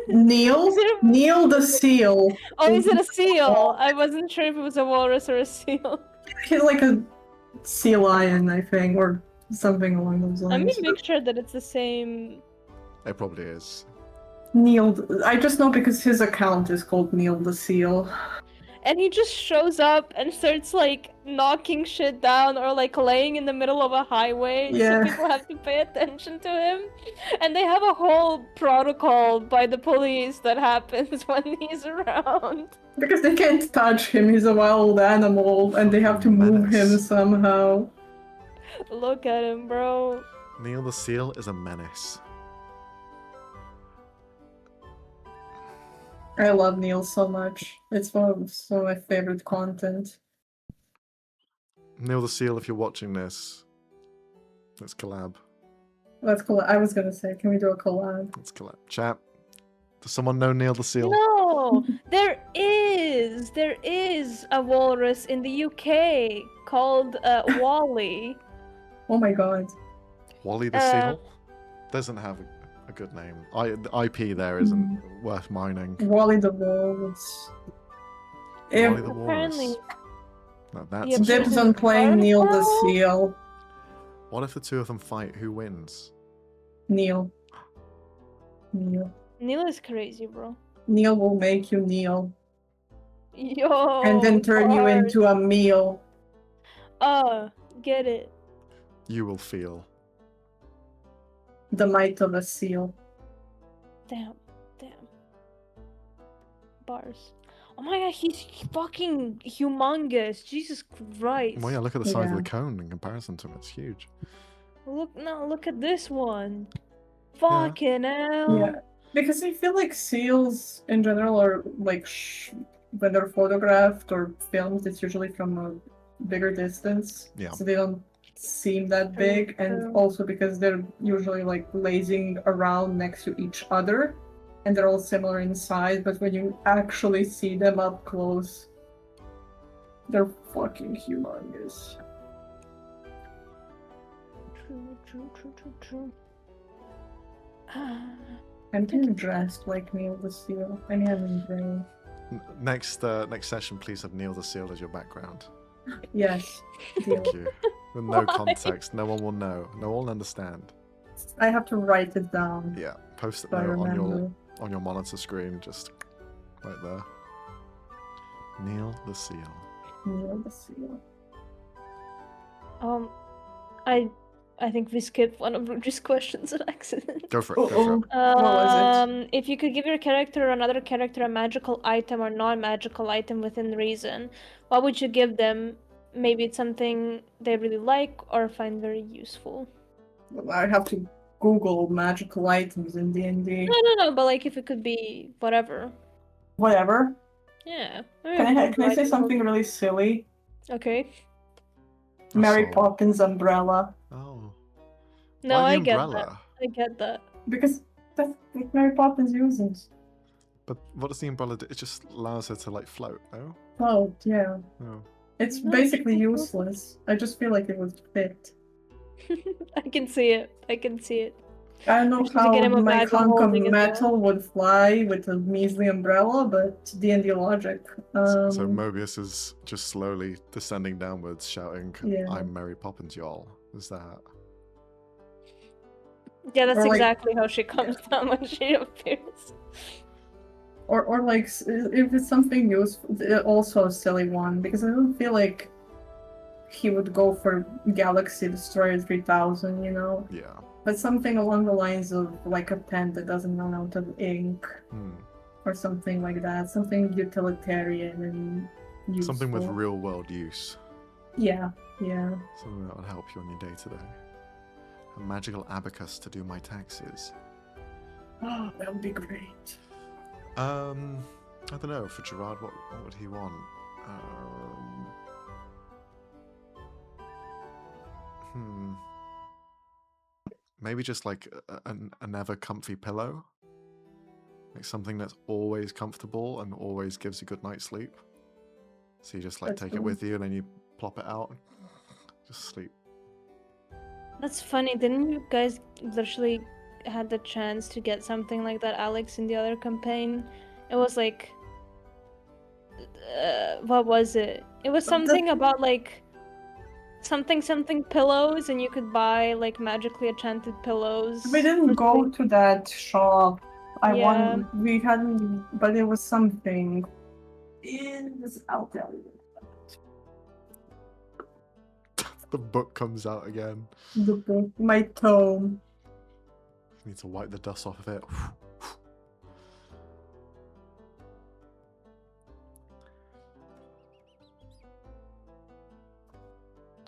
Neil? Is it a- Neil the seal. Oh, is it a seal? I wasn't sure if it was a walrus or a seal. He's like a sea lion, I think, or something along those Let me lines. make sure that it's the same. It probably is. Neil, I just know because his account is called Neil the Seal. And he just shows up and starts knocking shit down or laying in the middle of a highway. Yeah. So people have to pay attention to him. And they have a whole protocol by the police that happens when he's around. Because they can't touch him, he's a wild animal, and they have to move him Menace. somehow. Look at him, bro. Neil the seal is a menace. I love Neil so much. It's one of some of my favorite content. Neil the seal, if you're watching this, let's collab. Let's collab. I was gonna say, can we do a collab? Let's collab. Chat. Does someone know Neil the seal? No, there is a walrus in the UK called Wally. Oh my god. Wally the seal doesn't have a good name. The IP there isn't worth mining. Wally the Walrus. If Wally the Apparently, walrus. No, that's Yeah, dibs on playing Neil the Article? Seal. What if the two of them fight? Who wins? Neil. Neil. Neil is crazy, bro. Neil will make you kneel. Yo. And then turn you hard. into a meal. Get it. You will feel. The might of a seal. Damn. Bars. Oh my god, he's fucking humongous. Jesus Christ. Well, yeah, look at the size of Yeah. the cone in comparison to him. It's huge. Look at this one. Fucking hell. Yeah. Because I feel like seals in general are when they're photographed or filmed, it's usually from a bigger distance. Yeah. So they don't seem that big. And True. also because they're usually lazing around next to each other. And they're all similar in size, but when you actually see them up close, they're fucking humongous. True. I'm kind of dressed like Neil the Seal. I mean, I'm in gray. Next session, please have Neil the seal as your background. Yes, deal. Thank you. With no Why? context, no one will know. No one will understand. I have to write it down. Yeah, post it So I there remember. on your monitor screen, just right there. Neil the seal. Neil the Seal. I think we skipped one of Ruji's questions on accident. Go for it. Go for it. was it? If you could give your character or another character a magical item or non-magical item within reason, what would you give them? Maybe it's something they really like or find very useful. I have to Google magical items in D&D. No, but if it could be whatever. Whatever. Yeah. Can I say something really silly? Okay. Mary So- Poppins umbrella. No, Why the I get that. umbrella? I get that. Because that's what Mary Poppins uses. But what does the umbrella do? It just allows her to like float, no? Oh, yeah. No. It's No, basically she- useless. I just feel like it would fit. I can see it. I can see it. I don't know She's how getting him a my bag hunk of holding as metal would fly with a measly umbrella, but D&D logic. So Mobius is just slowly descending downwards, shouting, Yeah. "I'm Mary Poppins, y'all." Is that? Yeah, that's Or, like- exactly how she comes down when she appears. Or like, if it's something useful, also a silly one, because I don't feel like he would go for Galaxy Destroyer 3000, you know? Yeah. But something along the lines of like a pen that doesn't run out of ink, or something like that. Something utilitarian and useful. Something with real world use. Yeah, yeah. Something that would help you on your day to day. A magical abacus to do my taxes. Oh, that would be great. I don't know. For Gerard, what would he want? Maybe just like an ever comfy pillow. Like something that's always comfortable and always gives you good night's sleep. So you just like That's take it cool. with you and then you plop it out. Just sleep. That's funny. Didn't you guys literally had the chance to get something like that, Alex, in the other campaign? It was like, what was it? It was something about like something pillows, and you could buy like magically enchanted pillows. We didn't go to that shop. Yeah. We hadn't, but it was something. I'll tell you. The book comes out again. The book, my tome. Need to wipe the dust off of it.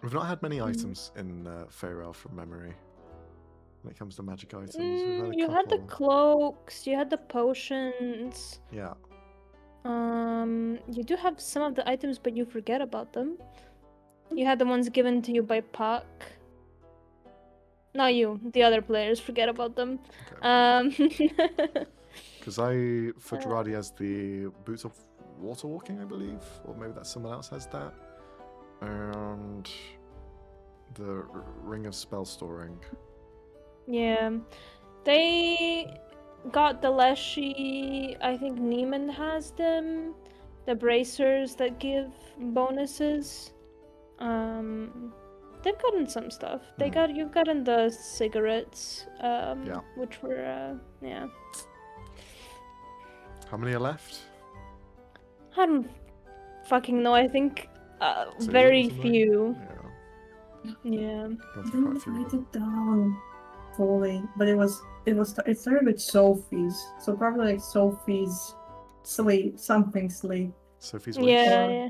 We've not had many items in Fayra from memory. When it comes to magic items, we've had a You had the couple. cloaks, you had the potions. Yeah. You do have some of the items, but you forget about them. You had the ones given to you by Puck. Not you, the other players forget about them. Because for Gerard, he has the boots of water walking, I believe, or maybe that someone else has that, and the ring of spell storing. Yeah, they got the Leshy. I think Neiman has them. The bracers that give bonuses. They've gotten some stuff. You've gotten the cigarettes. Which were yeah. How many are left? I don't fucking know. I think Two or very something? few. Gone Yeah. I through quite didn't a few of write them. it down fully, but it started with Sophie's, so probably like Sophie's sleep, something sleep, Sophie's Wish. Yeah.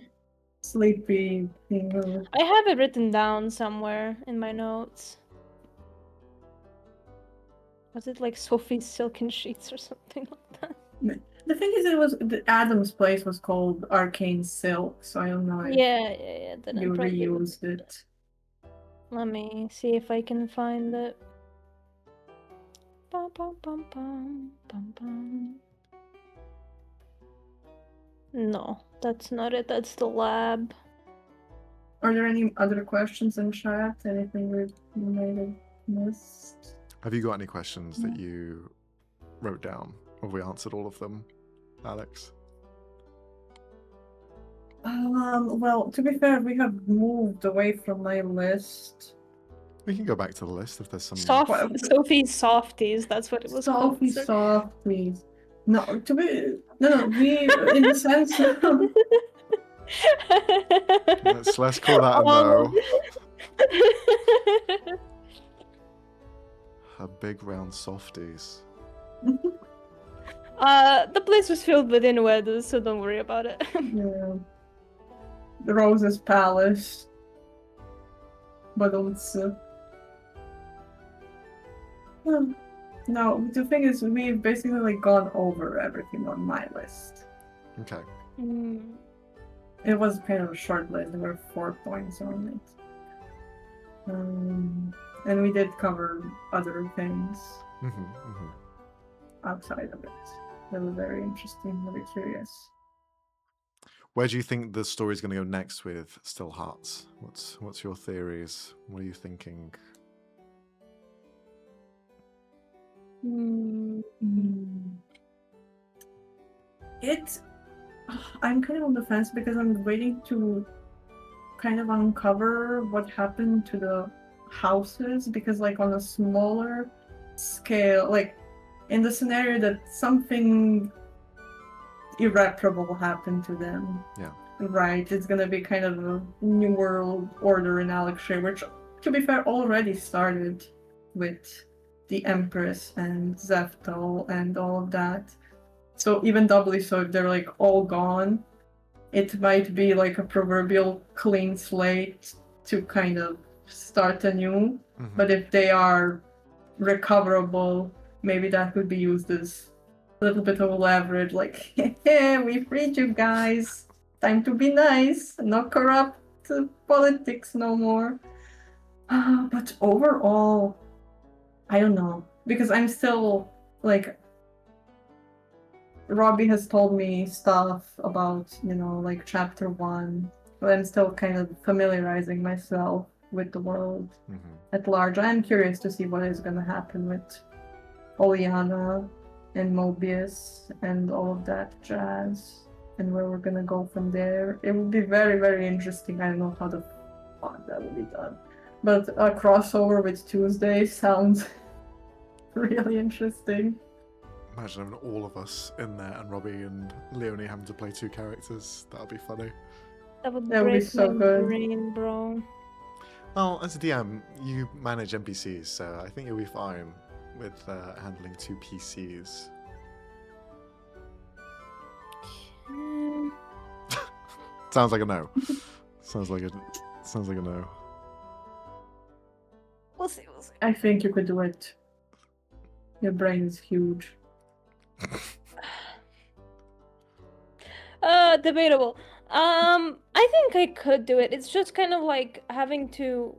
sleepy, you know. I have it written down somewhere in my notes. Was it like Sophie's Silken Sheets or something like that? The thing is, the Adam's place was called Arcane Silk, so I don't know if Yeah. Then I you probably reused it. Let me see if I can find it. Bum, bum, bum, bum, bum, bum. No, that's not it. That's the lab. Are there any other questions in chat? Anything we might have missed? Have you got any questions that you wrote down? Have we answered all of them, Alex? Well, to be fair, we have moved away from my list. We can go back to the list if there's some. Sophie's Softies, that's what it was called. Sophie Softies. No, we, in the sense of... Let's call that a no. Her big round softies. The place was filled with innuendos, so don't worry about it. Yeah. The Rose's Palace. But also... No, the thing is, we've basically like gone over everything on my list. Okay. It was kind of a short list. There were 4 points on it. And we did cover other things Mm-hmm. outside of it. They were very interesting, very curious. Where do you think the story's going to go next with Still Hearts? What's your theories? What are you thinking? I'm kind of on the fence because I'm waiting to kind of uncover what happened to the houses, because like on a smaller scale, like in the scenario that something irreparable happened to them. Yeah. Right, it's gonna be kind of a new world order in Alexshire, which, to be fair, already started with the Empress and Zeftal and all of that. So even doubly so, if they're like all gone, it might be like a proverbial clean slate to kind of start anew. Mm-hmm. But if they are recoverable, maybe that could be used as a little bit of leverage, like, hey, we freed you guys. Time to be nice, not corrupt politics no more. But overall, I don't know, because I'm still like, Robbie has told me stuff about, like chapter 1, but I'm still kind of familiarizing myself with the world at large. I'm curious to see what is going to happen with Oleana and Mobius and all of that jazz, and where we're going to go from there. It will be very, very interesting. I don't know how the fuck that will be done. But a crossover with Tuesday sounds really interesting. Imagine having all of us in there and Robbie and Leonie having to play 2 characters. That would be funny. That would That would be break so my good. brain, bro. Well, as a DM, you manage NPCs, so I think you'll be fine with handling 2 PCs. Sounds like a no. Sounds like a no. We'll see. I think you could do it. Your brain is huge. Debatable. I think I could do it. It's just kind of like having to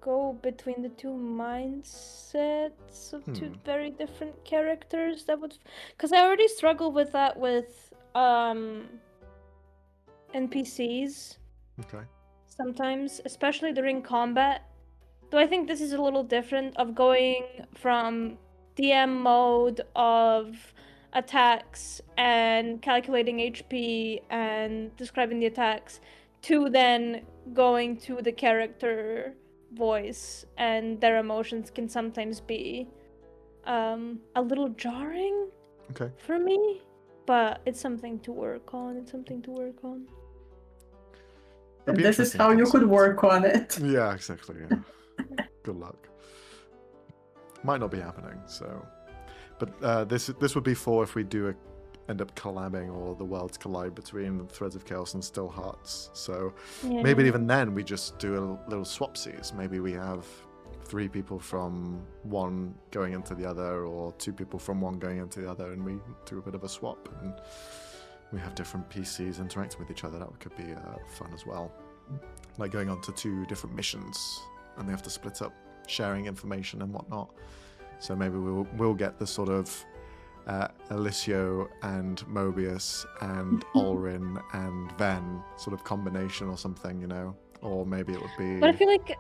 go between the 2 mindsets of 2 very different characters. That would, because I already struggle with that with NPCs. Okay. Sometimes, especially during combat. Though I think this is a little different of going from DM mode of attacks and calculating HP and describing the attacks to then going to the character voice, and their emotions can sometimes be a little jarring for me, but it's something to work on. And this is how you could work on it. Yeah, exactly. Yeah. Good luck. Might not be happening, so. But this would be for if we do end up collabing, or the worlds collide between Threads of Chaos and Still Hearts. So maybe even then we just do a little swapsies. Maybe we have 3 people from one going into the other, or 2 people from one going into the other, and we do a bit of a swap, and we have different PCs interacting with each other. That could be fun as well. Like going on to 2 different missions, and they have to split up, sharing information and whatnot. So maybe we'll get the sort of Alicio and Mobius and Ulrin and Ven sort of combination or something, or maybe it would be. But I feel like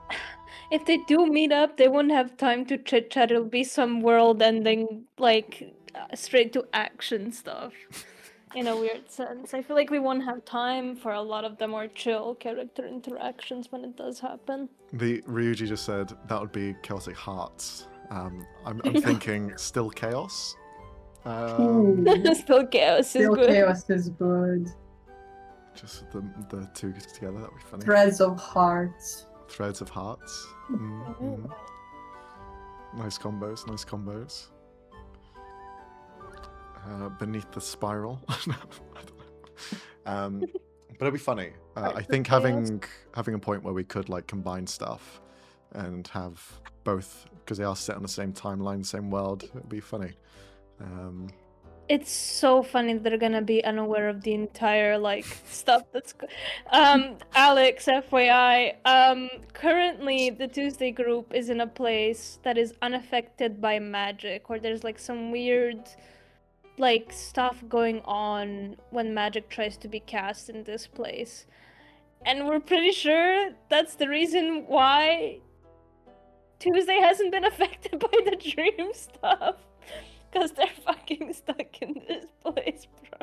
if they do meet up, they wouldn't have time to chit chat. It'll be some world-ending, like straight to action stuff. In a weird sense, I feel like we won't have time for a lot of the more chill character interactions when it does happen. The Ryuji just said that would be Chaotic Hearts. I'm thinking Still Chaos. Still Chaos is good. Still Chaos is good. Just the 2 together, that'd be funny. Threads of Hearts. Threads of Hearts. Mm-hmm. Nice combos. Beneath the Spiral. But it'd be funny. I think having a point where we could like combine stuff and have both, because they are set on the same timeline, same world, it'd be funny. It's so funny they're gonna be unaware of the entire stuff that's Alex, FYI. Currently the Tuesday group is in a place that is unaffected by magic, or there's some weird stuff going on when magic tries to be cast in this place. And we're pretty sure that's the reason why Tuesday hasn't been affected by the dream stuff. Because they're fucking stuck in this place, bro.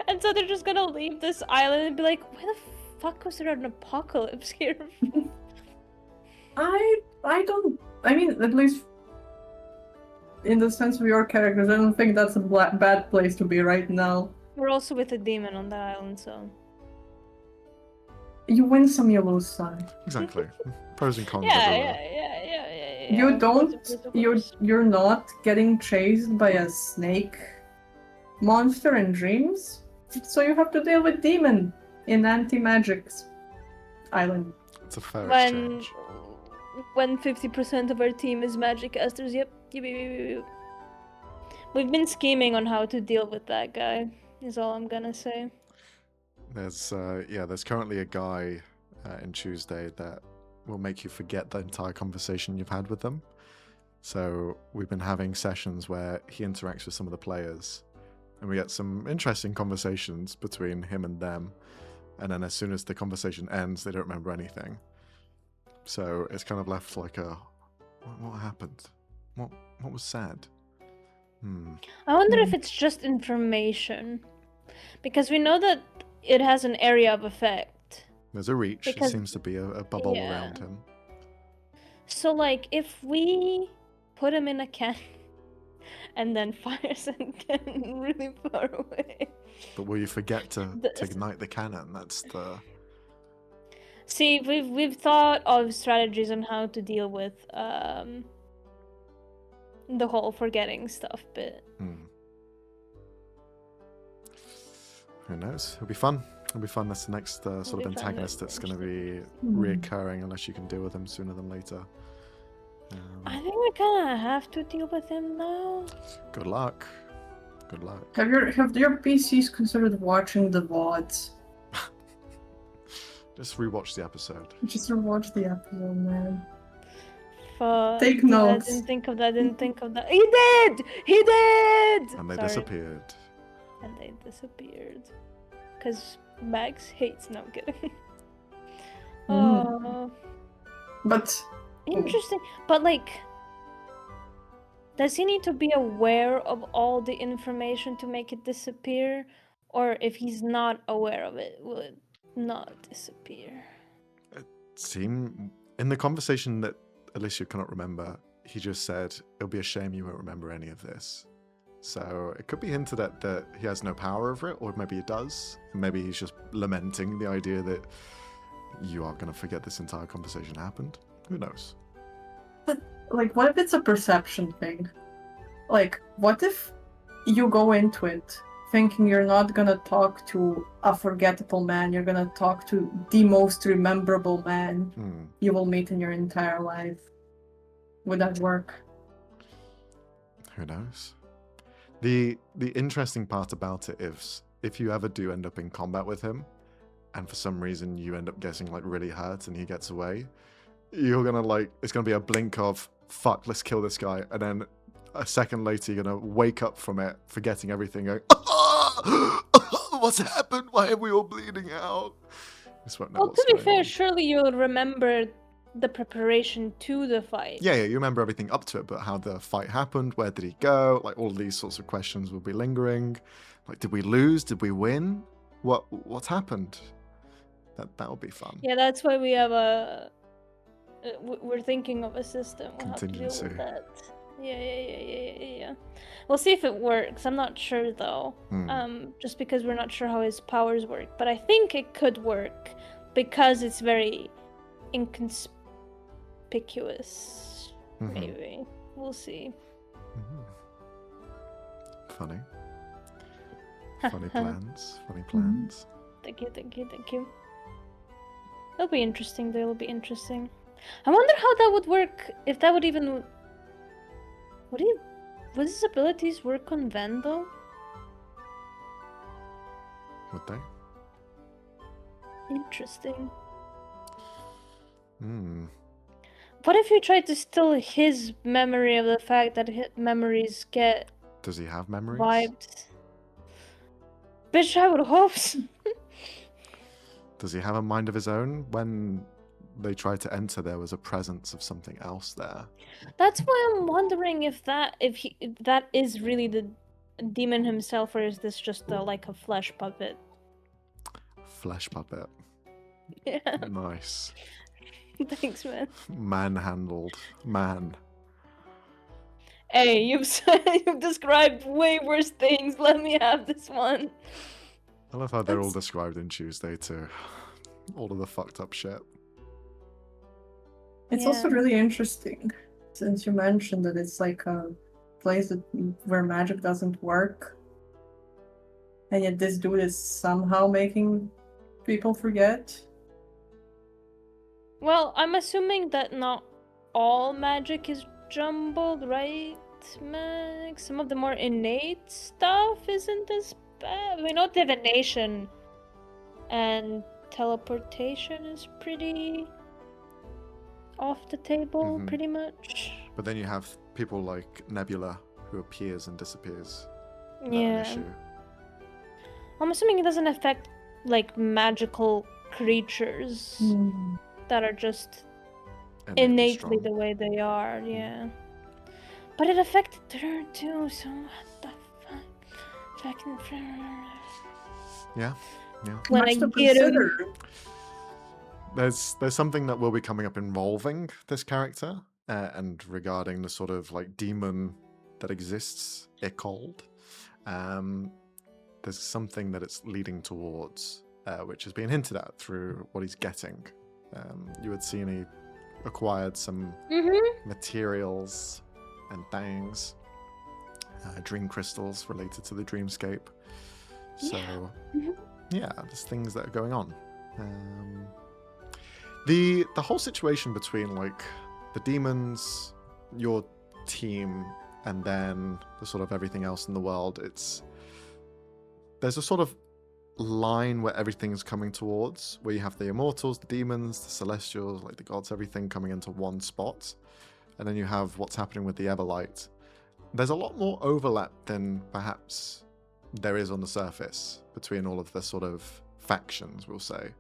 And so they're just gonna leave this island and be like, why the fuck was there an apocalypse here? I mean, at least in the sense of your characters, I don't think that's a bad place to be right now. We're also with a demon on that island, so... You win some, you lose some. Exactly. Pros and cons Yeah. You don't. Of course. You're not getting chased by a snake monster in dreams, so you have to deal with demon in anti-magic's island. It's a fair When exchange. 50% of our team is magic casters, yep. We've been scheming on how to deal with that guy, is all I'm gonna say. There's currently a guy in Tuesday that will make you forget the entire conversation you've had with them. So we've been having sessions where he interacts with some of the players, and we get some interesting conversations between him and them. And then as soon as the conversation ends, they don't remember anything. So it's kind of left like a, what happened? What was said? I wonder if it's just information. Because we know that it has an area of effect. There's a reach. Because- It seems to be a bubble yeah. around him. So, if we put him in a can and then fire some cannon really far away. But will you forget to ignite the cannon? That's the... See, we've thought of strategies on how to deal with the whole forgetting stuff bit. Who knows? It'll be fun. It'll be fun. That's the next sort of be fun, antagonist it'll that's be going to be reoccurring unless you can deal with him sooner than later. I think we kind of have to deal with him now. Good luck. Good luck. Have your PCs considered watching the VODs? Just rewatch the episode. Just rewatch the episode, man. Fuck. Take notes. I didn't think of that. He did! He did! And they Sorry. disappeared. And they disappeared. Because Max hates... No, I'm kidding. Oh. But Interesting. But, does he need to be aware of all the information to make it disappear? Or if he's not aware of it, will it not disappear? Seem in the conversation that at least you cannot remember, he just said, it'll be a shame you won't remember any of this. So it could be hinted at that he has no power over it, or maybe he does. Maybe he's just lamenting the idea that you are going to forget this entire conversation happened. Who knows? But, what if it's a perception thing? What if you go into it thinking you're not gonna talk to a forgettable man, you're gonna talk to the most rememberable man you will meet in your entire life? Would that work? Who knows? The interesting part about it is if you ever do end up in combat with him, and for some reason you end up getting really hurt and he gets away, you're gonna it's gonna be a blink of fuck, let's kill this guy, and then a second later you're gonna wake up from it, forgetting everything, going, what's happened? Why are we all bleeding out? Well, to be fair, surely you'll remember the preparation to the fight. Yeah, you remember everything up to it, but how the fight happened, where did he go? All these sorts of questions will be lingering. Did we lose? Did we win? What happened? That'll be fun. Yeah, that's why we have we're thinking of a system. We'll Contingency. have to deal with that. Yeah. We'll see if it works. I'm not sure though. Just because we're not sure how his powers work. But I think it could work because it's very inconspicuous. Maybe. We'll see. Funny. Funny plans. Funny plans. Thank you. It'll be interesting though. It'll be interesting. I wonder how that would work. If that would even... Would he Would his abilities work on Vandal? Would they? Interesting. Hmm. What if you tried to steal his memory of the fact that his memories get Does he have memories? wiped? Bitch, I would hope so. Does he have a mind of his own? When they tried to enter, there was a presence of something else there. That's why I'm wondering if that is really the demon himself, or is this just like a flesh puppet? Flesh puppet. Yeah. Nice. Thanks, man. Manhandled. Man. Hey, you've described way worse things. Let me have this one. I love how they're all described in Tuesday too. All of the fucked up shit. It's also really interesting, since you mentioned that it's like a place where magic doesn't work, and yet this dude is somehow making people forget. Well, I'm assuming that not all magic is jumbled, right, Max? Some of the more innate stuff isn't as bad. We know divination and teleportation is pretty off the table, Mhm. pretty much. But then you have people like Nebula, who appears and disappears. Not an Yeah. issue. I'm assuming it doesn't affect, like, magical creatures that are just innately strong. the way they are, yeah. But it affected her too, so what the fuck? Fucking Yeah, yeah. when Much I to get him. consider. There's something that will be coming up involving this character, and regarding the sort of like demon that exists, Icold. There's something that it's leading towards, which has been hinted at through what he's getting. You had seen he acquired some materials and things, dream crystals related to the dreamscape. So, yeah, there's things that are going on. The whole situation between like the demons, your team, and then the sort of everything else in the world, there's a sort of line where everything's coming towards, where you have the immortals, the demons, the celestials, like the gods, everything coming into one spot. And then you have what's happening with the Everlight. There's a lot more overlap than perhaps there is on the surface between all of the sort of factions, we'll say.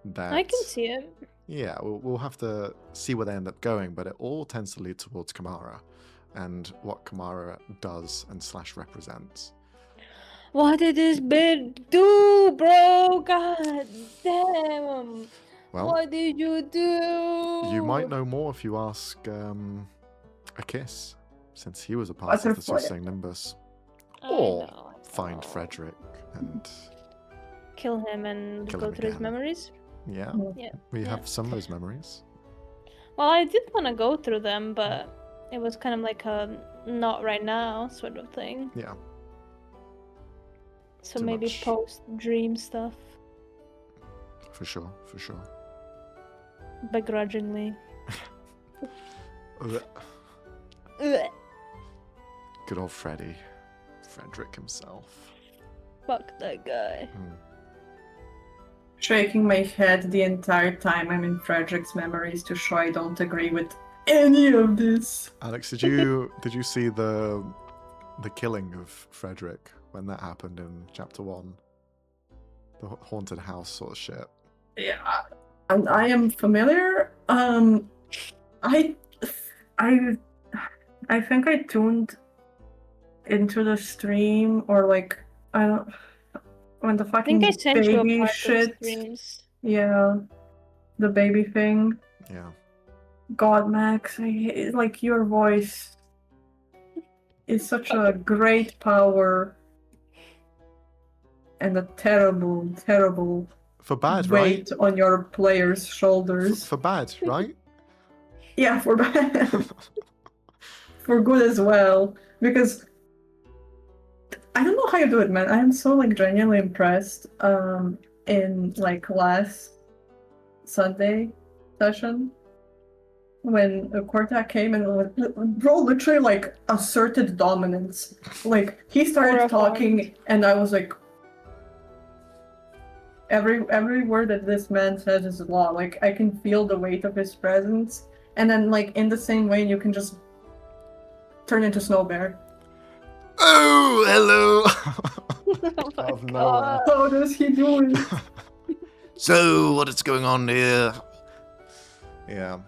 That, I can see it. Yeah, we'll have to see where they end up going, but it all tends to lead towards Kamara and what Kamara does and / represents. What did this bitch do, bro? God damn. Well, what did you do? You might know more if you ask a kiss, since he was a part of the Butterfly. Soothsaying Nimbus. I Or know. find Frederick and Kill him and Kill go him through his again. memories. yeah, Yeah. we Yeah. have some of those memories. Well, I did want to go through them, but it was kind of like a not right now sort of thing. Yeah, So Too maybe much. post dream stuff for sure, for sure. begrudgingly. Ugh. Ugh. Good old Frederick himself. Fuck that guy. Shaking my head the entire time I'm in Frederick's memories to show I don't agree with any of this. Alex, did you see the killing of Frederick when that happened in chapter 1? The haunted house sort of shit. Yeah, and I am familiar. I think I tuned into the stream, or like I don't, when the I fucking think I sent you a baby part of shit. streams. Yeah, the baby thing. Yeah. God, Max, like your voice is such a great power and a terrible, terrible For bad, right? weight on your players' shoulders. For bad, right? Yeah, for bad. For good as well. Because I don't know how you do it, man. I am so like genuinely impressed. In like last Sunday session, when Korta came and bro literally like asserted dominance. Like he started talking and I was like, every word that this man says is law. Like I can feel the weight of his presence, and then like in the same way you can just turn into Snow Bear. Oh, hello. Oh my Out of God. nowhere. How does he do it? So, what is going on here? Yeah,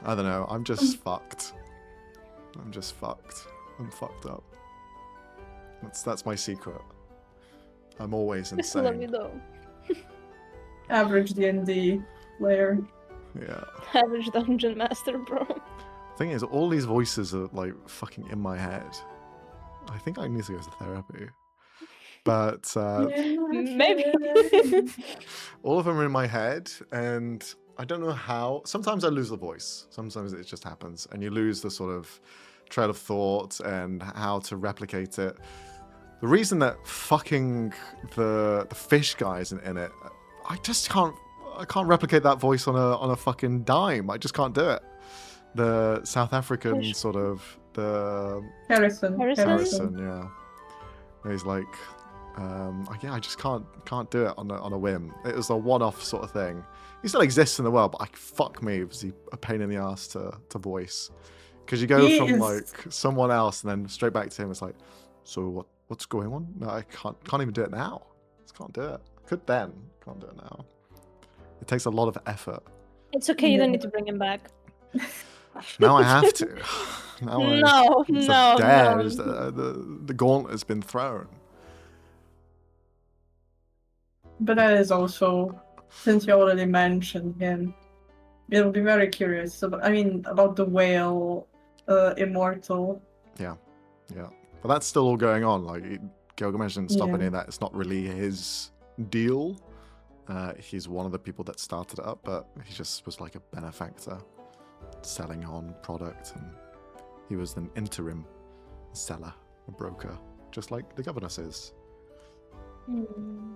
I don't know. I'm just fucked. I'm just fucked. I'm fucked up. That's my secret. I'm always Love you insane. though. Average D&D player. Yeah. Average dungeon master, bro. Thing is, all these voices are like fucking in my head. I think I need to go to therapy. But Maybe. all of them are in my head, and I don't know how. Sometimes I lose the voice. Sometimes it just happens, and you lose the sort of trail of thought and how to replicate it. The reason that fucking the fish guy isn't in it, I just can't. I can't replicate that voice on a fucking dime. I just can't do it. The South African Fish. sort of the Harrison. Harrison, yeah. He's like, yeah, I just can't do it on a whim. It was a one-off sort of thing. He still exists in the world, but fuck me, was he a pain in the ass to voice? Because you go He from is- like someone else and then straight back to him. It's like, so what's going on? No, I can't even do it now. Just can't do it. Could then, can't do it now. It takes a lot of effort. It's okay, you don't need to bring him back. Now I have to. No, it's no, a dare. no. The gauntlet has been thrown. But that is also, since you already mentioned him, it'll be very curious about the whale immortal. Yeah. But that's still all going on. Like, Gilgamesh didn't stop Yeah. any of that. It's not really his deal. He's one of the people that started it up, but he just was like a benefactor, selling on product, and he was an interim seller, a broker, just like the governess is. Hmm.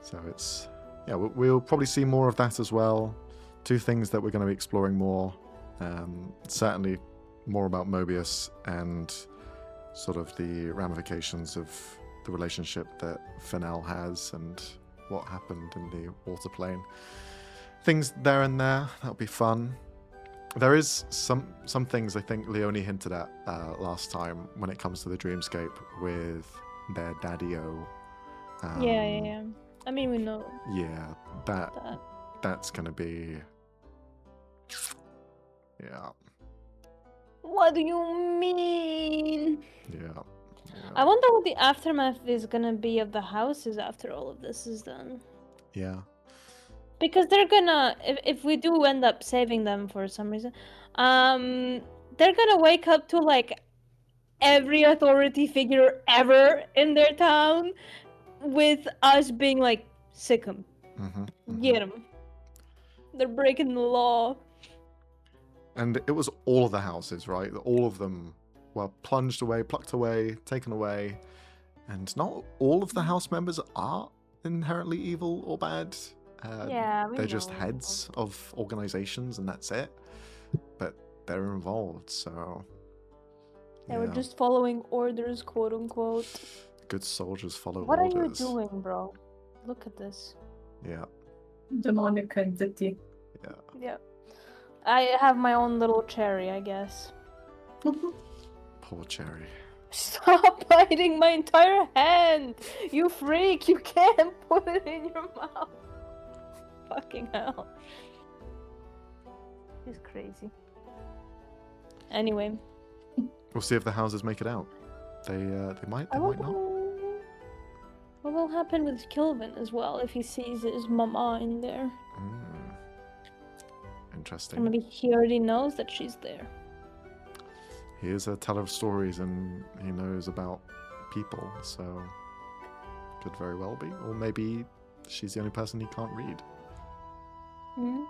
So it's, yeah, we'll probably see more of that as well. Two things that we're going to be exploring more. Certainly more about Mobius and sort of the ramifications of the relationship that Fennel has and what happened in the water plane. Things there and there, that'll be fun. There is some things I think Leonie hinted at last time when it comes to the dreamscape with their daddy-o. Yeah. I mean, we know Yeah, that. that's gonna be, yeah. What do you mean? Yeah. I wonder what the aftermath is gonna be of the houses after all of this is done. Yeah. Because they're gonna, if we do end up saving them for some reason, they're gonna wake up to like every authority figure ever in their town, with us being like, sick 'em, get 'em. They're breaking the law. And it was all of the houses, right? All of them were plunged away, plucked away, taken away. And not all of the house members are inherently evil or bad. Yeah, we they're just know. heads of organizations, and that's it. But they're involved, so They were yeah. just following orders, quote unquote. Good soldiers follow What orders. are you doing, bro? Look at this. Yeah. Demonic entity. Yeah. I have my own little cherry, I guess. Poor Cherry. Stop biting my entire hand! You freak! You can't put it in your mouth! Fucking hell. He's crazy. Anyway. We'll see if the houses make it out. They might, I they might not. wonder what will happen with Kilvin as well if he sees his mama in there. Interesting. Or maybe he already knows that she's there. He is a teller of stories and he knows about people, so could very well be. Or maybe she's the only person he can't read. Hmm?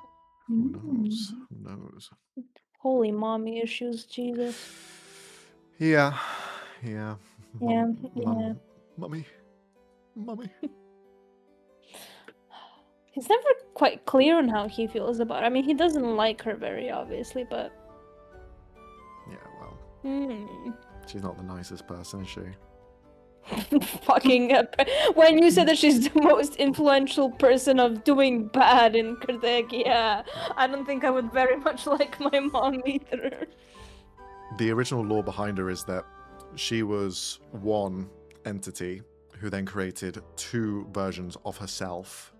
Who knows? Who knows? Holy mommy issues, Jesus. Yeah. Yeah, Mummy. He's never quite clear on how he feels about her. I mean, he doesn't like her very obviously, but... Yeah, well, she's not the nicest person, is she? Fucking when you said that she's the most influential person of doing bad in Kardec, yeah, I don't think I would very much like my mom either. The original lore behind her is that she was one entity who then created two versions of herself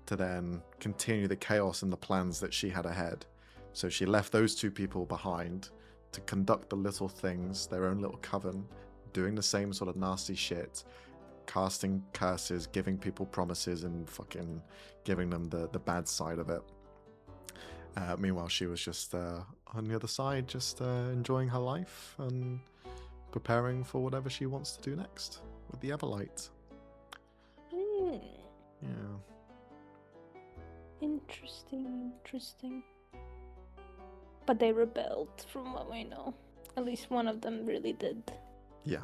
to then continue the chaos and the plans that she had ahead. So she left those two people behind to conduct the little things, their own little coven, doing the same sort of nasty shit, casting curses, giving people promises, and fucking giving them the bad side of it. Meanwhile, she was just on the other side, just enjoying her life and preparing for whatever she wants to do next with the Everlight. Yeah. Interesting. But they rebelled, from what we know. At least one of them really did. Yeah.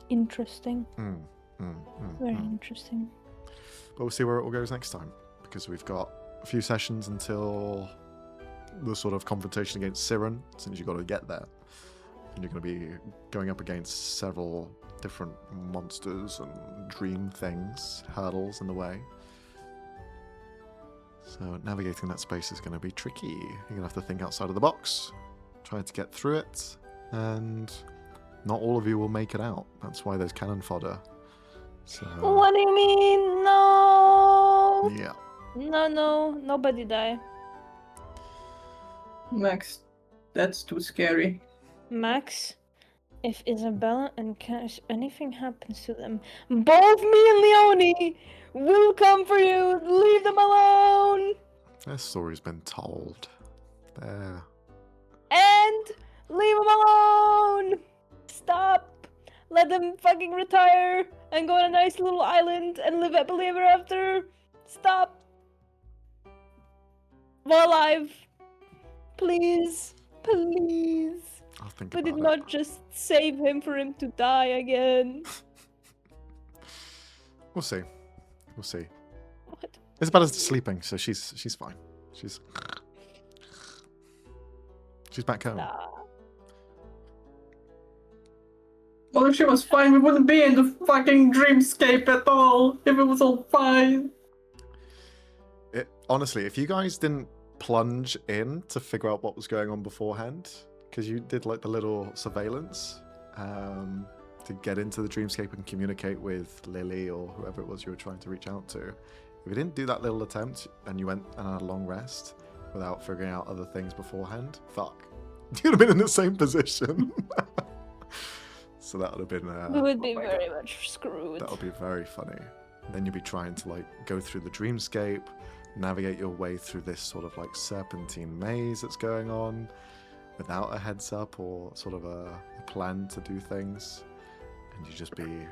Interesting. Very interesting. But we'll see where it all goes next time, because we've got a few sessions until the sort of confrontation against Siren, since you've got to get there. And you're going to be going up against several different monsters and dream things, hurdles in the way. So navigating that space is going to be tricky. You're going to have to think outside of the box, try to get through it, and not all of you will make it out. That's why there's cannon fodder. So, What do you mean? No! yeah. No, nobody die. Max, that's too scary. Max, if Isabella and Cash, anything happens to them, both me and Leonie will come for you. Leave them alone. Their story's been told. There. And leave them alone. Stop. Let them fucking retire and go on a nice little island and live happily ever after. Stop. While alive. Please. I'll think But about did it. not just save him for him to die again. We'll see. What? Isabella's sleeping, so she's fine. She's back home. Nah. Well, if she was fine, we wouldn't be in the fucking dreamscape at all. If it was all fine. Honestly, if you guys didn't plunge in to figure out what was going on beforehand, because you did like the little surveillance to get into the dreamscape and communicate with Lily or whoever it was you were trying to reach out to. If you didn't do that little attempt and you went and had a long rest without figuring out other things beforehand, fuck. You'd have been in the same position. So that would have been... We would be very much screwed. That would be very funny. Then you'd be trying to like go through the dreamscape, navigate your way through this sort of like serpentine maze that's going on without a heads up or sort of a plan to do things. And you just be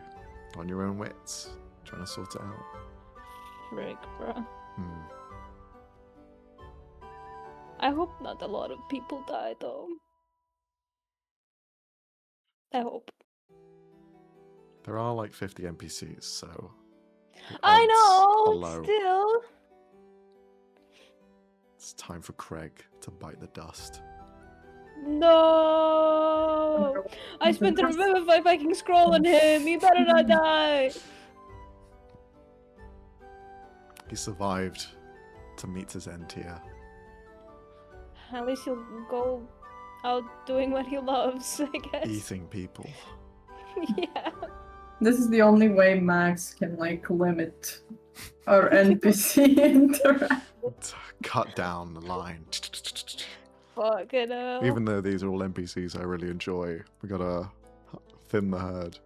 on your own wits, trying to sort it out. Frick, bruh. I hope not a lot of people die, though. I hope. There are like 50 NPCs, so... the I odds know, are low. still. It's time for Craig to bite the dust. No! I spent a Revivify Viking scroll on him. He better not die. He survived to meet his end here. At least he'll go out doing what he loves, I guess. Eating people. Yeah. This is the only way Max can, like, limit our NPC interaction. Cut down the line. Fucking hell. Even though these are all NPCs I really enjoy, we gotta thin the herd.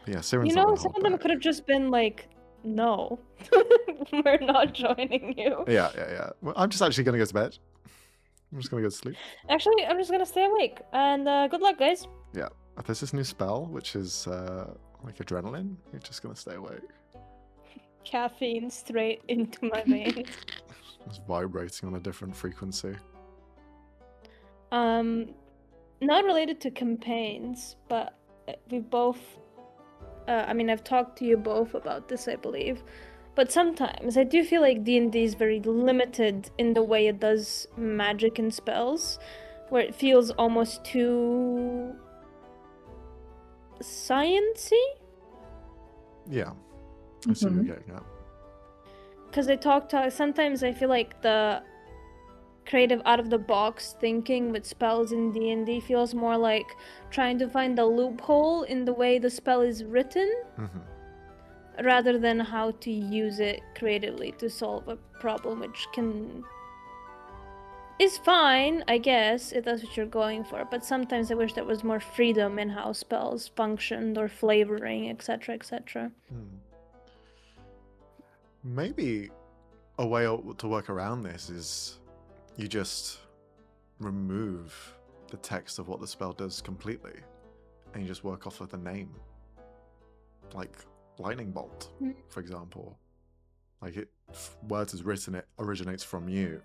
Yeah, Siren's You not know, gonna some hold of them back. could have just been like, no, we're not joining you. Yeah. Well, I'm just actually gonna go to bed. I'm just gonna go to sleep. Actually, I'm just gonna stay awake. And good luck, guys. Yeah. There's this new spell, which is like adrenaline. You're just gonna stay awake. Caffeine straight into my veins. It's vibrating on a different frequency. not related to campaigns, but we both. I've talked to you both about this, I believe. But sometimes I do feel like D&D is very limited in the way it does magic and spells, where it feels almost too sciencey. Yeah, I see what Mhm. you're getting at. Because sometimes I feel like the creative out-of-the-box thinking with spells in D&D feels more like trying to find a loophole in the way the spell is written, rather than how to use it creatively to solve a problem, which is fine, I guess, if that's what you're going for, but sometimes I wish there was more freedom in how spells functioned or flavoring, etc., etc. Maybe a way to work around this is you just remove the text of what the spell does completely, and you just work off of the name, like lightning bolt, for example. Like words as written, it originates from you,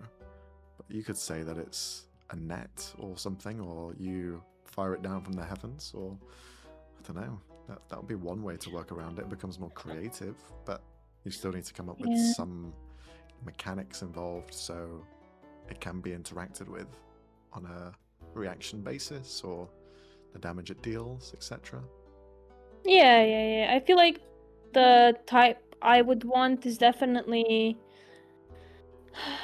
but you could say that it's a net or something, or you fire it down from the heavens, or I don't know. That would be one way to work around it. It becomes more creative, but you still need to come up with some mechanics involved so it can be interacted with on a reaction basis, or the damage it deals, etc. Yeah. I feel like the type I would want is definitely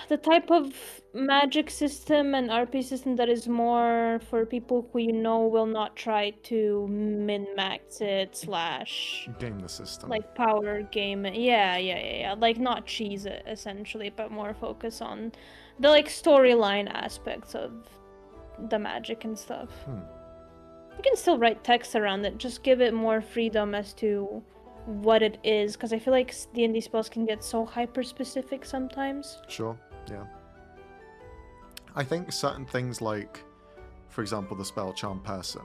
the type of magic system and RP system that is more for people who will not try to min-max it / Game the system. like power game it. Yeah. Like not cheese it essentially, but more focus on the like storyline aspects of the magic and stuff. You can still write text around it, just give it more freedom as to what it is, because I feel like D&D spells can get so hyper specific sometimes. Sure, yeah. I think certain things like, for example, the spell Charm Person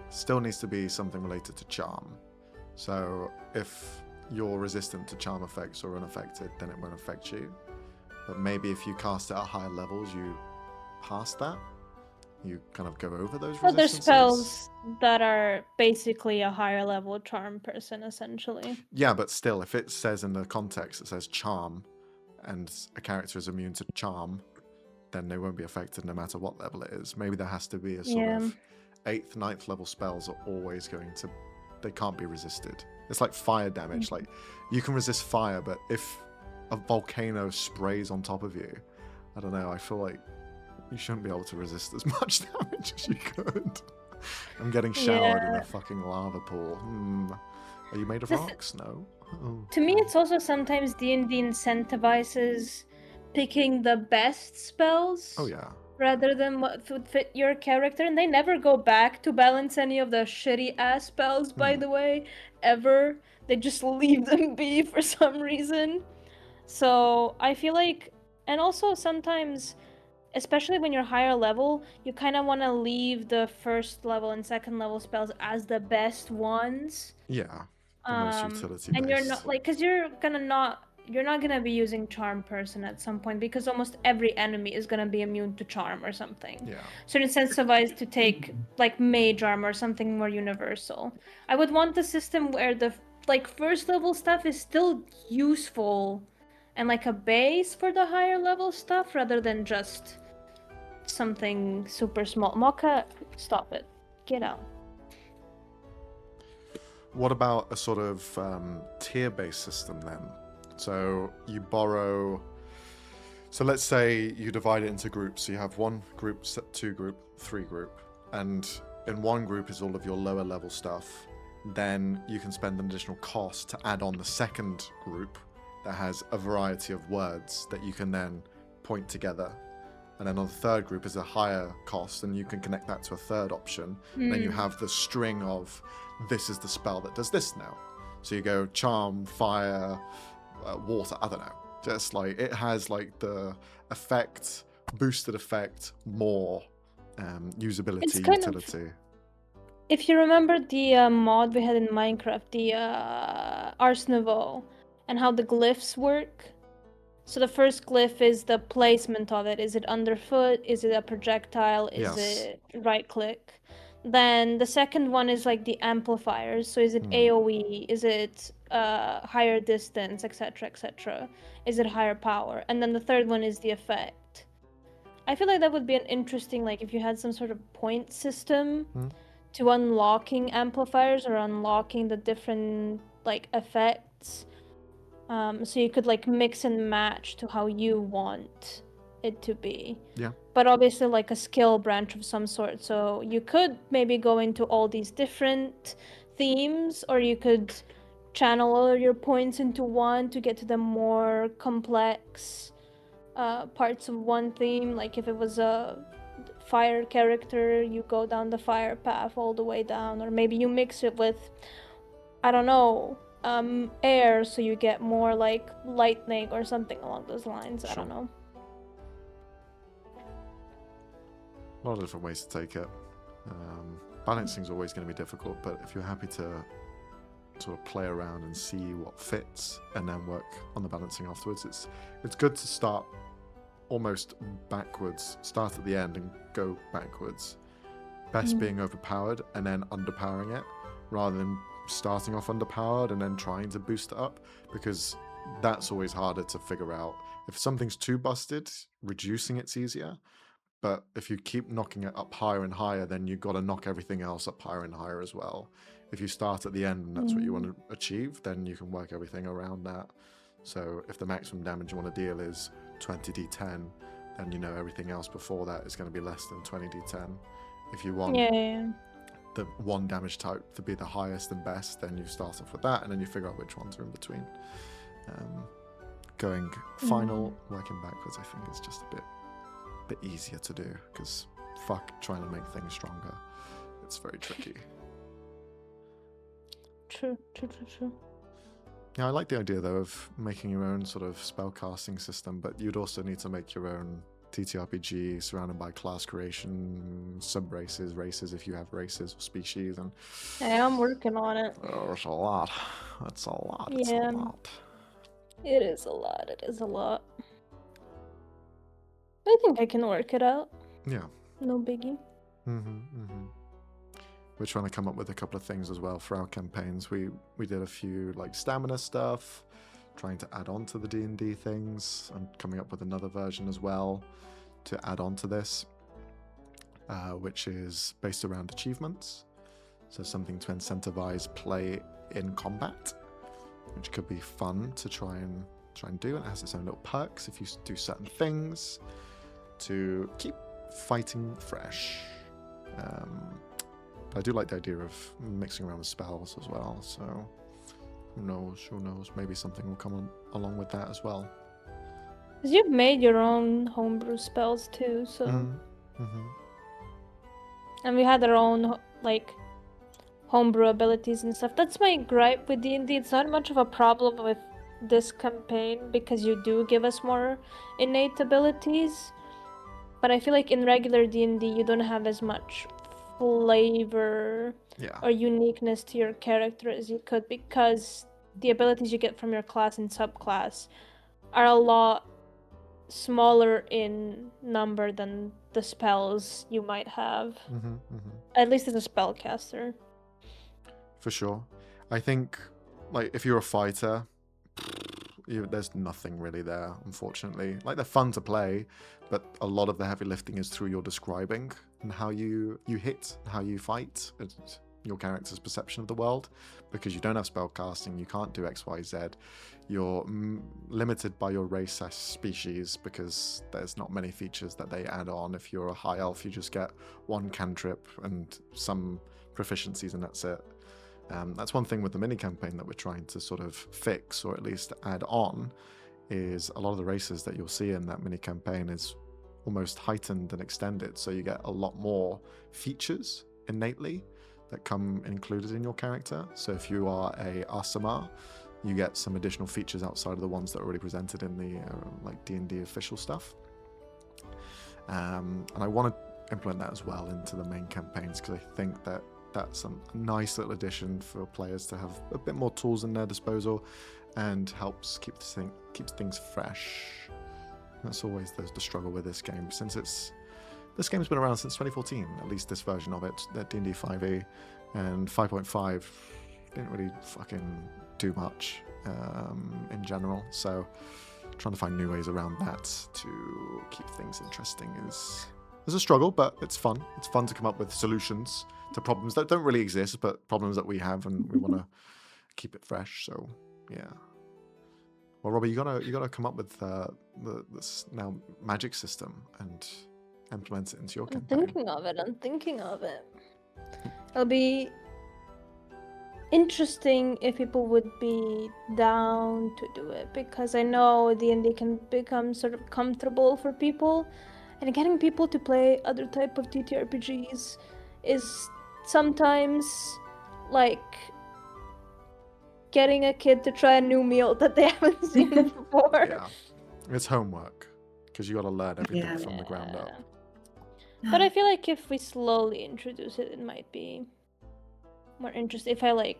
still needs to be something related to charm. So if you're resistant to charm effects or unaffected, then it won't affect you. But maybe if you cast it at higher levels, you pass that. You kind of go over those Well, there's resistances. spells that are basically a higher level charm person, essentially. Yeah, but still, if it says in the context, it says charm, and a character is immune to charm, then they won't be affected no matter what level it is. Maybe there has to be a sort of 8th, 9th level spells are always going to... They can't be resisted. It's like fire damage. Like, you can resist fire, but if a volcano sprays on top of you, I don't know, I feel like you shouldn't be able to resist as much damage as you could. I'm getting showered in a fucking lava pool. Are you made of rocks? No. Oh. To me, it's also sometimes D&D incentivizes picking the best spells. Oh, yeah. Rather than what would fit your character, and they never go back to balance any of the shitty ass spells, by the way, ever. They just leave them be for some reason. So I feel like, and also sometimes, especially when you're higher level, you kind of want to leave the first level and second level spells as the best ones. Yeah, the most utility and based. you're not like, because you're not gonna be using Charm Person at some point, because almost every enemy is gonna be immune to Charm or something. Yeah. So you're incentivized to take like Mage Arm or something more universal. I would want the system where the like first level stuff is still useful and like a base for the higher level stuff, rather than just something super small. Mocha, stop it. Get out. What about a sort of tier-based system then? So you borrow... So let's say you divide it into groups. So you have one group, 2 group, 3 group. And in one group is all of your lower level stuff. Then you can spend an additional cost to add on the second group that has a variety of words that you can then point together. And then on the third group is a higher cost, and you can connect that to a third option. And then you have the string of, this is the spell that does this now. So you go charm, fire, water, I don't know. Just like, it has like the effect, boosted effect, more usability, utility. If you remember the mod we had in Minecraft, the Ars Nouveau, and how the glyphs work. So the first glyph is the placement of it. Is it underfoot? Is it a projectile? Is Yes. it right click? Then the second one is like the amplifiers. So is it AoE? Is it higher distance, etc., etc.? Is it higher power? And then the third one is the effect. I feel like that would be an interesting, like if you had some sort of point system to unlocking amplifiers or unlocking the different like effects. So you could like mix and match to how you want it to be. Yeah. But obviously like a skill branch of some sort. So you could maybe go into all these different themes, or you could channel all your points into one to get to the more complex parts of one theme. Like if it was a fire character, you go down the fire path all the way down, or maybe you mix it with, I don't know, air, so you get more like lightning or something along those lines. I don't know. A lot of different ways to take it. Balancing is always going to be difficult, but if you're happy to sort of play around and see what fits and then work on the balancing afterwards, it's good to start almost backwards, start at the end and go backwards. Best being overpowered and then underpowering it, rather than starting off underpowered and then trying to boost it up, because that's always harder to figure out. If something's too busted, reducing it's easier, but if you keep knocking it up higher and higher, then you've got to knock everything else up higher and higher as well. If you start at the end and that's what you want to achieve, then you can work everything around that. So if the maximum damage you want to deal is 20d10, then you know everything else before that is going to be less than 20d10. If you want the one damage type to be the highest and best, then you start off with that, and then you figure out which ones are in between. Going final, working backwards, I think is just a bit easier to do, because fuck trying to make things stronger. It's very tricky. True. Yeah, I like the idea though of making your own sort of spellcasting system, but you'd also need to make your own TTRPG surrounded by class creation, sub-races, races if you have races or species, and Hey, I'm working on it. it's a lot. It's a lot. Yeah. It's a lot. It is a lot. It is a lot. I think I can work it out. Yeah. No biggie. We're trying to come up with a couple of things as well for our campaigns. We did a few like stamina stuff, trying to add on to the D&D things. I'm coming up with another version as well to add on to this, which is based around achievements. So something to incentivize play in combat, which could be fun to try and do. And it has its own little perks if you do certain things to keep fighting fresh. But I do like the idea of mixing around with spells as well, so who knows, maybe something will come along with that as well. Because you've made your own homebrew spells too, so... And we had our own, like, homebrew abilities and stuff. That's my gripe with D&D. It's not much of a problem with this campaign, because you do give us more innate abilities. But I feel like in regular D&D, you don't have as much flavor or uniqueness to your character as you could, because the abilities you get from your class and subclass are a lot smaller in number than the spells you might have. At least as a spellcaster. For sure. I think, like, if you're a fighter, there's nothing really there, unfortunately. Like, they're fun to play, but a lot of the heavy lifting is through your describing and how you hit, how you fight, your character's perception of the world, because you don't have spellcasting, you can't do X, Y, Z. You're limited by your race as species, because there's not many features that they add on. If you're a high elf, you just get one cantrip and some proficiencies, and that's it. That's one thing with the mini campaign that we're trying to sort of fix, or at least add on, is a lot of the races that you'll see in that mini campaign is almost heightened and extended, so you get a lot more features innately that come included in your character. So if you are a Asamar, you get some additional features outside of the ones that are already presented in the like D&D official stuff. And I want to implement that as well into the main campaigns, because I think that that's a nice little addition for players to have a bit more tools in their disposal, and helps keeps things fresh. That's always the struggle with this game, since this game's been around since 2014, at least this version of it, that D&D 5e, and 5.5 didn't really fucking do much in general. So trying to find new ways around that to keep things interesting is a struggle, but it's fun. It's fun to come up with solutions to problems that don't really exist, but problems that we have, and we want to keep it fresh. So yeah. Well, Robbie, you gotta come up with this now magic system and implement it into your campaign. I'm thinking of it. It'll be interesting if people would be down to do it, because I know D&D can become sort of comfortable for people, and getting people to play other type of TTRPGs is sometimes like getting a kid to try a new meal that they haven't seen before. Yeah, it's homework because you got to learn everything from the ground up. But I feel like if we slowly introduce it, it might be more interesting. If I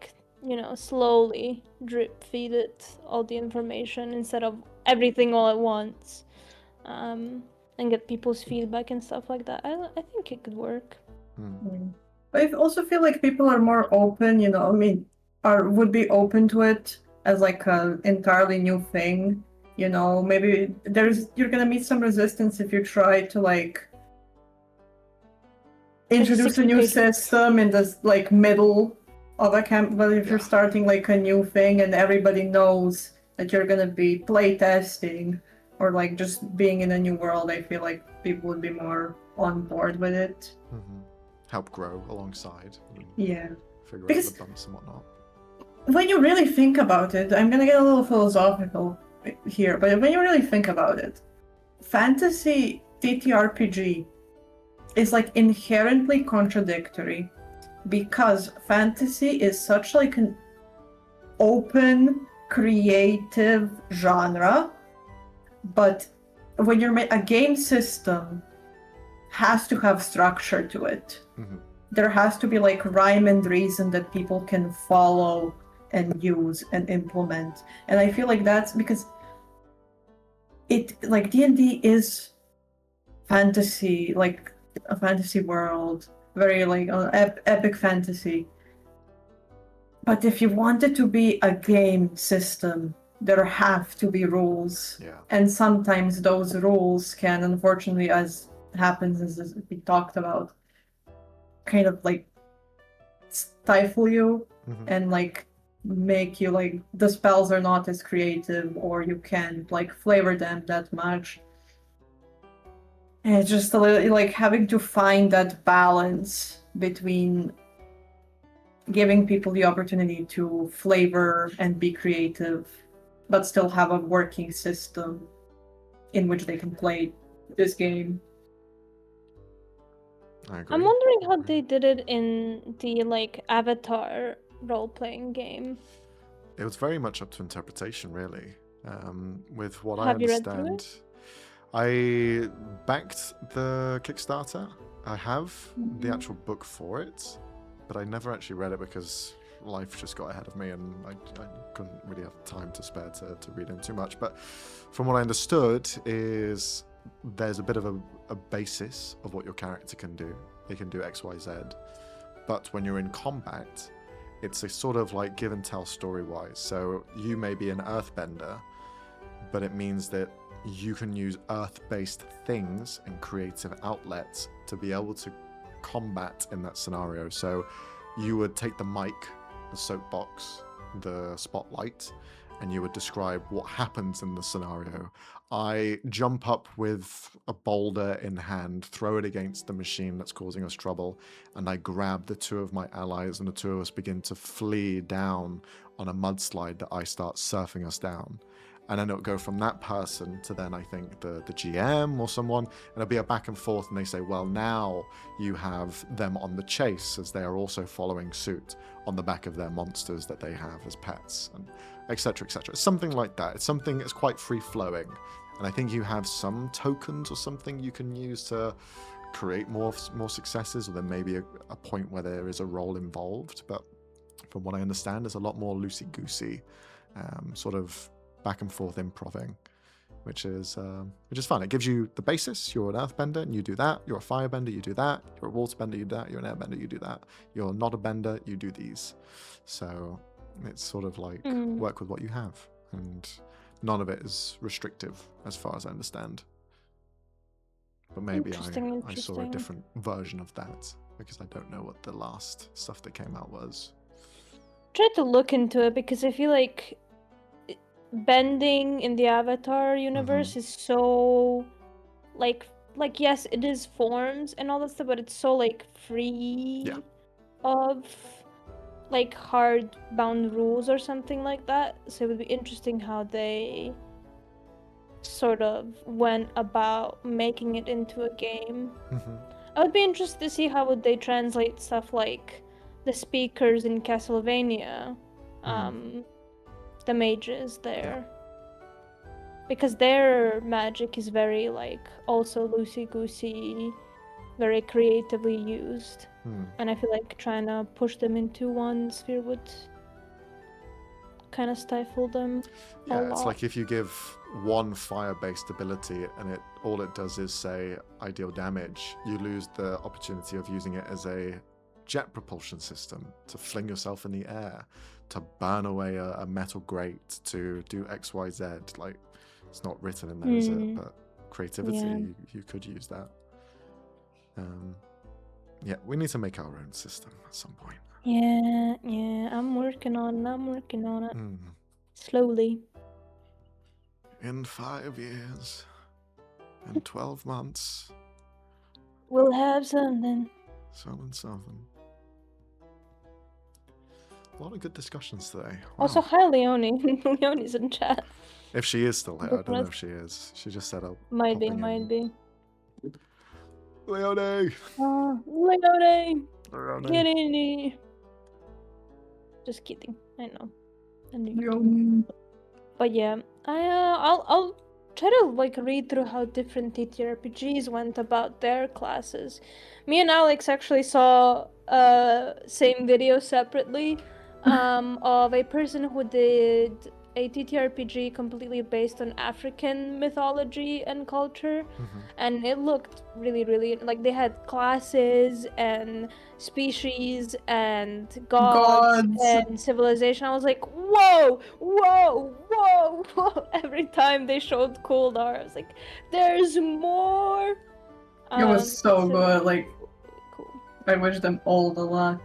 slowly drip feed it all the information instead of everything all at once, and get people's feedback and stuff like that. I think it could work. I also feel like people are more open, would be open to it as like an entirely new thing. Maybe you're gonna meet some resistance if you try to like introduce a new system in this like middle of a camp. But if you're starting like a new thing and everybody knows that you're gonna be playtesting or like just being in a new world, I feel like people would be more on board with it. Mm-hmm. Help grow alongside. Yeah. Figure out the bumps and whatnot. When you really think about it, I'm gonna get a little philosophical here, but when you really think about it, fantasy TTRPG is like inherently contradictory, because fantasy is such like an open, creative genre, but when you're a game system has to have structure to it. Mm-hmm. There has to be like rhyme and reason that people can follow and use and implement. And I feel like that's because it like D&D is fantasy, like a fantasy world, very like epic fantasy. But if you want it to be a game system, there have to be rules. Yeah. And sometimes those rules can, unfortunately, as happens as we talked about, kind of like stifle you and like make you like the spells are not as creative, or you can't like flavor them that much. And it's just a little like having to find that balance between giving people the opportunity to flavor and be creative, but still have a working system in which they can play this game. I'm wondering how they did it in the like Avatar role-playing game. It was very much up to interpretation, really. With what I understand, I backed the Kickstarter. I have the actual book for it, but I never actually read it because life just got ahead of me and I couldn't really have time to spare to read in too much. But from what I understood is there's a bit of a basis of what your character can do. They can do X, Y, Z. But when you're in combat, it's a sort of like give and tell story-wise. So you may be an earthbender, but it means that you can use earth-based things and creative outlets to be able to combat in that scenario. So you would take the mic, the soapbox, the spotlight, and you would describe what happens in the scenario. I jump up with a boulder in hand, throw it against the machine that's causing us trouble, and I grab the two of my allies, and the two of us begin to flee down on a mudslide that I start surfing us down. And then it'll go from that person to then I think the GM or someone, and it'll be a back and forth, and they say, well, now you have them on the chase as they are also following suit on the back of their monsters that they have as pets, and etc., etc. Something like that. It's something that's quite free-flowing. And I think you have some tokens or something you can use to create more successes, or there may be a point where there is a role involved. But from what I understand, it's a lot more loosey-goosey sort of back and forth improving, which is fun. It gives you the basis. You're an earthbender and you do that. You're a firebender, you do that. You're a waterbender, you do that. You're an airbender, you do that. You're not a bender, you do these. So it's sort of like work with what you have, and none of it is restrictive as far as I understand. But maybe I saw a different version of that because I don't know what the last stuff that came out was. Try to look into it because I feel like bending in the Avatar universe is so like yes, it is forms and all that stuff, but it's so like free of like hard bound rules or something like that. So it would be interesting how they sort of went about making it into a game. I would be interested to see how would they translate stuff like the speakers in Castlevania, the mages there, because their magic is very like also loosey-goosey, very creatively used, and I feel like trying to push them into one sphere would kind of stifle them. Yeah, it's like if you give one fire-based ability and all it does is say I deal damage, you lose the opportunity of using it as a jet propulsion system, to fling yourself in the air, to burn away a metal grate, to do XYZ. Like, it's not written in there, is it? But creativity, you could use that. Yeah, we need to make our own system at some point. Yeah, I'm working on it. Slowly. In 5 years, in 12 months, we'll have something. Something. A lot of good discussions today. Wow. Also, hi, Leonie. Leonie's in chat. If she is still here, I don't know if she is. She just said, "Oh, might be." Leonie. Leonie. Just kidding. I know. But yeah, I'll try to like read through how different TTRPGs went about their classes. Me and Alex actually saw same video separately of a person who did a TTRPG completely based on African mythology and culture, and it looked really like they had classes and species and gods and civilization. I was like, whoa every time they showed Kuldar I was like, there's more. It was so good. Like, cool. I wish them all the luck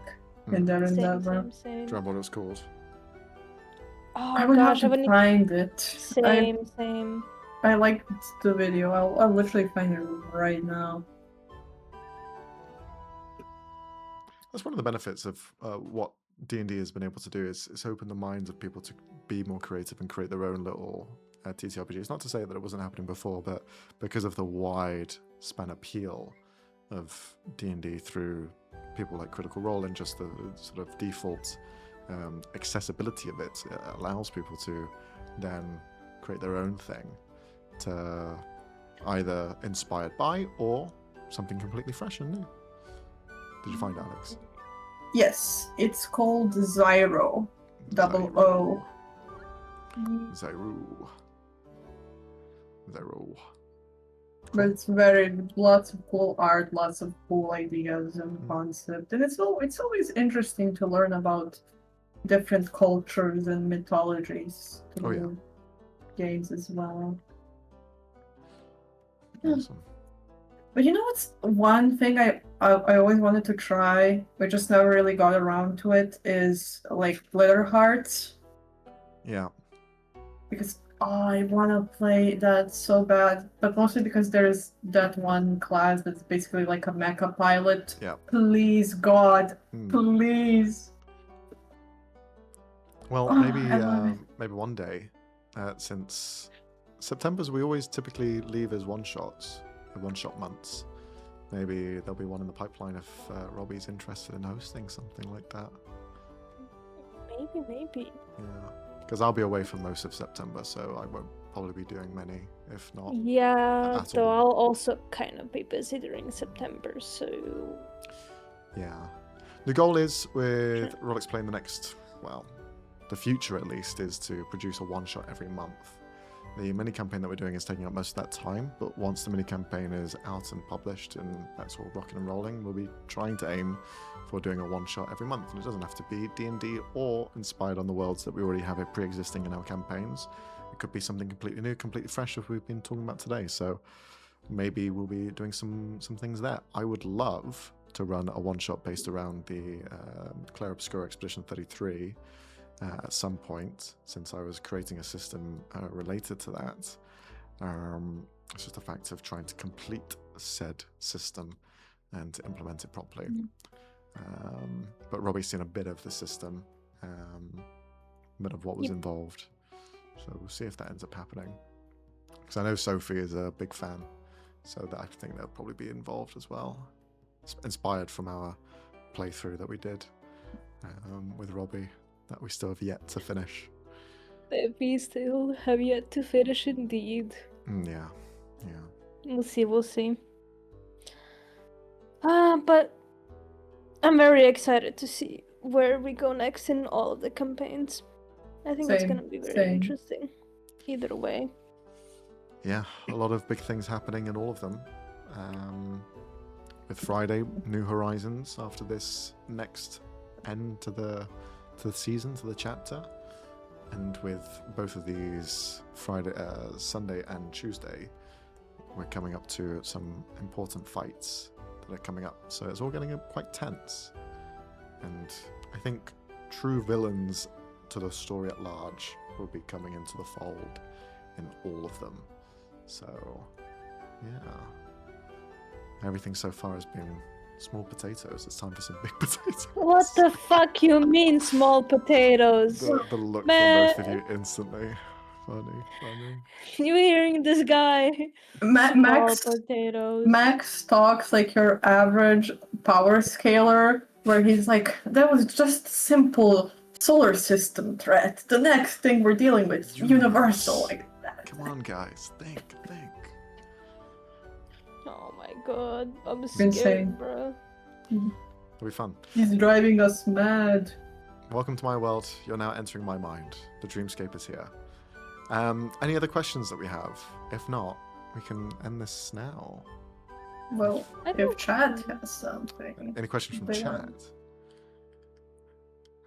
in their endeavor. Do you remember what it was called? Oh I would gosh, have to find it. Same. I liked the video. I'll literally find it right now. That's one of the benefits of what D&D has been able to do is open the minds of people to be more creative and create their own little TTRPG. It's not to say that it wasn't happening before, but because of the wide span appeal of D&D through people like Critical Role and just the sort of default accessibility of it, it allows people to then create their own thing, to either inspired by or something completely fresh and new. Did you find it, Alex? Yes, it's called Zyro. Double-O. Zyro. But it's lots of cool art, lots of cool ideas and concept, and it's always interesting to learn about different cultures and mythologies through games as well. Awesome. But you know what's one thing I always wanted to try, but just never really got around to it, is like glitter hearts. Yeah. Because I want to play that so bad, but mostly because there's that one class that's basically like a mecha pilot. Yeah. Please, God, please. Well, maybe one day, since September's we always typically leave as one-shots, the one-shot months. Maybe there'll be one in the pipeline if Robbie's interested in hosting something like that. Maybe. Yeah, because I'll be away for most of September, so I won't probably be doing many, if not. Yeah, though I'll also kind of be busy during September, so. Yeah. The goal is with rollxplay in the next, the future at least is to produce a one-shot every month. The mini campaign that we're doing is taking up most of that time, but once the mini campaign is out and published and that's all rocking and rolling, we'll be trying to aim for doing a one-shot every month. And it doesn't have to be D&D or inspired on the worlds that we already have it pre-existing in our campaigns. It could be something completely new, completely fresh, as we've been talking about today. So maybe we'll be doing some things there. I would love to run a one-shot based around the Claire Obscura Expedition 33 at some point, since I was creating a system related to that. It's just a fact of trying to complete said system and to implement it properly. But Robbie's seen a bit of the system, a bit of what was involved. So we'll see if that ends up happening. Because I know Sophie is a big fan, so that I think they'll probably be involved as well. It's inspired from our playthrough that we did with Robbie, that we still have yet to finish. That we still have yet to finish, indeed. Yeah. We'll see. But I'm very excited to see where we go next in all of the campaigns. I think it's gonna be very interesting. Either way. Yeah, a lot of big things happening in all of them. With Friday, New Horizons after this next end to the season, to the chapter, and with both of these Sunday and Tuesday, we're coming up to some important fights that are coming up. So it's all getting quite tense, and I think true villains to the story at large will be coming into the fold in all of them. So, yeah, everything so far has been small potatoes. It's time for some big potatoes. What the fuck you mean, small potatoes? The look Man. from both of you instantly. Funny. You hearing this guy? Small potatoes. Max talks like your average power scaler, where he's like, that was just simple solar system threat. The next thing we're dealing with, universal, like that. Come on, guys, think. Oh my god, I'm Insane. scared, bro. It'll be fun. He's driving us mad. Welcome to my world. You're now entering my mind. The dreamscape is here. Any other questions that we have? If not, we can end this now. Well, if chat has something. Any questions from chat?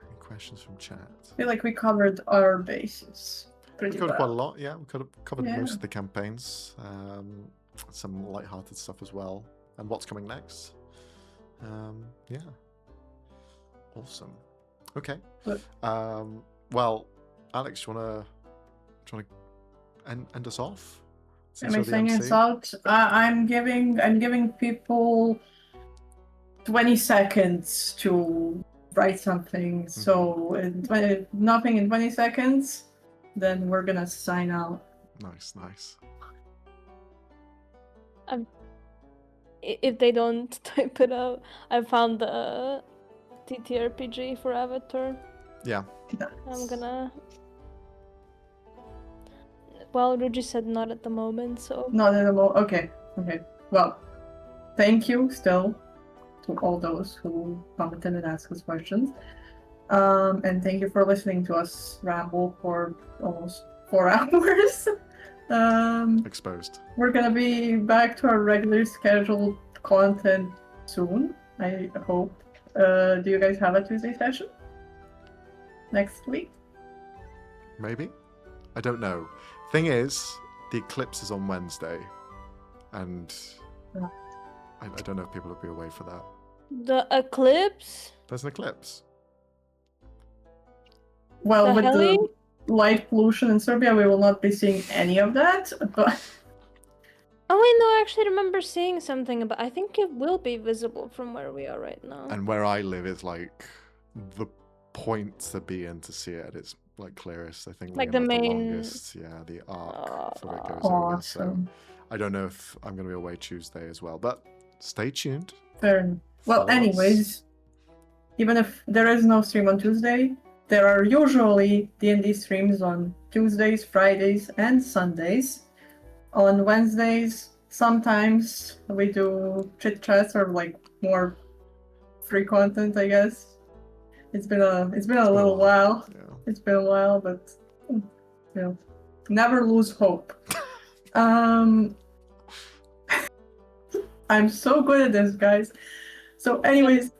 Any questions from chat? I feel like we covered our bases We pretty covered quite a well. lot, yeah. We could have covered most of the campaigns. Some light-hearted stuff as well. And what's coming next. Yeah. Awesome. Okay. Well, Alex, do you wanna end us off? Am I saying it's out? I'm giving people 20 seconds to write something. So nothing in 20 seconds, then we're gonna sign out. Nice. If they don't type it out, I found the TTRPG for Avatar. Yeah. I'm gonna. Well, Ruji said not at the moment, so. Not anymore. Okay. Well, thank you still to all those who commented and asked us questions. And thank you for listening to us ramble for almost 4 hours. Exposed. We're gonna be back to our regular scheduled content soon, I hope. Do you guys have a Tuesday session next week? Maybe? I don't know. Thing is, the eclipse is on Wednesday, and I don't know if people will be away for that. The eclipse? There's an eclipse. Well, with heli? the light pollution in Serbia, we will not be seeing any of that, but... Oh wait, no, I actually remember seeing something about. I think it will be visible from where we are right now. And where I live is like the point to be in to see it. It's like clearest. I think Like we the have main- longest, the arc for it goes over. So Awesome. I don't know if I'm going to be away Tuesday as well, but stay tuned. Fair enough. Well, Follow us. anyways, even if there is no stream on Tuesday, there are usually D&D streams on Tuesdays, Fridays, and Sundays. On Wednesdays, sometimes we do chit chats or like more free content, I guess. It's been a little while. Yeah. It's been a while, but you know, never lose hope. I'm so good at this, guys. So, anyways,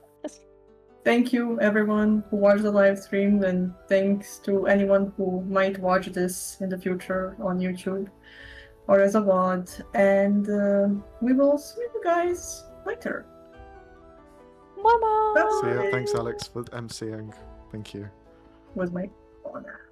thank you everyone who watched the live stream, and thanks to anyone who might watch this in the future on YouTube or as a VOD. And we will see you guys later. Mama. See ya. Thanks, Alex, for emceeing. Thank you. Was my honor.